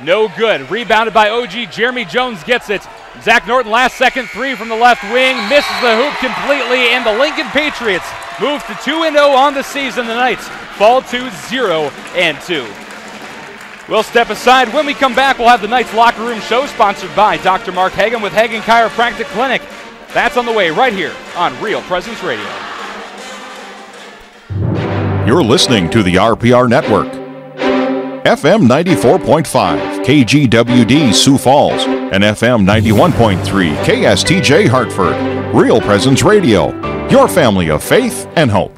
No good. Rebounded by OG. Jeremy Jones gets it. Zach Norton, last second 3 from the left wing. Misses the hoop completely, and the Lincoln Patriots move to 2-0 on the season. The Knights fall to 0-2. We'll step aside. When we come back, we'll have the Knights Locker Room Show, sponsored by Dr. Mark Hagan with Hagan Chiropractic Clinic. That's on the way right here on Real Presence Radio. You're listening to the RPR Network. FM 94.5 KGWD Sioux Falls and FM 91.3 KSTJ Hartford. Real Presence Radio, your family of faith and hope.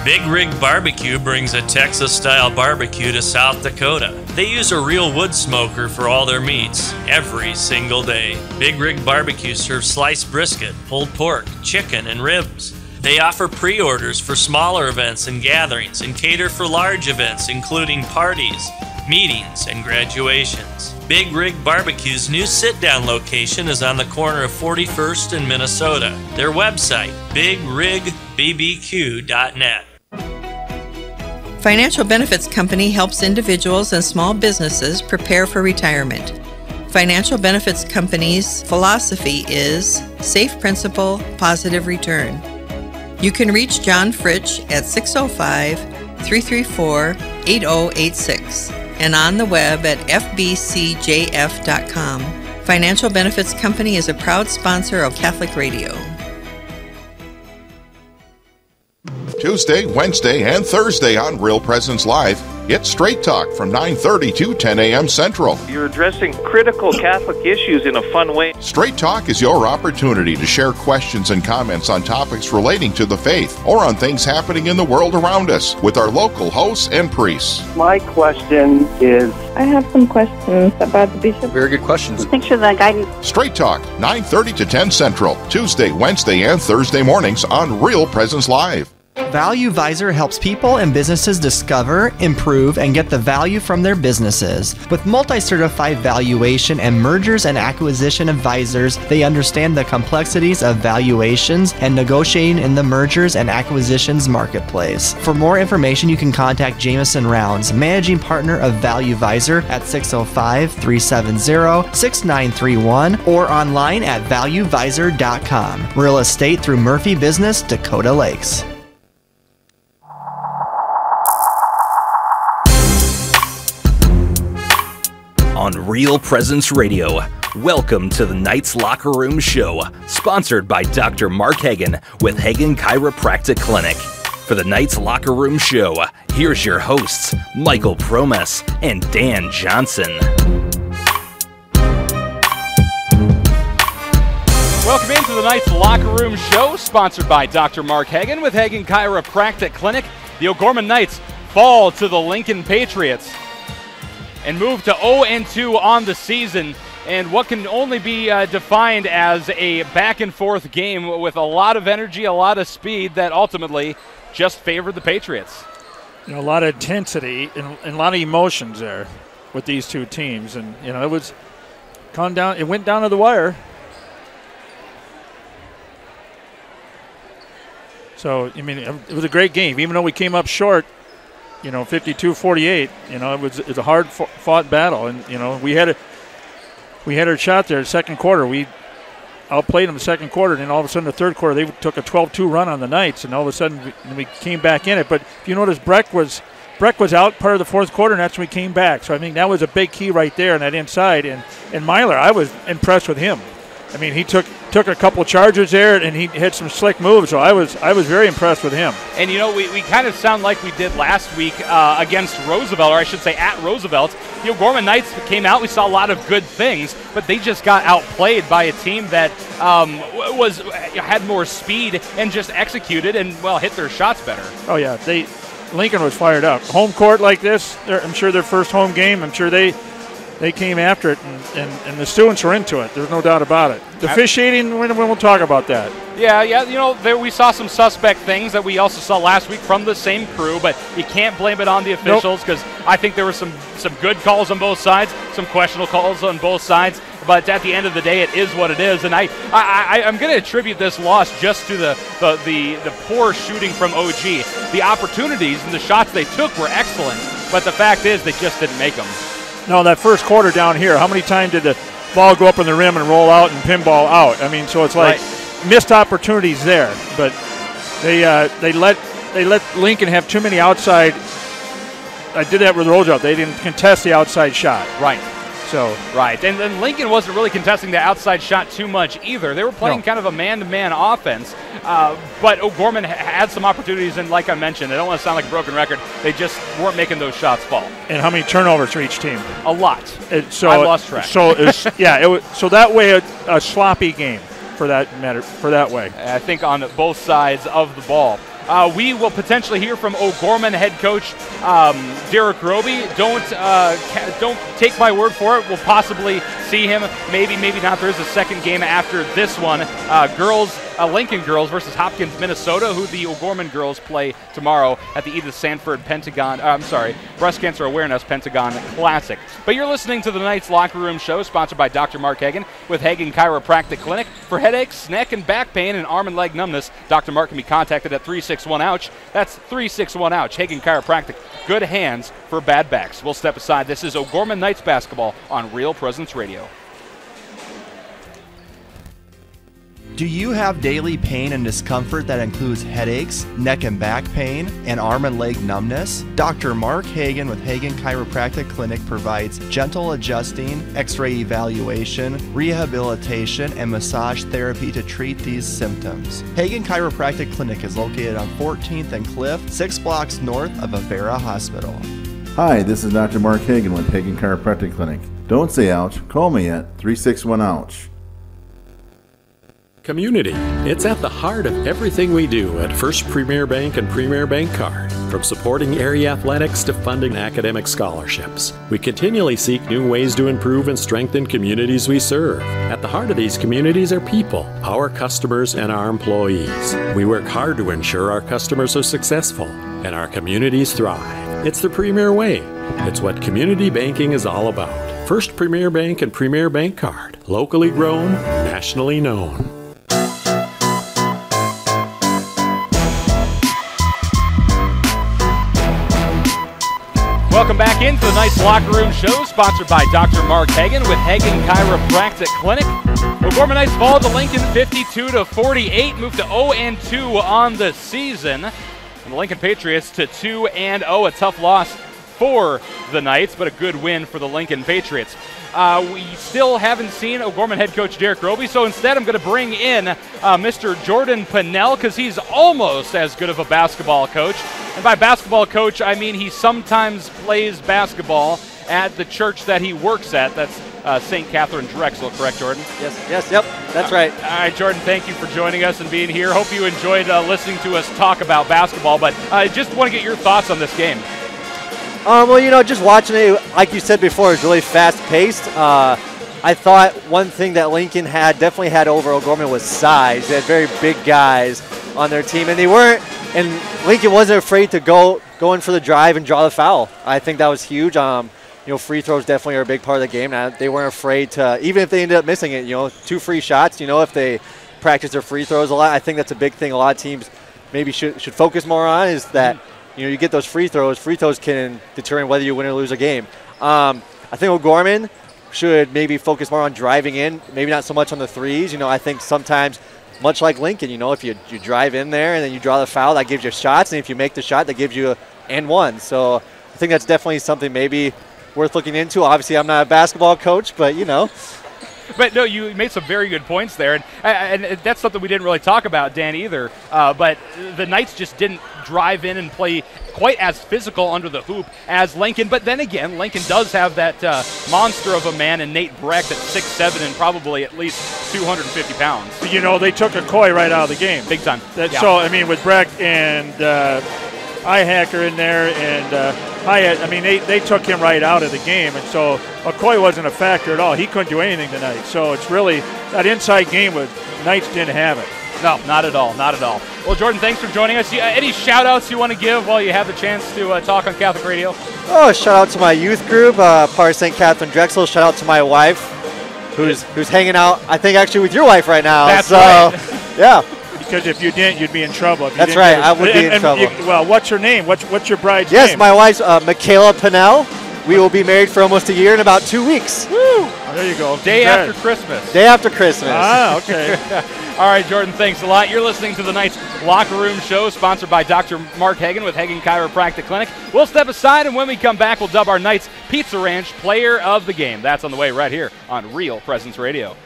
Big Rig Barbecue brings a Texas-style barbecue to South Dakota. They use a real wood smoker for all their meats, every single day. Big Rig Barbecue serves sliced brisket, pulled pork, chicken, and ribs. They offer pre-orders for smaller events and gatherings and cater for large events, including parties, meetings, and graduations. Big Rig Barbecue's new sit-down location is on the corner of 41st and Minnesota. Their website, bigrigbbbq.net. Financial Benefits Company helps individuals and small businesses prepare for retirement. Financial Benefits Company's philosophy is safe principal, positive return. You can reach John Fritsch at 605-334-8086 and on the web at fbcjf.com. Financial Benefits Company is a proud sponsor of Catholic Radio. Tuesday, Wednesday, and Thursday on Real Presence Live, it's Straight Talk from 9:30 to 10 a.m. Central. You're addressing critical Catholic issues in a fun way. Straight Talk is your opportunity to share questions and comments on topics relating to the faith or on things happening in the world around us with our local hosts and priests. My question is... I have some questions about the bishop. Very good questions. Thanks for the guidance. Straight Talk, 9:30 to 10 Central, Tuesday, Wednesday, and Thursday mornings on Real Presence Live. Value Visor helps people and businesses discover, improve, and get the value from their businesses. With multi-certified valuation and mergers and acquisition advisors, they understand the complexities of valuations and negotiating in the mergers and acquisitions marketplace. For more information, you can contact Jameson Rounds, managing partner of Value Visor at 605-370-6931 or online at valuevisor.com. Real estate through Murphy Business, Dakota Lakes. On Real Presence Radio, welcome to the Knights Locker Room Show, sponsored by Dr. Mark Hagan with Hagan Chiropractic Clinic. For the Knights Locker Room Show, here's your hosts, Michael Promes and Dan Johnson. Welcome into the Knights Locker Room Show, sponsored by Dr. Mark Hagan with Hagan Chiropractic Clinic. The O'Gorman Knights fall to the Lincoln Patriots and move to 0-2 on the season, and what can only be defined as a back-and-forth game with a lot of energy, a lot of speed that ultimately just favored the Patriots. You know, a lot of intensity and a lot of emotions there with these two teams, and you know, it was It went down to the wire. So, I mean, it was a great game. Even though we came up short, 52-48, it was a hard-fought battle. And, we had our shot there in the second quarter. We outplayed them the second quarter, and then all of a sudden the third quarter they took a 12-2 run on the Knights, and all of a sudden we came back in it. But if you notice, Breck was out part of the fourth quarter, and that's when we came back. So, I think that was a big key right there on that inside. And Myler, I was impressed with him. I mean, he took a couple of charges there, and he had some slick moves. So I was very impressed with him. And we kind of sound like we did last week against Roosevelt, or I should say at Roosevelt. O'Gorman Knights came out. We saw a lot of good things, but they just got outplayed by a team that had more speed and just executed and hit their shots better. Oh yeah, Lincoln was fired up. Home court like this, I'm sure their first home game. I'm sure they came after it, and the students were into it. There's no doubt about it. The officiating, we'll talk about that. Yeah. We saw some suspect things that we also saw last week from the same crew, but you can't blame it on the officials because I think there were some good calls on both sides, some questionable calls on both sides. But at the end of the day, it is what it is, and I'm going to attribute this loss just to the poor shooting from OG. The opportunities and the shots they took were excellent, but the fact is they just didn't make them. No, that first quarter down here, how many times did the ball go up on the rim and roll out and pinball out? I mean, so it's like missed opportunities there. But they let Lincoln have too many outside. I did that with Roosevelt. They didn't contest the outside shot. Right. And then Lincoln wasn't really contesting the outside shot too much either. They were playing kind of a man-to-man offense, but O'Gorman had some opportunities, and like I mentioned, I don't want to sound like a broken record, they just weren't making those shots fall. And how many turnovers for each team? A lot. I lost track. So that way a sloppy game for that way. I think on both sides of the ball. We will potentially hear from O'Gorman head coach Derek Roby. Don't take my word for it. We'll possibly see him. Maybe not. There is a second game after this one. Lincoln girls versus Hopkins, Minnesota, who the O'Gorman girls play tomorrow at the Edith Sanford Breast Cancer Awareness Pentagon Classic. But you're listening to the Knights Locker Room Show, sponsored by Dr. Mark Hagan with Hagan Chiropractic Clinic. For headaches, neck and back pain, and arm and leg numbness, Dr. Mark can be contacted at 361-OUCH. That's 361-OUCH. Hagan Chiropractic. Good hands for bad backs. We'll step aside. This is O'Gorman Knights basketball on Real Presence Radio. Do you have daily pain and discomfort that includes headaches, neck and back pain, and arm and leg numbness? Dr. Mark Hagan with Hagan Chiropractic Clinic provides gentle adjusting, x-ray evaluation, rehabilitation, and massage therapy to treat these symptoms. Hagan Chiropractic Clinic is located on 14th and Cliff, 6 blocks north of Avera Hospital. Hi, this is Dr. Mark Hagan with Hagan Chiropractic Clinic. Don't say ouch, call me at 361-OUCH. Community. It's at the heart of everything we do at First Premier Bank and Premier Bank Card. From supporting area athletics to funding academic scholarships, we continually seek new ways to improve and strengthen communities we serve. At the heart of these communities are people, our customers, and our employees. We work hard to ensure our customers are successful and our communities thrive. It's the Premier way. It's what community banking is all about. First Premier Bank and Premier Bank Card. Locally grown, nationally known. Welcome back into the Knights Locker Room Show, sponsored by Dr. Mark Hagan with Hagan Chiropractic Clinic. O'Gorman Knights fall to Lincoln 52-48, moved to 0-2 on the season. And the Lincoln Patriots to 2-0, a tough loss for the Knights, but a good win for the Lincoln Patriots. We still haven't seen O'Gorman head coach Derek Roby, so instead I'm going to bring in Mr. Jordan Pinnell, because he's almost as good of a basketball coach. And by basketball coach, I mean he sometimes plays basketball at the church that he works at. That's St. Catherine Drexel, correct, Jordan? Yes, that's right. All right, Jordan, thank you for joining us and being here. Hope you enjoyed listening to us talk about basketball, but I just want to get your thoughts on this game. Just watching it, like you said before, it's really fast-paced. I thought one thing that Lincoln definitely had over O'Gorman was size. They had very big guys on their team, and Lincoln wasn't afraid to go in for the drive and draw the foul. I think that was huge. free throws definitely are a big part of the game. Now, they weren't afraid to, even if they ended up missing it, 2 free shots, if they practice their free throws a lot. I think that's a big thing a lot of teams maybe should focus more on, is that, you get those free throws. Free throws can determine whether you win or lose a game. I think O'Gorman should maybe focus more on driving in, maybe not so much on the threes. I think sometimes, much like Lincoln, if you drive in there and then you draw the foul, that gives you shots, and if you make the shot, that gives you and one. So I think that's definitely something maybe worth looking into. Obviously, I'm not a basketball coach, but But no, you made some very good points there, and that's something we didn't really talk about, Dan, either. But the Knights just didn't drive in and play quite as physical under the hoop as Lincoln. But then again, Lincoln does have that monster of a man in Nate Brecht at 6'7" and probably at least 250 pounds. They took Okoye right out of the game. Big time. So, with Brecht and Ihacker in there and Hyatt, they took him right out of the game. And so Okoye wasn't a factor at all. He couldn't do anything tonight. So it's really that inside game with Knights didn't have it. No, not at all. Not at all. Well, Jordan, thanks for joining us. Any shout-outs you want to give while you have the chance to talk on Catholic Radio? Oh, shout out to my youth group, part of St. Catherine Drexel. Shout out to my wife, who's hanging out, I think, actually with your wife right now. That's right. Yeah. Because if you didn't, you'd be in trouble. That's right. I would be in trouble. Well, what's her name? What's your bride's name? Yes, my wife's Michaela Pinnell. We will be married for almost a year in about 2 weeks. Woo! Oh, there you go. Day after Christmas. Day after Christmas. Ah, okay. All right, Jordan, thanks a lot. You're listening to the Knights Locker Room Show, sponsored by Dr. Mark Hagan with Hagan Chiropractic Clinic. We'll step aside, and when we come back, we'll dub our Knights Pizza Ranch Player of the Game. That's on the way right here on Real Presence Radio.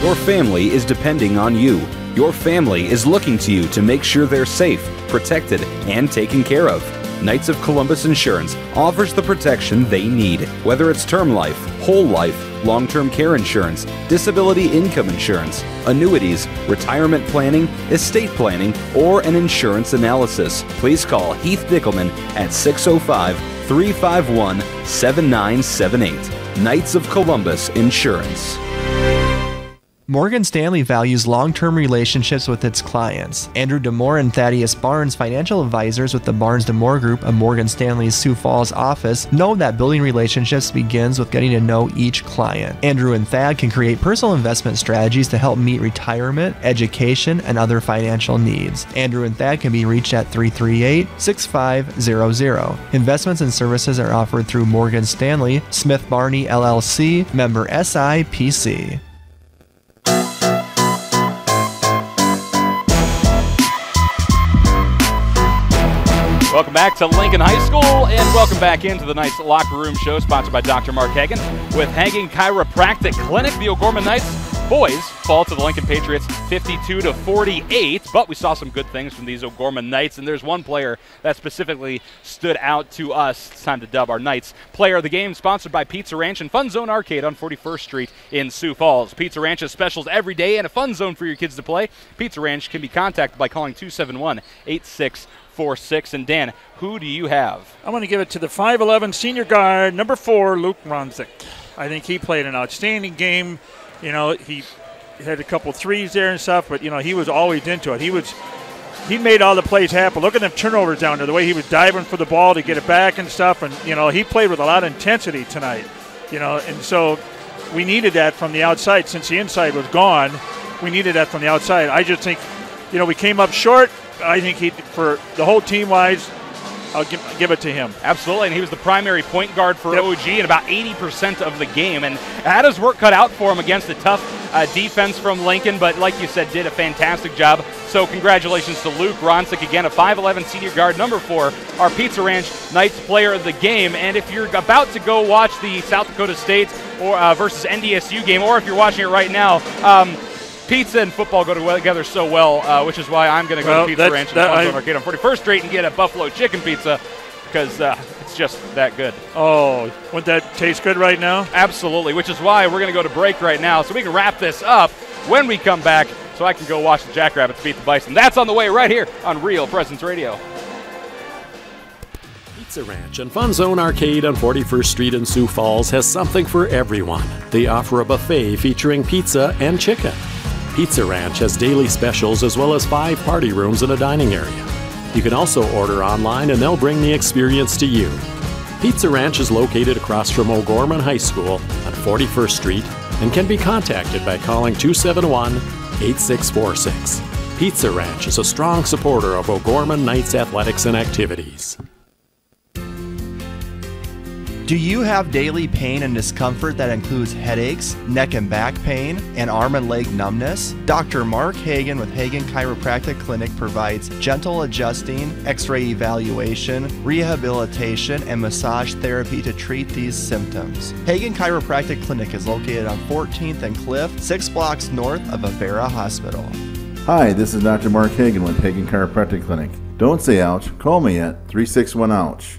Your family is depending on you. Your family is looking to you to make sure they're safe, protected, and taken care of. Knights of Columbus Insurance offers the protection they need, whether it's term life, whole life, long-term care insurance, disability income insurance, annuities, retirement planning, estate planning, or an insurance analysis. Please call Heath Dickelman at 605-351-7978. Knights of Columbus Insurance. Morgan Stanley values long-term relationships with its clients. Andrew DeMore and Thaddeus Barnes, financial advisors with the Barnes DeMore Group of Morgan Stanley's Sioux Falls office, know that building relationships begins with getting to know each client. Andrew and Thad can create personal investment strategies to help meet retirement, education, and other financial needs. Andrew and Thad can be reached at 338-6500. Investments and services are offered through Morgan Stanley, Smith Barney LLC, member SIPC. Welcome back to Lincoln High School, and welcome back into the Knights Locker Room Show, sponsored by Dr. Mark Hagan with Hagan Chiropractic Clinic. The O'Gorman Knights boys fall to the Lincoln Patriots 52-48, but we saw some good things from these O'Gorman Knights, and there's one player that specifically stood out to us. It's time to dub our Knights Player of the Game, sponsored by Pizza Ranch and Fun Zone Arcade on 41st Street in Sioux Falls. Pizza Ranch has specials every day and a fun zone for your kids to play. Pizza Ranch can be contacted by calling 271-8646. And Dan, who do you have? I'm going to give it to the 5'11 senior guard, number 4, Luke Ronzik. I think he played an outstanding game. He had a couple threes there and stuff, but he was always into it. He made all the plays happen. Look at them turnovers down there, the way he was diving for the ball to get it back and stuff. And he played with a lot of intensity tonight. And so we needed that from the outside. Since the inside was gone, we needed that from the outside. I just think, we came up short. I think for the whole team-wise, I'll give it to him. Absolutely, and he was the primary point guard for OG in about 80% of the game, and had his work cut out for him against a tough defense from Lincoln, but like you said, did a fantastic job. So congratulations to Luke Ronzik, again, a 5'11 senior guard, number 4, our Pizza Ranch Knights Player of the Game. And if you're about to go watch the South Dakota State or versus NDSU game, or if you're watching it right now, pizza and football go together so well, which is why I'm going to go to Pizza Ranch and Fun Zone Arcade on 41st Street and get a buffalo chicken pizza, because it's just that good. Oh, wouldn't that taste good right now? Absolutely, which is why we're going to go to break right now so we can wrap this up when we come back so I can go watch the Jackrabbits beat the Bison. That's on the way right here on Real Presence Radio. Pizza Ranch and Fun Zone Arcade on 41st Street in Sioux Falls has something for everyone. They offer a buffet featuring pizza and chicken. Pizza Ranch has daily specials as well as 5 party rooms and a dining area. You can also order online and they'll bring the experience to you. Pizza Ranch is located across from O'Gorman High School on 41st Street and can be contacted by calling 271-8646. Pizza Ranch is a strong supporter of O'Gorman Knights athletics and activities. Do you have daily pain and discomfort that includes headaches, neck and back pain, and arm and leg numbness? Dr. Mark Hagan with Hagan Chiropractic Clinic provides gentle adjusting, x-ray evaluation, rehabilitation, and massage therapy to treat these symptoms. Hagan Chiropractic Clinic is located on 14th and Cliff, 6 blocks north of Avera Hospital. Hi, this is Dr. Mark Hagan with Hagan Chiropractic Clinic. Don't say ouch, call me at 361-OUCH.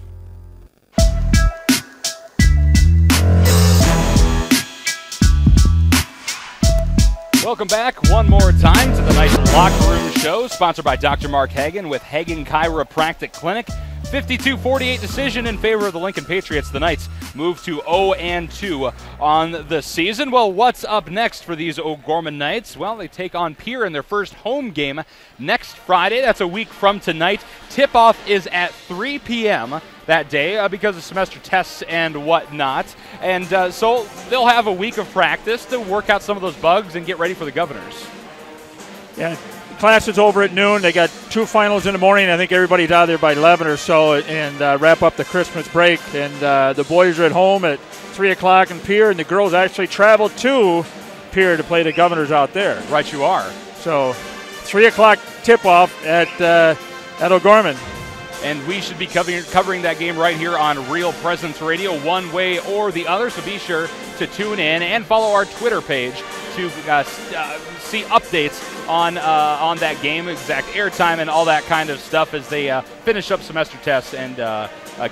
Welcome back one more time to the Knights Locker Room Show, sponsored by Dr. Mark Hagan with Hagan Chiropractic Clinic. 52-48 decision in favor of the Lincoln Patriots. The Knights move to 0-2 on the season. Well, what's up next for these O'Gorman Knights? Well, they take on Pierre in their first home game next Friday. That's a week from tonight. Tip-off is at 3 p.m. that day because of semester tests and whatnot. And so they'll have a week of practice to work out some of those bugs and get ready for the Governors. Yeah. Class is over at noon. They got 2 finals in the morning. I think everybody's out there by 11 or so, and wrap up the Christmas break. And the boys are at home at 3 o'clock in Pierre, and the girls actually travel to Pierre to play the Governors out there. Right, you are. So 3 o'clock tip-off at O'Gorman. And we should be covering that game right here on Real Presence Radio, one way or the other. So be sure to tune in and follow our Twitter page to see updates on that game, exact airtime, and all that kind of stuff as they finish up semester tests and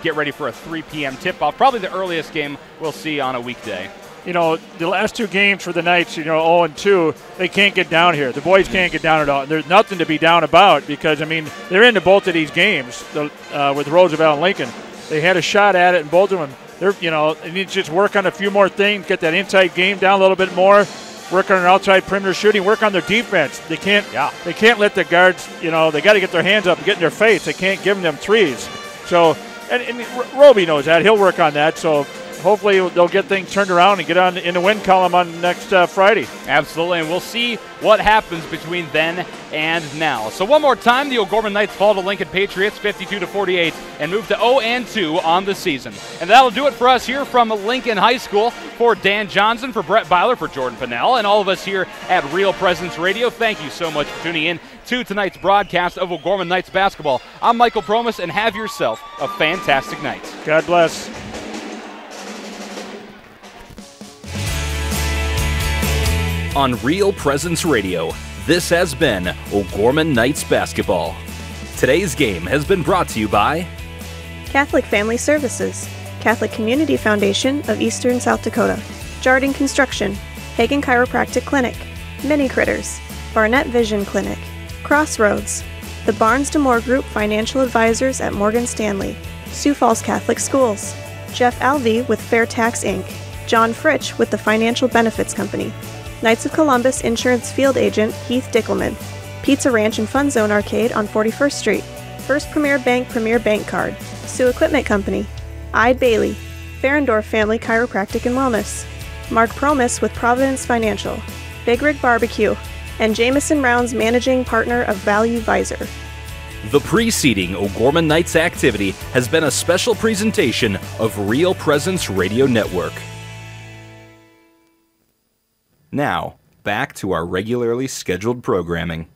get ready for a 3 p.m. tip-off. Probably the earliest game we'll see on a weekday. You know, the last 2 games for the Knights, 0-2, they can't get down here. The boys can't get down at all. There's nothing to be down about because, they're into both of these games with Roosevelt and Lincoln. They had a shot at it in both of them. They need to just work on a few more things, get that inside game down a little bit more, work on an outside perimeter shooting, work on their defense. They can't let the guards, they got to get their hands up and get in their face. They can't give them threes. So, and Roby knows that. He'll work on that. So, hopefully they'll get things turned around and get on in the win column on next Friday. Absolutely, and we'll see what happens between then and now. So one more time, the O'Gorman Knights fall to Lincoln Patriots 52-48 and move to 0-2 on the season. And that'll do it for us here from Lincoln High School. For Dan Johnson, for Brett Byler, for Jordan Pinnell, and all of us here at Real Presence Radio, thank you so much for tuning in to tonight's broadcast of O'Gorman Knights basketball. I'm Michael Promis, and have yourself a fantastic night. God bless. On Real Presence Radio, this has been O'Gorman Knights basketball. Today's game has been brought to you by Catholic Family Services, Catholic Community Foundation of Eastern South Dakota, Jardine Construction, Hagan Chiropractic Clinic, Mini Critters, Barnett Vision Clinic, Crossroads, the Barnes DeMoore Group Financial Advisors at Morgan Stanley, Sioux Falls Catholic Schools, Jeff Alvey with Fair Tax Inc., John Fritsch with the Financial Benefits Company, Knights of Columbus Insurance Field Agent Heath Dickelman, Pizza Ranch and Fun Zone Arcade on 41st Street, First Premier Bank Card, Sioux Equipment Company, Ide Bailey, Ferendorf Family Chiropractic and Wellness, Mark Promis with Providence Financial, Big Rig Barbecue, and Jameson Rounds Managing Partner of Value Visor. The preceding O'Gorman Knights activity has been a special presentation of Real Presence Radio Network. Now, back to our regularly scheduled programming.